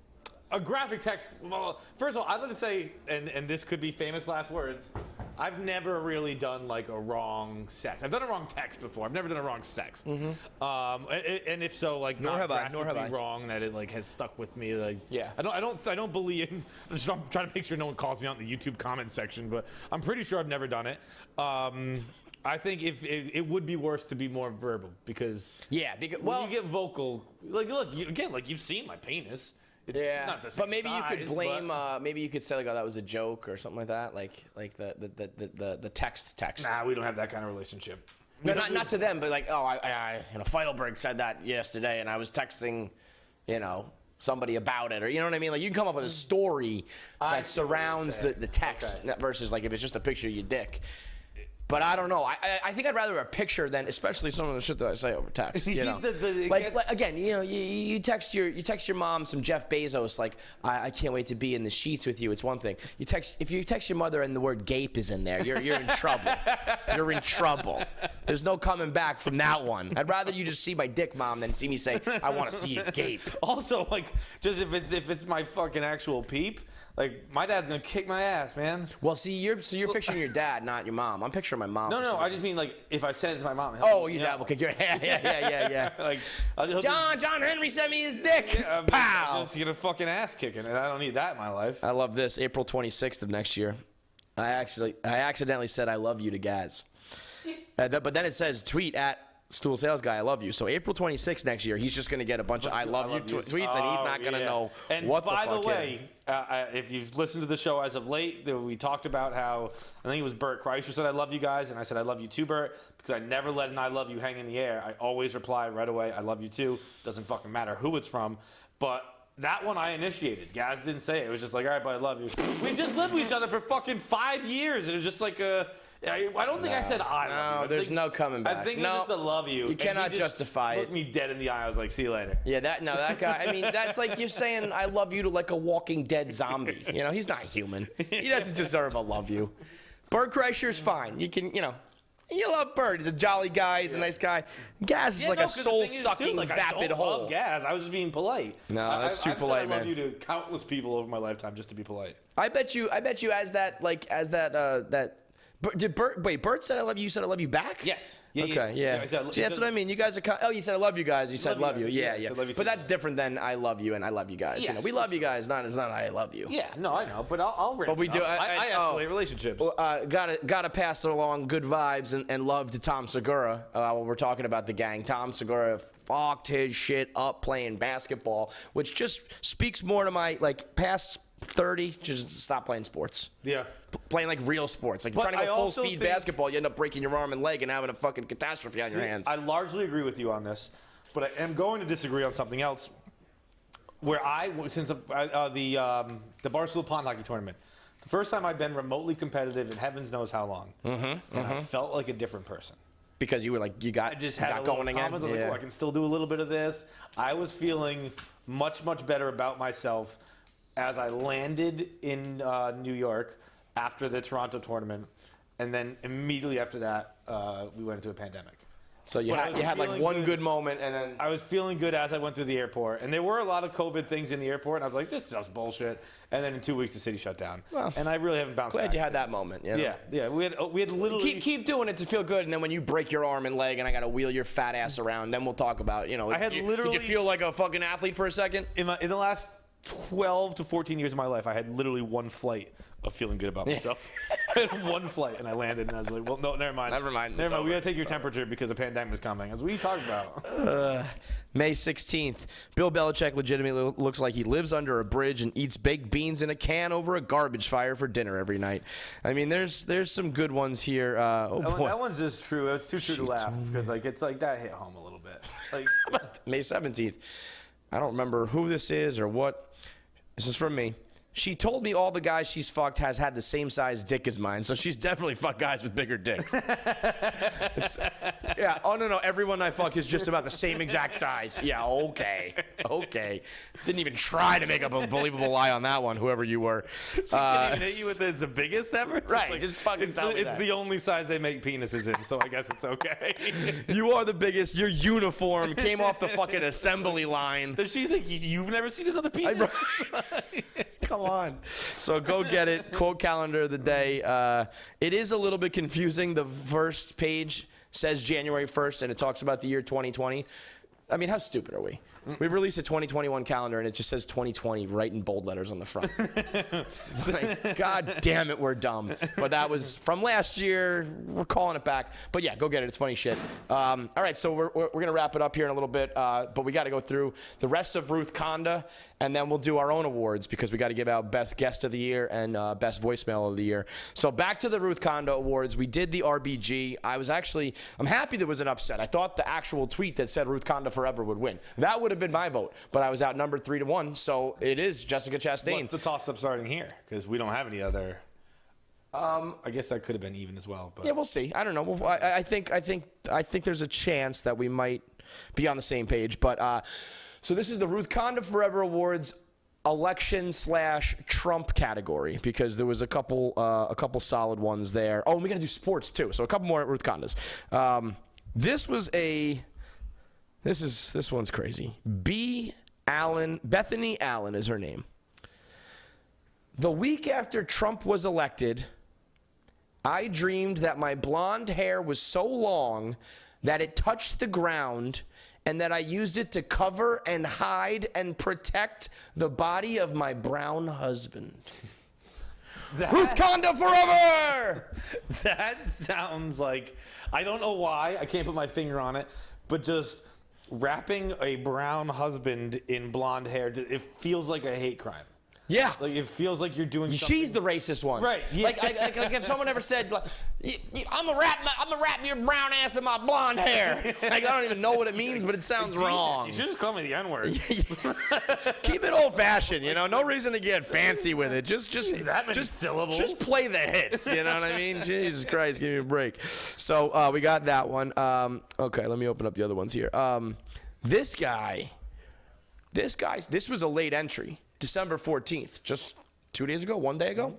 A graphic text. Well, first of all, I'd like to say, and this could be famous last words. I've never really done like a wrong sex. I've done a wrong text before. I've never done a wrong sext. And if so, like Nor not have I. drastically wrong that it like has stuck with me. Like yeah, I don't believe. I'm trying to make sure no one calls me out in the YouTube comment section, but I'm pretty sure I've never done it. I think if it would be worse to be more verbal because when you get vocal, like look again, like you've seen my penis. It's not the same but maybe size, you could blame. Maybe you could say like, "Oh, that was a joke" or something like that. Like the text. Nah, we don't have that kind of relationship. No, not to them, but like, oh, I Feitelberg said that yesterday, and I was texting, somebody about it, or you know what I mean. Like you can come up with a story that surrounds the text versus like if it's just a picture of your dick. But I don't know. I think I'd rather a picture than, especially some of the shit that I say over text. You know, again, you text your mom some Jeff Bezos like I can't wait to be in the sheets with you. It's one thing. If you text your mother and the word gape is in there, you're in trouble. You're in trouble. There's no coming back from that one. I'd rather you just see my dick, Mom, than see me say I want to see you gape. Also, like just if it's my fucking actual peep. Like my dad's gonna kick my ass, man. Well, you're picturing your dad, not your mom. I'm picturing my mom. No, I just mean like if I send it to my mom. Your dad will kick your ass. Yeah. Like John Henry sent me his dick. Pow! To get a fucking ass kicking, and I don't need that in my life. I love this. April 26th of next year. I accidentally said I love you to Gaz, but then it says tweet at Stool Sales Guy, I love you. So April 26th next year, he's just going to get a bunch of I love you tweets, and he's not going to know what the fuck. And by the way, if you've listened to the show as of late, we talked about how, I think it was Bert Kreischer said I love you guys, and I said I love you too, Bert, because I never let an I love you hang in the air. I always reply right away, I love you too. Doesn't fucking matter who it's from. But that one I initiated. Gaz didn't say it. It was just like, all right, but I love you. We've just lived with each other for fucking 5 years. And it was just like I don't think I said I love you. No, there's no coming back. I think it's just a love you. You cannot justify it. Looked me dead in the eye. I was like, see you later. Yeah, that guy. I mean, that's like you're saying I love you to like a Walking Dead zombie. He's not human. He doesn't deserve a love you. Bert Kreischer's fine. You can, you love Bert. He's a jolly guy. He's a nice guy. Gaz is like a soul-sucking, vapid hole. I love Gaz. I was just being polite. No, that's too polite, man. I love you to countless people over my lifetime just to be polite. I bet you as that. Did Bert said I love you? You said I love you back? Yes. Yeah. See, that's what I mean. You guys are. You said I love you guys. You said love you. Yeah. But that's different than I love you and I love you guys. Yes, we love you guys. It's not I love you. Yeah. No, I know. But I'll. But we do. I escalate relationships. Gotta pass it along. Good vibes and love to Tom Segura. While we're talking about the gang, Tom Segura fucked his shit up playing basketball, which just speaks more to my past 30, just stop playing sports. Yeah. Playing like real sports. Like trying to go full speed basketball, you end up breaking your arm and leg and having a fucking catastrophe on your hands. I largely agree with you on this, but I am going to disagree on something else. Where since the Barstool Pond Hockey Tournament, the first time I've been remotely competitive in heavens knows how long, and I felt like a different person. Because you were like, you got going again? I was like, I can still do a little bit of this. I was feeling much, much better about myself as I landed in New York after the Toronto tournament, and then immediately after that, we went into a pandemic. So you had like one good moment, and then I was feeling good as I went through the airport, and there were a lot of COVID things in the airport, and I was like, "This is just bullshit." And then in 2 weeks, the city shut down, and I really haven't bounced back. Glad you had that moment. Yeah. We had literally keep doing it to feel good, and then when you break your arm and leg, and I got to wheel your fat ass around, then we'll talk about I had literally. Did you feel like a fucking athlete for a second? In the last 12 to 14 years of my life, I had literally one flight of feeling good about myself. I had one flight, and I landed, and I was like, well, no, never mind. Never mind. We got to take your temperature because a pandemic is coming. I was, what are you talking about? May 16th. Bill Belichick legitimately looks like he lives under a bridge and eats baked beans in a can over a garbage fire for dinner every night. I mean, there's some good ones here. That one's just true. It's too true to laugh because it's like that hit home a little bit. Like May 17th. I don't remember who this is or what. This is from me. She told me all the guys she's fucked has had the same size dick as mine, so she's definitely fucked guys with bigger dicks. Yeah, oh no, everyone I fuck is just about the same exact size. Yeah, okay. Didn't even try to make up a believable lie on that one, whoever you were. She can't even hit you with it's the biggest ever? Right, Like, just fucking tell me it's that. the only size they make penises in, so I guess it's okay. You are the biggest. Your uniform came off the fucking assembly line. Does she think you've never seen another penis? Come on. So go get it. Quote calendar of the day. It is a little bit confusing. The first page says January 1st, and it talks about the year 2020. I mean, how stupid are we? We released a 2021 calendar, and it just says 2020 right in bold letters on the front. It's like, God damn it, we're dumb. But that was from last year. We're calling it back. But yeah, go get it. It's funny shit. All right, so we're going to wrap it up here in a little bit. But we got to go through the rest of Ruth Conda, and then we'll do our own awards because we got to give out Best Guest of the Year and Best Voicemail of the Year. So back to the Ruth Conda Awards. We did the RBG. I'm happy there was an upset. I thought the actual tweet that said Ruth Conda forever would win. That would have been my vote, but I was outnumbered 3-1, so it is Jessica Chastain. What's the toss-up starting here? Because we don't have any other. I guess that could have been even as well. But yeah, we'll see. I don't know. I think there's a chance that we might be on the same page. But so this is the Ruth Conda Forever Awards election/Trump category because there was a couple solid ones there. Oh, and we got to do sports too. So a couple more Ruth Condas. This one's crazy. Bethany Allen is her name. The week after Trump was elected, I dreamed that my blonde hair was so long that it touched the ground and that I used it to cover and hide and protect the body of my brown husband. Ruth Conda forever! That sounds like, I don't know why, I can't put my finger on it, but just wrapping a brown husband in blonde hair, it feels like a hate crime. Yeah. Like, it feels like you're doing something. She's the racist one. Right. Yeah. Like if someone ever said, like, I'm gonna wrap your brown ass in my blonde hair. Like, I don't even know what it means, but it sounds wrong. You should just call me the N-word. Keep it old-fashioned, No reason to get fancy with it. Just that many syllables. Just play the hits, you know what I mean? Jesus Christ, give me a break. So we got that one. Okay, let me open up the other ones here. This was a late entry. December 14th, just 2 days ago, 1 day ago.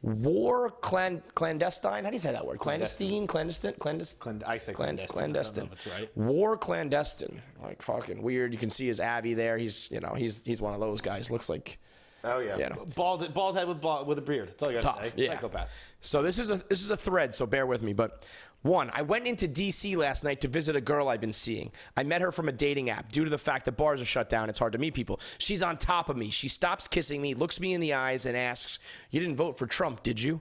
War clandestine. How do you say that word? Clandestine? I say clandestine. Clandestine. I don't know if it's right. War clandestine. Like fucking weird. You can see his Abby there. He's one of those guys. Looks like. Oh yeah. Bald head with a beard. That's all you got to say. Yeah. Psychopath. So this is a thread. So bear with me. But one, I went into D.C. last night to visit a girl I've been seeing. I met her from a dating app. Due to the fact that bars are shut down, it's hard to meet people. She's on top of me. She stops kissing me, looks me in the eyes, and asks, "You didn't vote for Trump, did you?"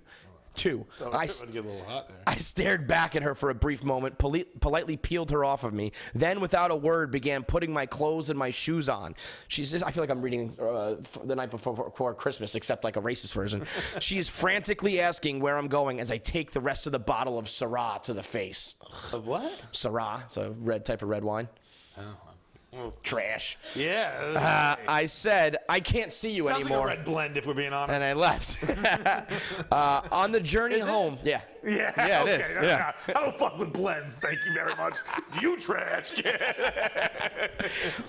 2, I stared back at her for a brief moment, politely peeled her off of me, then without a word began putting my clothes and my shoes on. She says, I feel like I'm reading The Night Before Christmas, except like a racist version. She is frantically asking where I'm going as I take the rest of the bottle of Syrah to the face. Of what? Syrah. It's a type of red wine. Trash. Yeah. I said, I can't see you Sounds anymore. Like a red blend, if we're being honest. And I left. On the journey home. Yeah. Yeah, it is. Yeah. I don't fuck with blends. Thank you very much. You trash kid.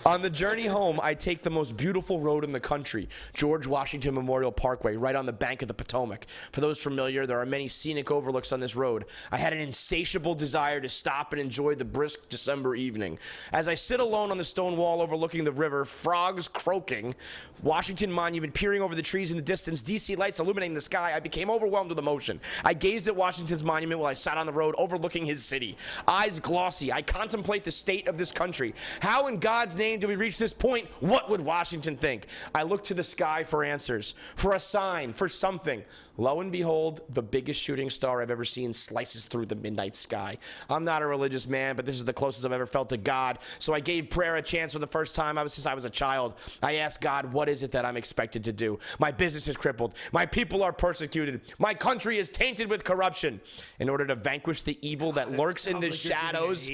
On the journey home, I take the most beautiful road in the country, George Washington Memorial Parkway, right on the bank of the Potomac. For those familiar, there are many scenic overlooks on this road. I had an insatiable desire to stop and enjoy the brisk December evening. As I sit alone on the stone wall overlooking the river, frogs croaking, Washington Monument peering over the trees in the distance, DC lights illuminating the sky, I became overwhelmed with emotion. I gazed at Washington Washington's monument while I sat on the road overlooking his city. Eyes glossy, I contemplate the state of this country. How in God's name do we reach this point? What would Washington think? I look to the sky for answers, for a sign, for something. Lo and behold, the biggest shooting star I've ever seen slices through the midnight sky. I'm not a religious man, but this is the closest I've ever felt to God. So I gave prayer a chance for the first time since I was a child. I asked God, what is it that I'm expected to do? My business is crippled. My people are persecuted. My country is tainted with corruption. In order to vanquish the evil that lurks in the shadows,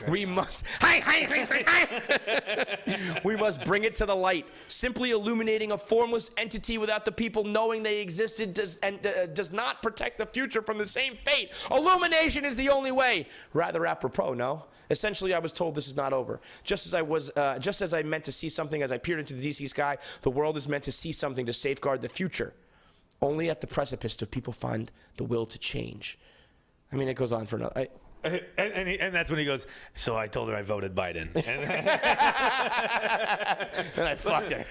we must we must bring it to the light. Simply illuminating a formless entity without the people knowing they existed does not protect the future from the same fate. Illumination is the only way. Rather apropos, no? Essentially, I was told this is not over. Just as I meant to see something as I peered into the DC sky, the world is meant to see something to safeguard the future. Only at the precipice do people find the will to change. I mean, it goes on for another. And that's when he goes, so I told her I voted Biden. And I fucked her.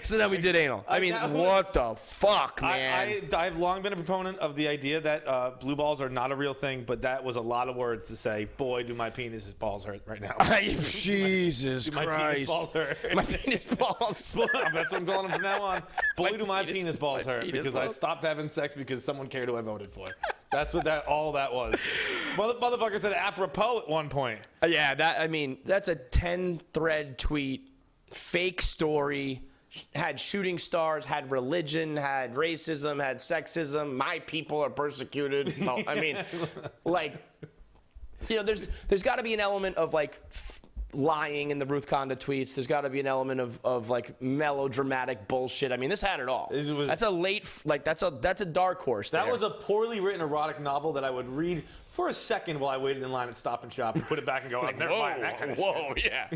So then we did anal. I mean, what the fuck, man? I've long been a proponent of the idea that blue balls are not a real thing, but that was a lot of words to say, boy, do my penis balls hurt right now. Jesus my Christ. penis balls hurt. My penis balls. That's what I'm calling them from now on. Boy, do my penis balls hurt because I stopped having sex because someone cared who I voted for. That's what all that was. Motherfucker said apropos at one point. Yeah, that's a 10-thread tweet, fake story, had shooting stars, had religion, had racism, had sexism. My people are persecuted. No, I mean, there's got to be an element of lying in the Ruth Conda tweets. There's got to be an element of melodramatic bullshit. I mean, this had it all. That's a late, that's a dark horse. That was a poorly written erotic novel that I would read for a second while I waited in line at Stop and Shop and put it back and go, I'm never buying that kind of shit. Yeah.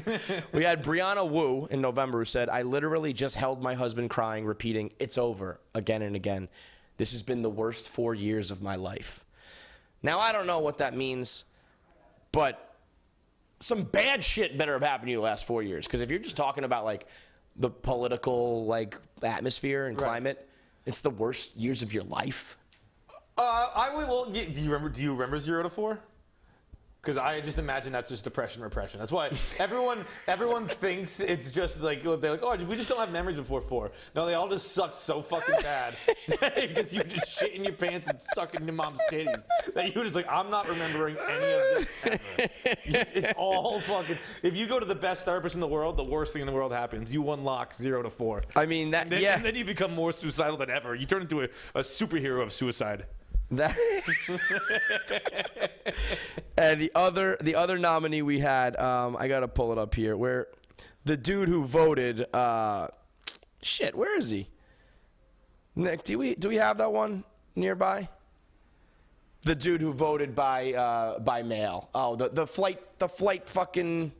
We had Brianna Wu in November who said, I literally just held my husband crying, repeating, it's over, again and again. This has been the worst 4 years of my life. Now, I don't know what that means, but some bad shit better have happened to you the last 4 years. Because if you're just talking about the political atmosphere and climate, it's the worst years of your life. Do you remember 0 to 4? Because I just imagine that's just depression, repression. That's why everyone thinks it's just they're like, oh, we just don't have memories before 4. No, they all just sucked so fucking bad because you just shit in your pants and sucking your mom's titties that you were just like, I'm not remembering any of this ever. It's all fucking. If you go to the best therapist in the world, the worst thing in the world happens. You unlock 0 to 4. I mean and then you become more suicidal than ever. You turn into a superhero of suicide. And the other nominee we had, I gotta pull it up here, where the dude who voted, shit, where is he? Nick, do we have that one nearby? The dude who voted by mail. Oh, the flight fucking.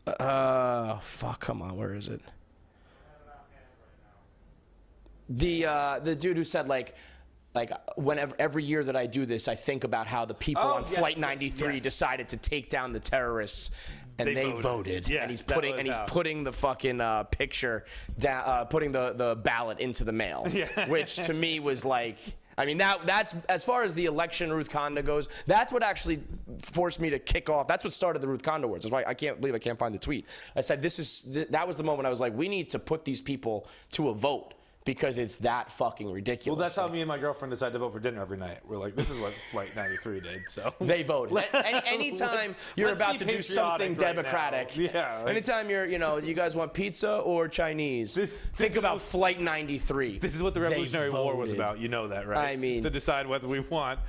Fuck, come on, where is it? The dude who said whenever every year that I do this, I think about how the people on Flight 93 decided to take down the terrorists, and they voted. Yes, and he's putting the fucking picture down, putting the ballot into the mail, which to me was I mean, that's as far as the election Ruth Conda goes. That's what actually forced me to kick off. That's what started the Ruth Conda Wars. That's why I can't believe I can't find the tweet. I said that was the moment I was like, we need to put these people to a vote. Because it's that fucking ridiculous. Well, that's how me and my girlfriend decide to vote for dinner every night. We're like, this is what Flight 93 did. So they voted. Anytime you're about to do something democratic. Anytime you guys want pizza or Chinese. Think about Flight 93. This is what the Revolutionary War was about. You know that, right? I mean, it's to decide whether we want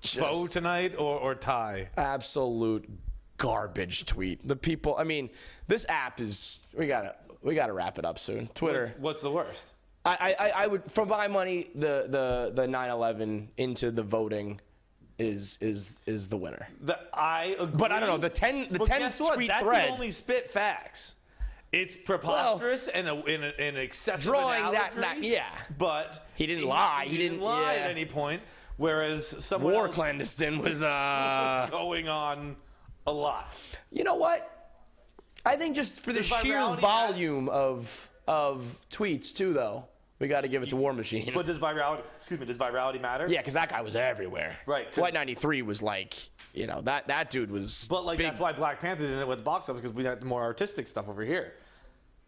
pho tonight or Thai. Absolute garbage tweet. The people. I mean, this app is. We gotta wrap it up soon. Twitter. What's the worst? I would, for my money, the 9/11 into the voting is the winner. I agree. But I don't know, the 10 tweet thread. That only spit facts. It's preposterous and an excessive drawing analogy, but he didn't lie. He didn't lie at any point. Whereas someone War else clandestine was going on a lot. You know what? I think just for the sheer volume of tweets too, though. We got to give it to War Machine. But does virality matter? Yeah, because that guy was everywhere. Right. Flight 93 was like, that dude was. But like big. that's why Black Panther didn't win the box office, because we had more artistic stuff over here.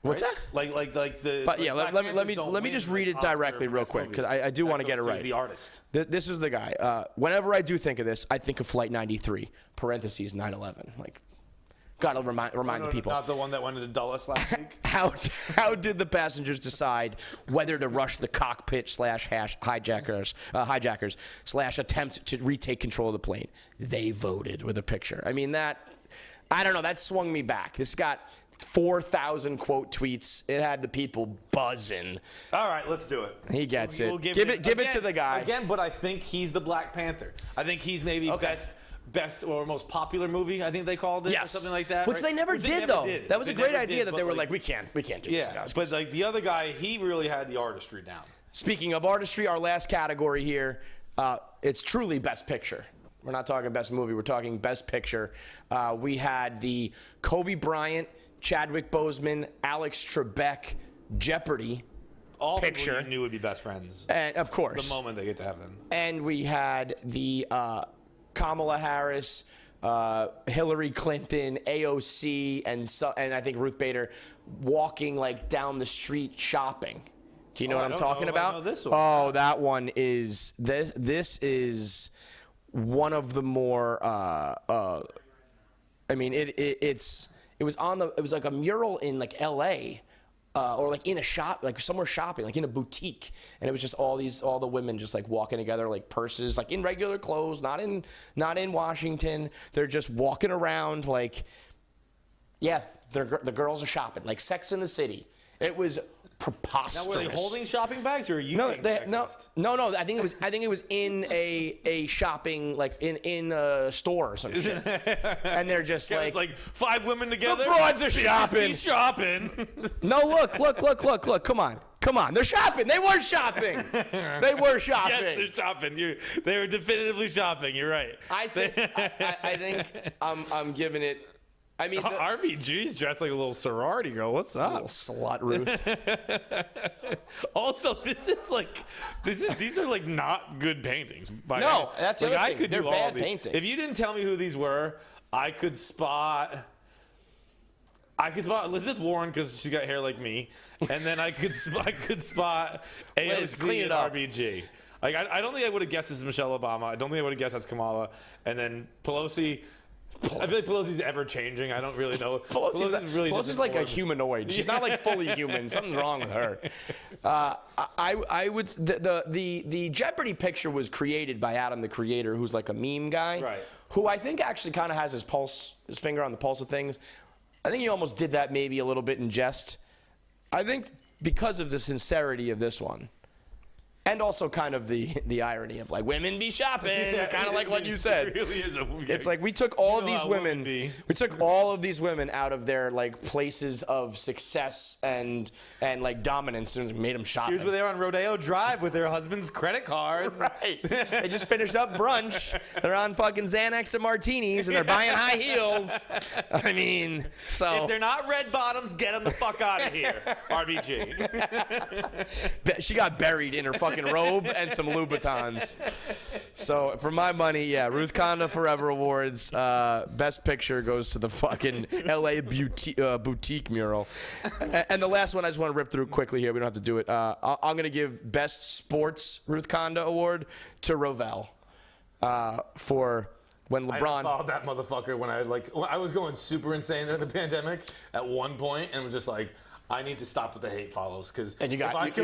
What's right? that? Like the. But yeah, Black let Panthers me just don't read win it directly Oscar real best quick, movie. because I do want to get it goes to right. The artist. This is the guy. Whenever I do think of this, I think of Flight 93, parentheses 9/11. Like, gotta remind the people. Not the one that went into Dulles last week. How did the passengers decide whether to rush the cockpit / hijackers / attempt to retake control of the plane? They voted with a picture. I mean, I don't know, that swung me back. This got 4,000 quote tweets. It had the people buzzing. All right, let's do it. He gets it. We'll give it to the guy. Again, but I think he's the Black Panther. I think he's maybe best or most popular movie, I think they called it, or something like that. Which right? they never did, though. That was a great idea that they were like, we can't do this. Yeah, but like the other guy, he really had the artistry down. Speaking of artistry, our last category here, it's truly Best Picture. We're not talking Best Movie. We're talking Best Picture. We had the Kobe Bryant, Chadwick Boseman, Alex Trebek, Jeopardy All picture. people you knew would be best friends. And of course. The moment they get to heaven. And we had the Kamala Harris, Hillary Clinton, AOC, and I think Ruth Bader walking like down the street shopping. Do you know what I'm talking about? I know this one. Oh, that one is this is one of the more. I mean, it was like a mural in like L.A. Or like in a shop, like somewhere shopping, like in a boutique, and it was just all the women just like walking together, like purses, like in regular clothes, not in Washington. They're just walking around, like, yeah, the girls are shopping, like Sex in the City. It was preposterous. Now, were they holding shopping bags, or are you? No. I think it was in a shopping, like in a store or some shit. And they're just it's like 5 women together. The broads are shopping. Shopping. No, look. Come on. They're shopping. They were shopping. Yes, they're shopping. They were definitively shopping. You're right. I think I'm giving it. I mean, RBG's dressed like a little sorority girl. What's up? Little slut, Ruth. Also, these are like not good paintings. That's the other thing. They're do bad all these. paintings. If you didn't tell me who these were, I could spot Elizabeth Warren because she's got hair like me, and then I could spot AOC and RBG. Like I don't think I would have guessed this is Michelle Obama. I don't think I would have guessed that's Kamala. And then Pelosi. I feel like Pelosi's ever changing. I don't really know. Pelosi's like a humanoid. She's not like fully human. Something's wrong with her. I would the Jeopardy picture was created by Adam the Creator, who's like a meme guy, right? Who I think actually kind of has his finger on the pulse of things. I think he almost did that maybe a little bit in jest. I think because of the sincerity of this one. And also kind of the irony of like women be shopping, kind of like what you said. It really is a movie. It's like we took all of these women. We took all of these women out of their like places of success and like dominance and made them shop. Here's where they were on Rodeo Drive with their husband's credit cards. Right. They just finished up brunch. They're on fucking Xanax and martinis and they're buying high heels. I mean, so if they're not red bottoms, get them the fuck out of here, RBG. She got buried in her fucking robe and some Louboutins. So for my money, yeah, Ruth Conda Forever Awards. Best Picture goes to the fucking LA boutique mural. And the last one I just want to rip through quickly here. We don't have to do it. I'm going to give Best Sports Ruth Conda Award to Rovell for when LeBron. I followed that motherfucker when I was going super insane during the pandemic at one point and was just like, I need to stop with the hate follows because you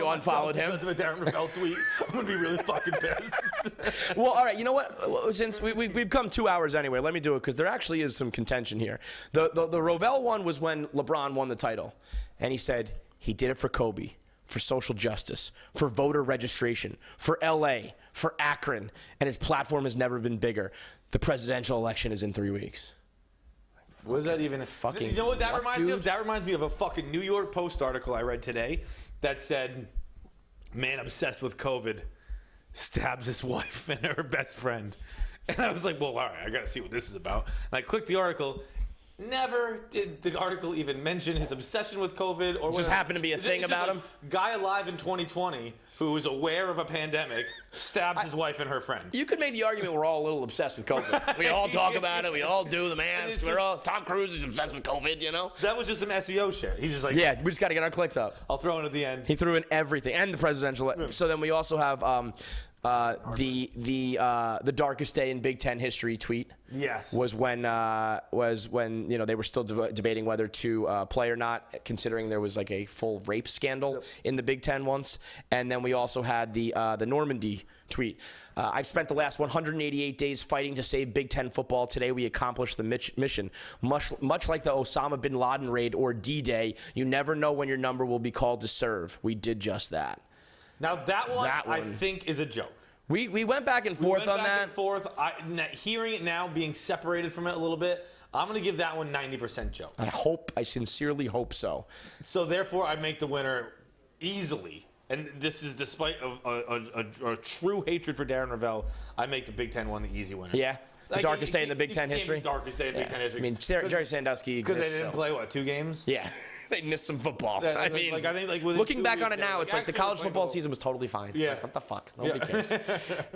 unfollowed him because of a Darren Ravel tweet. I'm gonna be really fucking pissed. Well, all right. You know what? Since we've come 2 hours anyway, let me do it because there actually is some contention here. The Rovell one was when LeBron won the title, and he said he did it for Kobe, for social justice, for voter registration, for LA, for Akron, and his platform has never been bigger. The presidential election is in 3 weeks. What is that even? Fucking, you know what that reminds me of? Dude? That reminds me of a fucking New York Post article I read today that said, man obsessed with COVID stabs his wife and her best friend. And I was like, well, all right, I got to see what this is about. And I clicked the article. Never did the article even mention his obsession with COVID, or Just happened to be a It's thing just about like, him? Guy alive in 2020 who is aware of a pandemic stabs his wife and her friend. You could make the argument we're all a little obsessed with COVID. We all talk about it. We all do the mask. We're all Tom Cruise is obsessed with COVID. You know. That was just some SEO shit. He's just like, Yeah, we just got to get our clicks up. I'll throw in at the end. He threw in everything and the presidential. So then we also have the darkest day in Big Ten history tweet. Yes. Was when they were still debating whether to play or not, considering there was like a full rape scandal in the Big Ten once. And then we also had the Normandy tweet. I've spent the last 188 days fighting to save Big Ten football. Today we accomplished the mission. Much like the Osama bin Laden raid or D-Day, you never know when your number will be called to serve. We did just that. Now that one I think is a joke. We went back and forth on that. Hearing it now, being separated from it a little bit, I'm going to give that one 90% joke. I sincerely hope so. So therefore, I make the winner easily. And this is despite a true hatred for Darren Ravel. I make the Big Ten one the easy winner. Yeah. The darkest day in the Big Ten history? Darkest day in Big Ten history. I mean, Jerry Sandusky exists. Because they didn't play, 2 games? Yeah. They missed some football. Yeah, I mean, I think looking back on it now, it's like the college football season was totally fine. Yeah. Like, what the fuck? Nobody cares.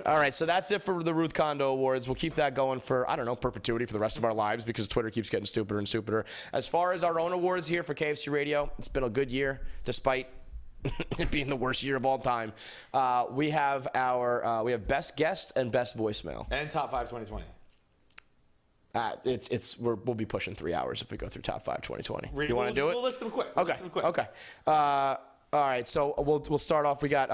All right, so that's it for the Ruth Kondo Awards. We'll keep that going for, perpetuity for the rest of our lives because Twitter keeps getting stupider and stupider. As far as our own awards here for KFC Radio, it's been a good year despite it being the worst year of all time. We have best guest and best voicemail. And top 5 2020. We'll be pushing 3 hours if we go through top 5 2020. You want to do it? We'll list them quick. Okay. All right. So we'll start off. We got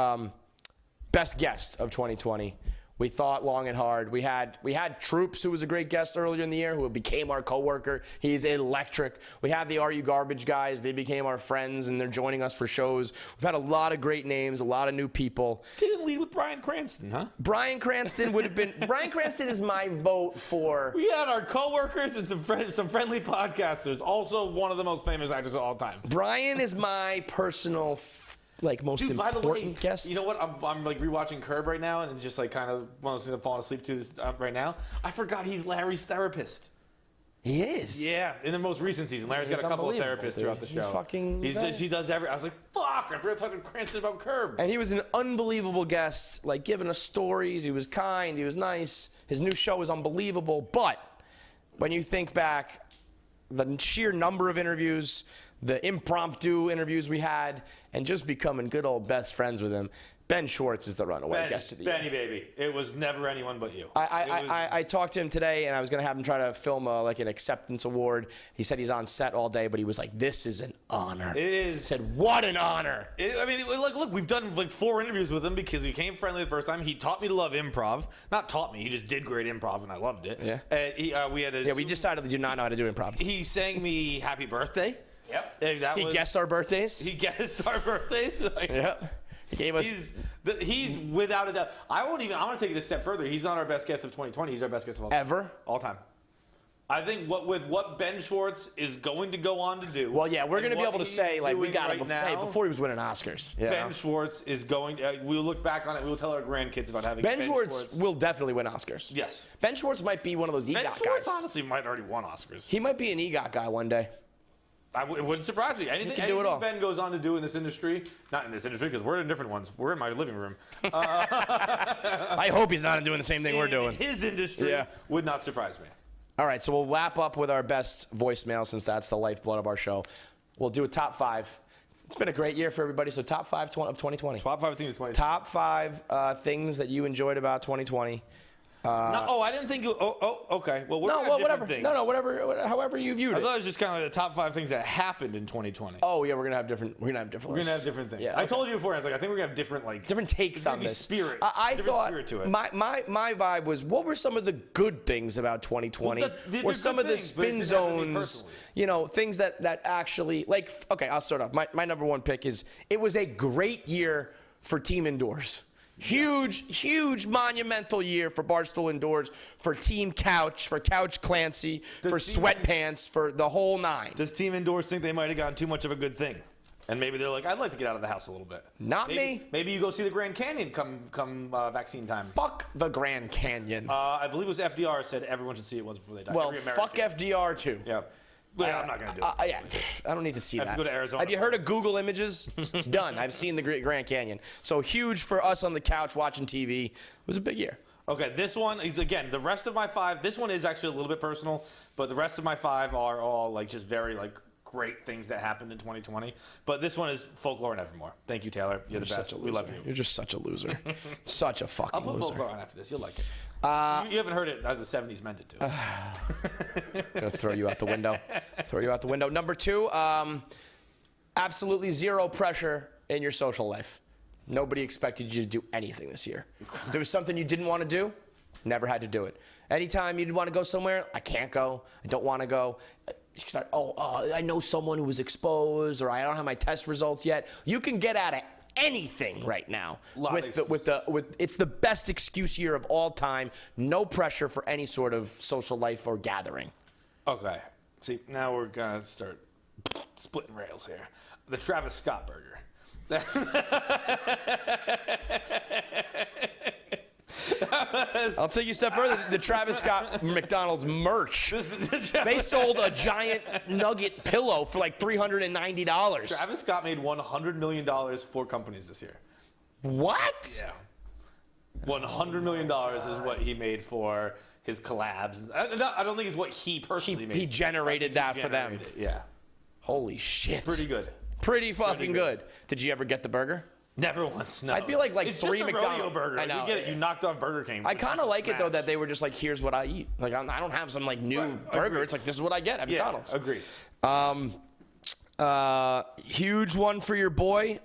best guest of 2020. We thought long and hard. We had Troops, who was a great guest earlier in the year, who became our coworker. He's electric. We have the Are You Garbage guys. They became our friends, and they're joining us for shows. We've had a lot of great names, a lot of new people. Didn't lead with Bryan Cranston, huh? Bryan Cranston would have been. Bryan Cranston is my vote for. We had our coworkers and some friendly podcasters. Also, one of the most famous actors of all time. Bryan is my personal. Most important by the way, guest. You know what? I'm rewatching Curb right now, and just kind of one of those things I'm falling asleep to right now. I forgot he's Larry's therapist. He is. Yeah, in the most recent season, Larry's got a couple of therapists throughout the show. He does every. I was like, fuck! I forgot to talk to Cranston about Curb. And he was an unbelievable guest, giving us stories. He was kind. He was nice. His new show was unbelievable. But when you think back, the sheer number of interviews, the impromptu interviews we had, and just becoming good old best friends with him, Ben Schwartz is the runaway guest of the year. Benny, baby. It was never anyone but you. I talked to him today, and I was going to have him try to film an acceptance award. He said he's on set all day, but he was like, this is an honor. It is. I said, what an honor. Look, we've done 4 interviews with him because he became friendly the first time. He taught me to love improv. Not taught me, he just did great improv, and I loved it. Yeah. We decided to do not know how to do improv. He sang me happy birthday. Yep. He guessed our birthdays. Yep. He gave us. He's without a doubt. I want to take it a step further. He's not our best guest of 2020. He's our best guest of all time. Ever? All time. I think what Ben Schwartz is going to go on to do. Well, yeah, we're going to be able to say we got him before he was winning Oscars. Yeah. Ben Schwartz is going. We'll look back on it. We'll tell our grandkids about having Ben Schwartz will definitely win Oscars. Yes. Ben Schwartz might be one of those EGOT guys. Ben Schwartz honestly might already won Oscars. He might be an EGOT guy one day. It wouldn't surprise me. Anything Ben goes on to do in this industry, not in this industry because we're in different ones. We're in my living room. I hope he's not doing the same thing we're doing. His industry would not surprise me. All right, so we'll wrap up with our best voicemail since that's the lifeblood of our show. We'll do a top 5. It's been a great year for everybody, so top 5 of 2020. Top 5 things of 2020. Top 5 things that you enjoyed about 2020. I didn't think you. Okay. Well, whatever. Things. No, whatever. However you viewed it. I thought it was just kind of like the top 5 things that happened in 2020. Oh yeah, we're gonna have different. We're gonna have different. We're gonna have different things. Yeah, I told you before. I was like, I think we're gonna have different takes on this. Spirit. I thought spirit to it. My vibe was, what were some of the good things about 2020? Or some of the spin zones? Things that actually Okay, I'll start off. My number 1 pick is it was a great year for team indoors. Huge monumental year for Barstool Indoors, for Team Couch, for Couch Clancy, for Sweatpants, for the whole 9. Does Team Indoors think they might have gotten too much of a good thing? And maybe they're like, I'd like to get out of the house a little bit. Me. Maybe you go see the Grand Canyon come vaccine time. Fuck the Grand Canyon. I believe it was FDR said everyone should see it once before they die. Well, fuck FDR too. Yeah. Well, I'm not gonna do it. Yeah, I don't need to see I have that. to go to Arizona. Have you heard of Google Images? Done. I've seen the Grand Canyon. So huge for us on the couch watching TV. It was a big year. Okay, this one is, again, the rest of my 5, this one is actually a little bit personal, but the rest of my 5 are all like just very like great things that happened in 2020. But this one is Folklore and Evermore. Thank you, Taylor. You're the best. We love you. You're just such a loser. Such a fucking I'll put loser. Folklore on after this. You'll like it. You haven't heard it as the 70s meant it to. I'm gonna throw you out the window. Throw you out the window. Number 2, absolutely zero pressure in your social life. Nobody expected you to do anything this year. If there was something you didn't want to do, never had to do it. Anytime you want to go somewhere, I can't go. I don't want to go. Start, I know someone who was exposed, or I don't have my test results yet. You can get out of anything right now. It's the best excuse year of all time. No pressure for any sort of social life or gathering. Okay. See, now we're gonna start splitting rails here. The Travis Scott burger. I'll take you a step further. The Travis Scott McDonald's merch. They sold a giant nugget pillow for like $390. Travis Scott made $100 million for companies this year. What? Yeah. $100 million is what he made for his collabs. I don't think it's what he personally made. He generated that for them. Yeah. Holy shit. Pretty good. Pretty fucking good. Did you ever get the burger? Never once, no. I feel like it's 3 just a McDonald's. rodeo burger. I know. You get it. You knocked off Burger King. I kind of like it though that they were just like, here's what I eat. Like I don't have some like new burger. Agreed. It's like this is what I get at McDonald's. Agreed. Huge one for your boy.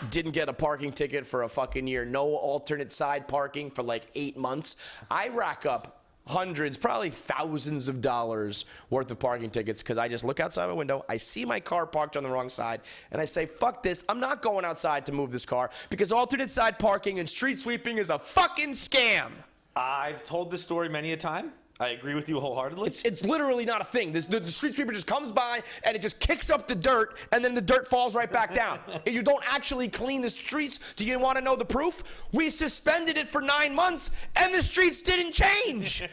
Didn't get a parking ticket for a fucking year. No alternate side parking for like 8 months. I rack up hundreds, probably thousands of dollars worth of parking tickets because I just look outside my window, I see my car parked on the wrong side, and I say, fuck this, I'm not going outside to move this car because alternate side parking and street sweeping is a fucking scam. I've told this story many a time. I agree with you wholeheartedly. It's literally not a thing. The street sweeper just comes by and it just kicks up the dirt and then the dirt falls right back down. And you don't actually clean the streets. Do you want to know the proof? We suspended it for 9 months and the streets didn't change.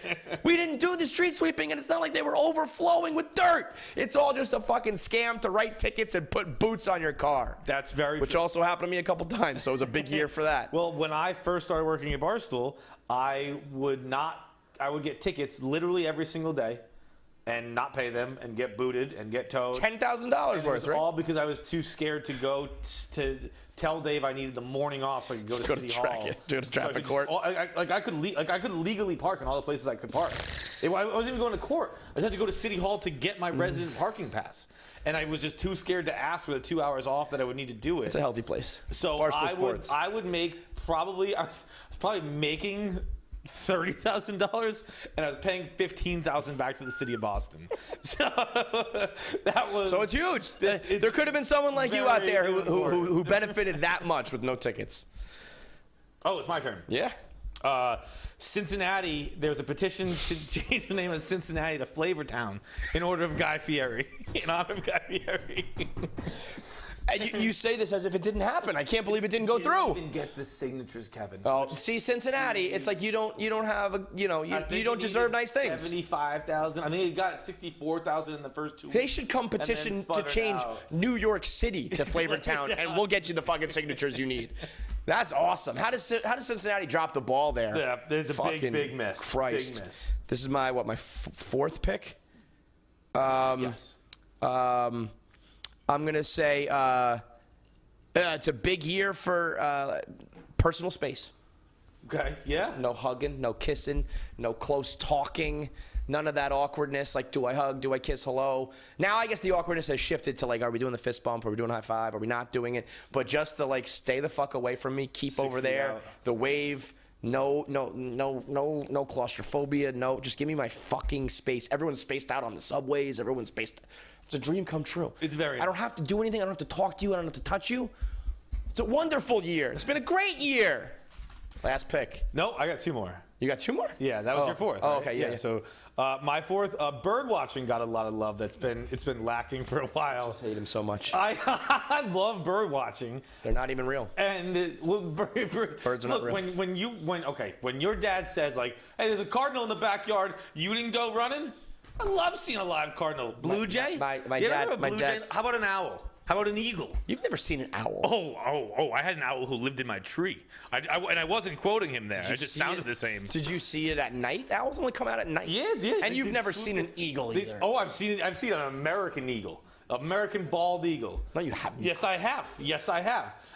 We didn't do the street sweeping and it's not like they were overflowing with dirt. It's all just a fucking scam to write tickets and put boots on your car. That's very Which true. also happened to me a couple times, so it was a big year for that. Well, when I first started working at Barstool, I would get tickets literally every single day and not pay them and get booted and get towed. $10,000 worth, right? All because I was too scared to go to tell Dave I needed the morning off so I could go to City Hall. Do a traffic court. I could legally park in all the places I could park. I wasn't even going to court. I just had to go to City Hall to get my resident parking pass. And I was just too scared to ask for the 2 hours off that I would need to do it. It's a healthy place. So Barstool Sports. I would make I was probably making $30,000 and I was paying $15,000 back to the city of Boston. So that was. So it's huge. There could have been someone like you out there who benefited that much with no tickets. Oh, it's my turn. Yeah. Cincinnati. There was a petition to change the name of Cincinnati to Flavortown in honor of Guy Fieri. And you say this as if it didn't happen. I can't believe it didn't go through. Even get the signatures, Kevin. Oh, see, Cincinnati. It's like you don't have you don't deserve nice things. 75,000. I think he got 64,000 in the first 2 weeks. They should come petition to change New York City to Flavortown, and we'll get you the fucking signatures you need. That's awesome. How does Cincinnati drop the ball there? Yeah, there's a big miss. Christ. Big miss. This is my fourth pick. Yes. I'm going to say it's a big year for personal space. Okay, yeah. No hugging, no kissing, no close talking, none of that awkwardness. Like, do I hug? Do I kiss? Hello? Now I guess the awkwardness has shifted to like, are we doing the fist bump? Are we doing a high five? Are we not doing it? But just the like, stay the fuck away from me. Keep over there. Out. The wave. No claustrophobia. No, just give me my fucking space. Everyone's spaced out on the subways. Everyone's spaced. It's a dream come true. It's very. I don't have to do anything. I don't have to talk to you. I don't have to touch you. It's a wonderful year. It's been a great year. Last pick. No, I got 2 more. You got 2 more? Yeah, that was your fourth. Oh, right? okay, yeah. So my fourth, bird watching got a lot of love. It's been lacking for a while. I just hate him so much. I love bird watching. They're not even real. And birds are not real. When your dad says like, hey, there's a cardinal in the backyard, you didn't go running. I love seeing a live cardinal. Blue jay? My You ever dad. have a My blue dad. jay? How about an owl? How about an eagle? You've never seen an owl. Oh! I had an owl who lived in my tree. And I wasn't quoting him there. Did you It just see sounded it? the same. Did you see it at night? Owls only come out at night. Yeah. And you've never seen an eagle either. Oh, I've seen an American eagle. American bald eagle. No, you haven't. Yes, I have.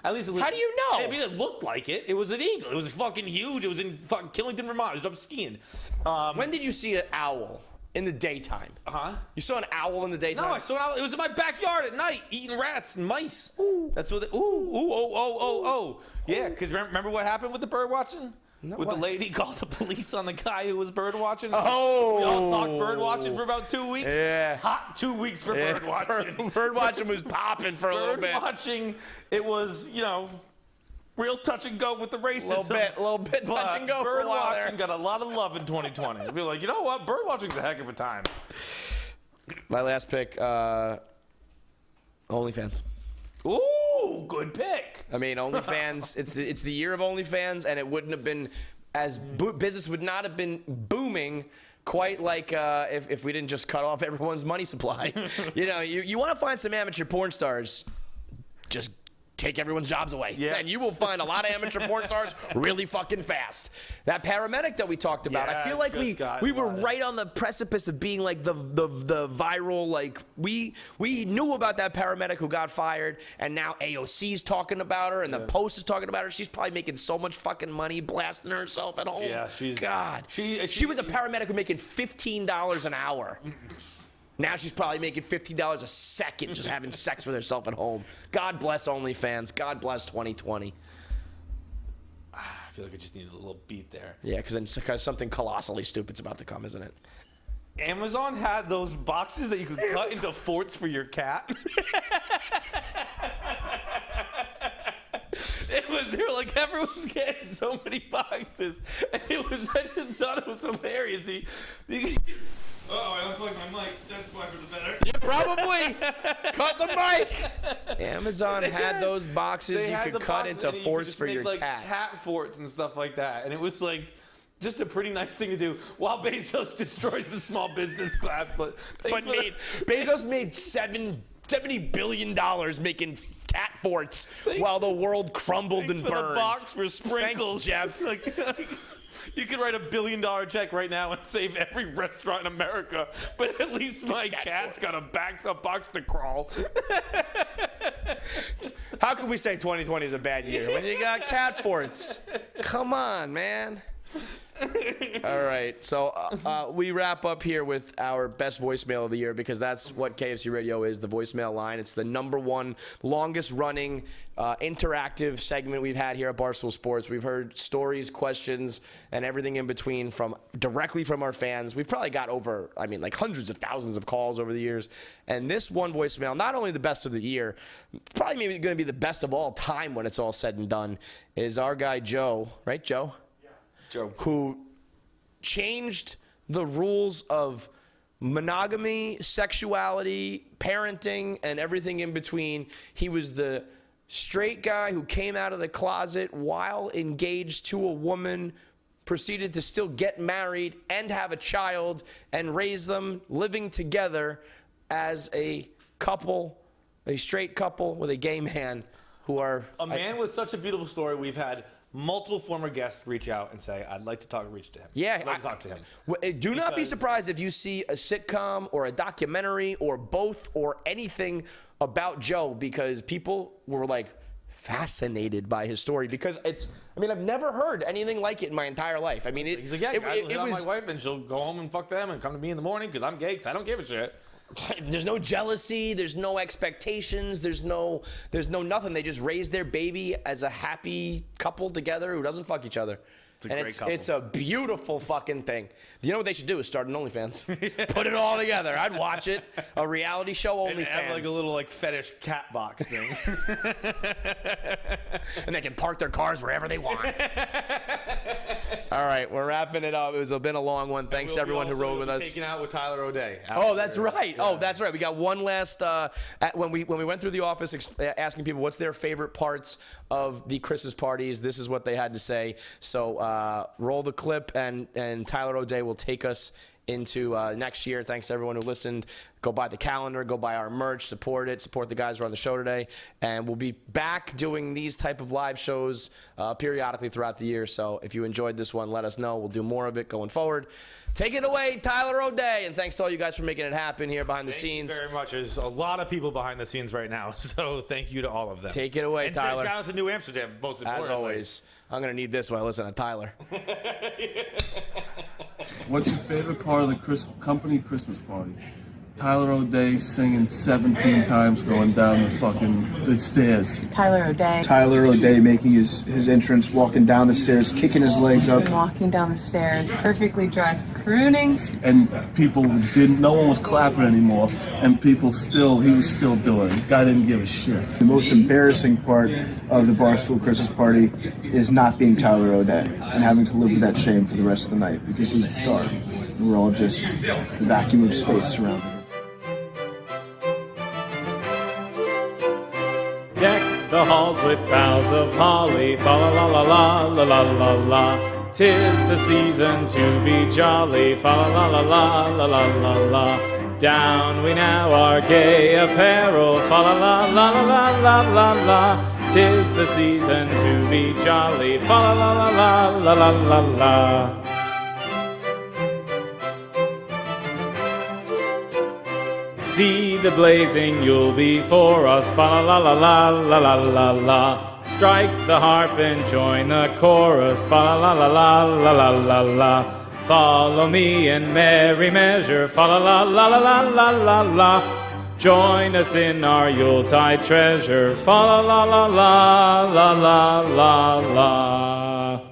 At least it How do you know? I mean, it looked like it. It was an eagle. It was fucking huge. It was in fucking Killington, Vermont. I was up skiing. When did you see an owl? In the daytime. Huh? You saw an owl in the daytime? No, I saw an owl. It was in my backyard at night, eating rats and mice. Ooh. That's what. Oh. Yeah, because remember what happened with the bird watching? No, with what? the lady called the police on the guy who was bird watching. Oh. We all talked bird watching for about 2 weeks. Yeah. Hot 2 weeks for bird watching. Bird watching was popping for a little bit. Bird watching, it was, real touch and go with the racism. Little bit touch and go for Bird a while watching there. got a lot of love in 2020. I'd be like, you know what? Bird watching's a heck of a time. My last pick, OnlyFans. Ooh, good pick. I mean, OnlyFans. it's the year of OnlyFans, and it wouldn't have been business would not have been booming quite like if we didn't just cut off everyone's money supply. You want to find some amateur porn stars, just take everyone's jobs away. Yeah. And you will find a lot of amateur porn stars really fucking fast. That paramedic that we talked about, I feel like we were right on the precipice of being like the viral, like we knew about that paramedic who got fired, and now AOC's talking about her and the Post is talking about her. She's probably making so much fucking money blasting herself at home. Yeah, she's God. She was a paramedic who making $15 an hour. Now she's probably making $15 a second just having sex with herself at home. God bless OnlyFans. God bless 2020. I feel like I just needed a little beat there. Yeah, because something colossally stupid's about to come, isn't it? Amazon had those boxes that you could cut into forts for your cat. They were like, everyone's getting so many boxes. And I just thought it was hilarious. I unplugged my mic. That's why for the better. Yeah, probably. Cut the mic. Amazon had those boxes you could cut into forts for your cat. Cat forts and stuff like that. And it was like just a pretty nice thing to do while Bezos destroys the small business class. But Bezos made $70 billion making cat forts while the world crumbled and for burned. the box for sprinkles. Thanks, Jeff. You could write $1 billion check right now and save every restaurant in America, but at least my cat's got a box to crawl. How can we say 2020 is a bad year when you got cat forts? Come on, man. All right, so we wrap up here with our best voicemail of the year because that's what KFC Radio is, the voicemail line. It's the #1 longest running interactive segment we've had here at Barstool Sports. We've heard stories, questions, and everything in between directly from our fans. We've probably got over, hundreds of thousands of calls over the years. And this one voicemail, not only the best of the year, probably maybe going to be the best of all time when it's all said and done, is our guy Joe, right, Joe? Who changed the rules of monogamy, sexuality, parenting, and everything in between. He was the straight guy who came out of the closet while engaged to a woman, proceeded to still get married and have a child and raise them, living together as a couple, a straight couple with a gay man who are... A man with such a beautiful story. We've had multiple former guests reach out and say, I'd like to reach to him. Yeah. I'd like to talk to him. Do not be surprised if you see a sitcom or a documentary or both or anything about Joe, because people were fascinated by his story because I've never heard anything like it in my entire life. He's like, it was my wife and she'll go home and fuck them and come to me in the morning because I'm gay because I don't give a shit. There's no jealousy. There's no expectations. There's no nothing. They just raise their baby as a happy couple together who doesn't fuck each other. It's a beautiful fucking thing. You know what they should do is start an OnlyFans. Put it all together. I'd watch it. A reality show OnlyFans. And have a little fetish cat box thing. And they can park their cars wherever they want. All right, we're wrapping it up. It's been a long one. Thanks to everyone who rode with us. Taking out with Tyler O'Day. Oh, that's right. Yeah. Oh, that's right. We got one last. When we went through the office asking people what's their favorite parts of the Christmas parties, this is what they had to say. So roll the clip, and Tyler O'Day will take us into next year. Thanks to everyone who listened. Go buy the calendar, go buy our merch, support it, support the guys who are on the show today. And we'll be back doing these type of live shows periodically throughout the year. So if you enjoyed this one, let us know. We'll do more of it going forward. Take it away, Tyler O'Day. And thanks to all you guys for making it happen here behind the scenes. Thank you very much. There's a lot of people behind the scenes right now. So thank you to all of them. Take it away, and Tyler. Shout out to New Amsterdam, most importantly. As always. I'm going to need this while I listen to Tyler. What's your favorite part of the company Christmas party? Tyler O'Day singing 17 times going down the stairs. Tyler O'Day. Tyler O'Day making his entrance, walking down the stairs, kicking his legs up. Walking down the stairs, perfectly dressed, crooning. And people no one was clapping anymore, and he was still doing it. The guy didn't give a shit. The most embarrassing part of the Barstool Christmas party is not being Tyler O'Day and having to live with that shame for the rest of the night because he's the star. And we're all just a vacuum of space surrounding him. Deck the halls with boughs of holly, fa la la la la la la la la. 'Tis the season to be jolly, fa la la la la la la la. Down we now our gay apparel, fa la la la la la la la. 'Tis the season to be jolly, fa la la la la la la la. See the blazing Yule before us, fa la la la la la la la. Strike the harp and join the chorus, fa la la la la la la la. Follow me in merry measure, fa la la la la la la la. Join us in our Yuletide treasure, fa la la la la la la la la.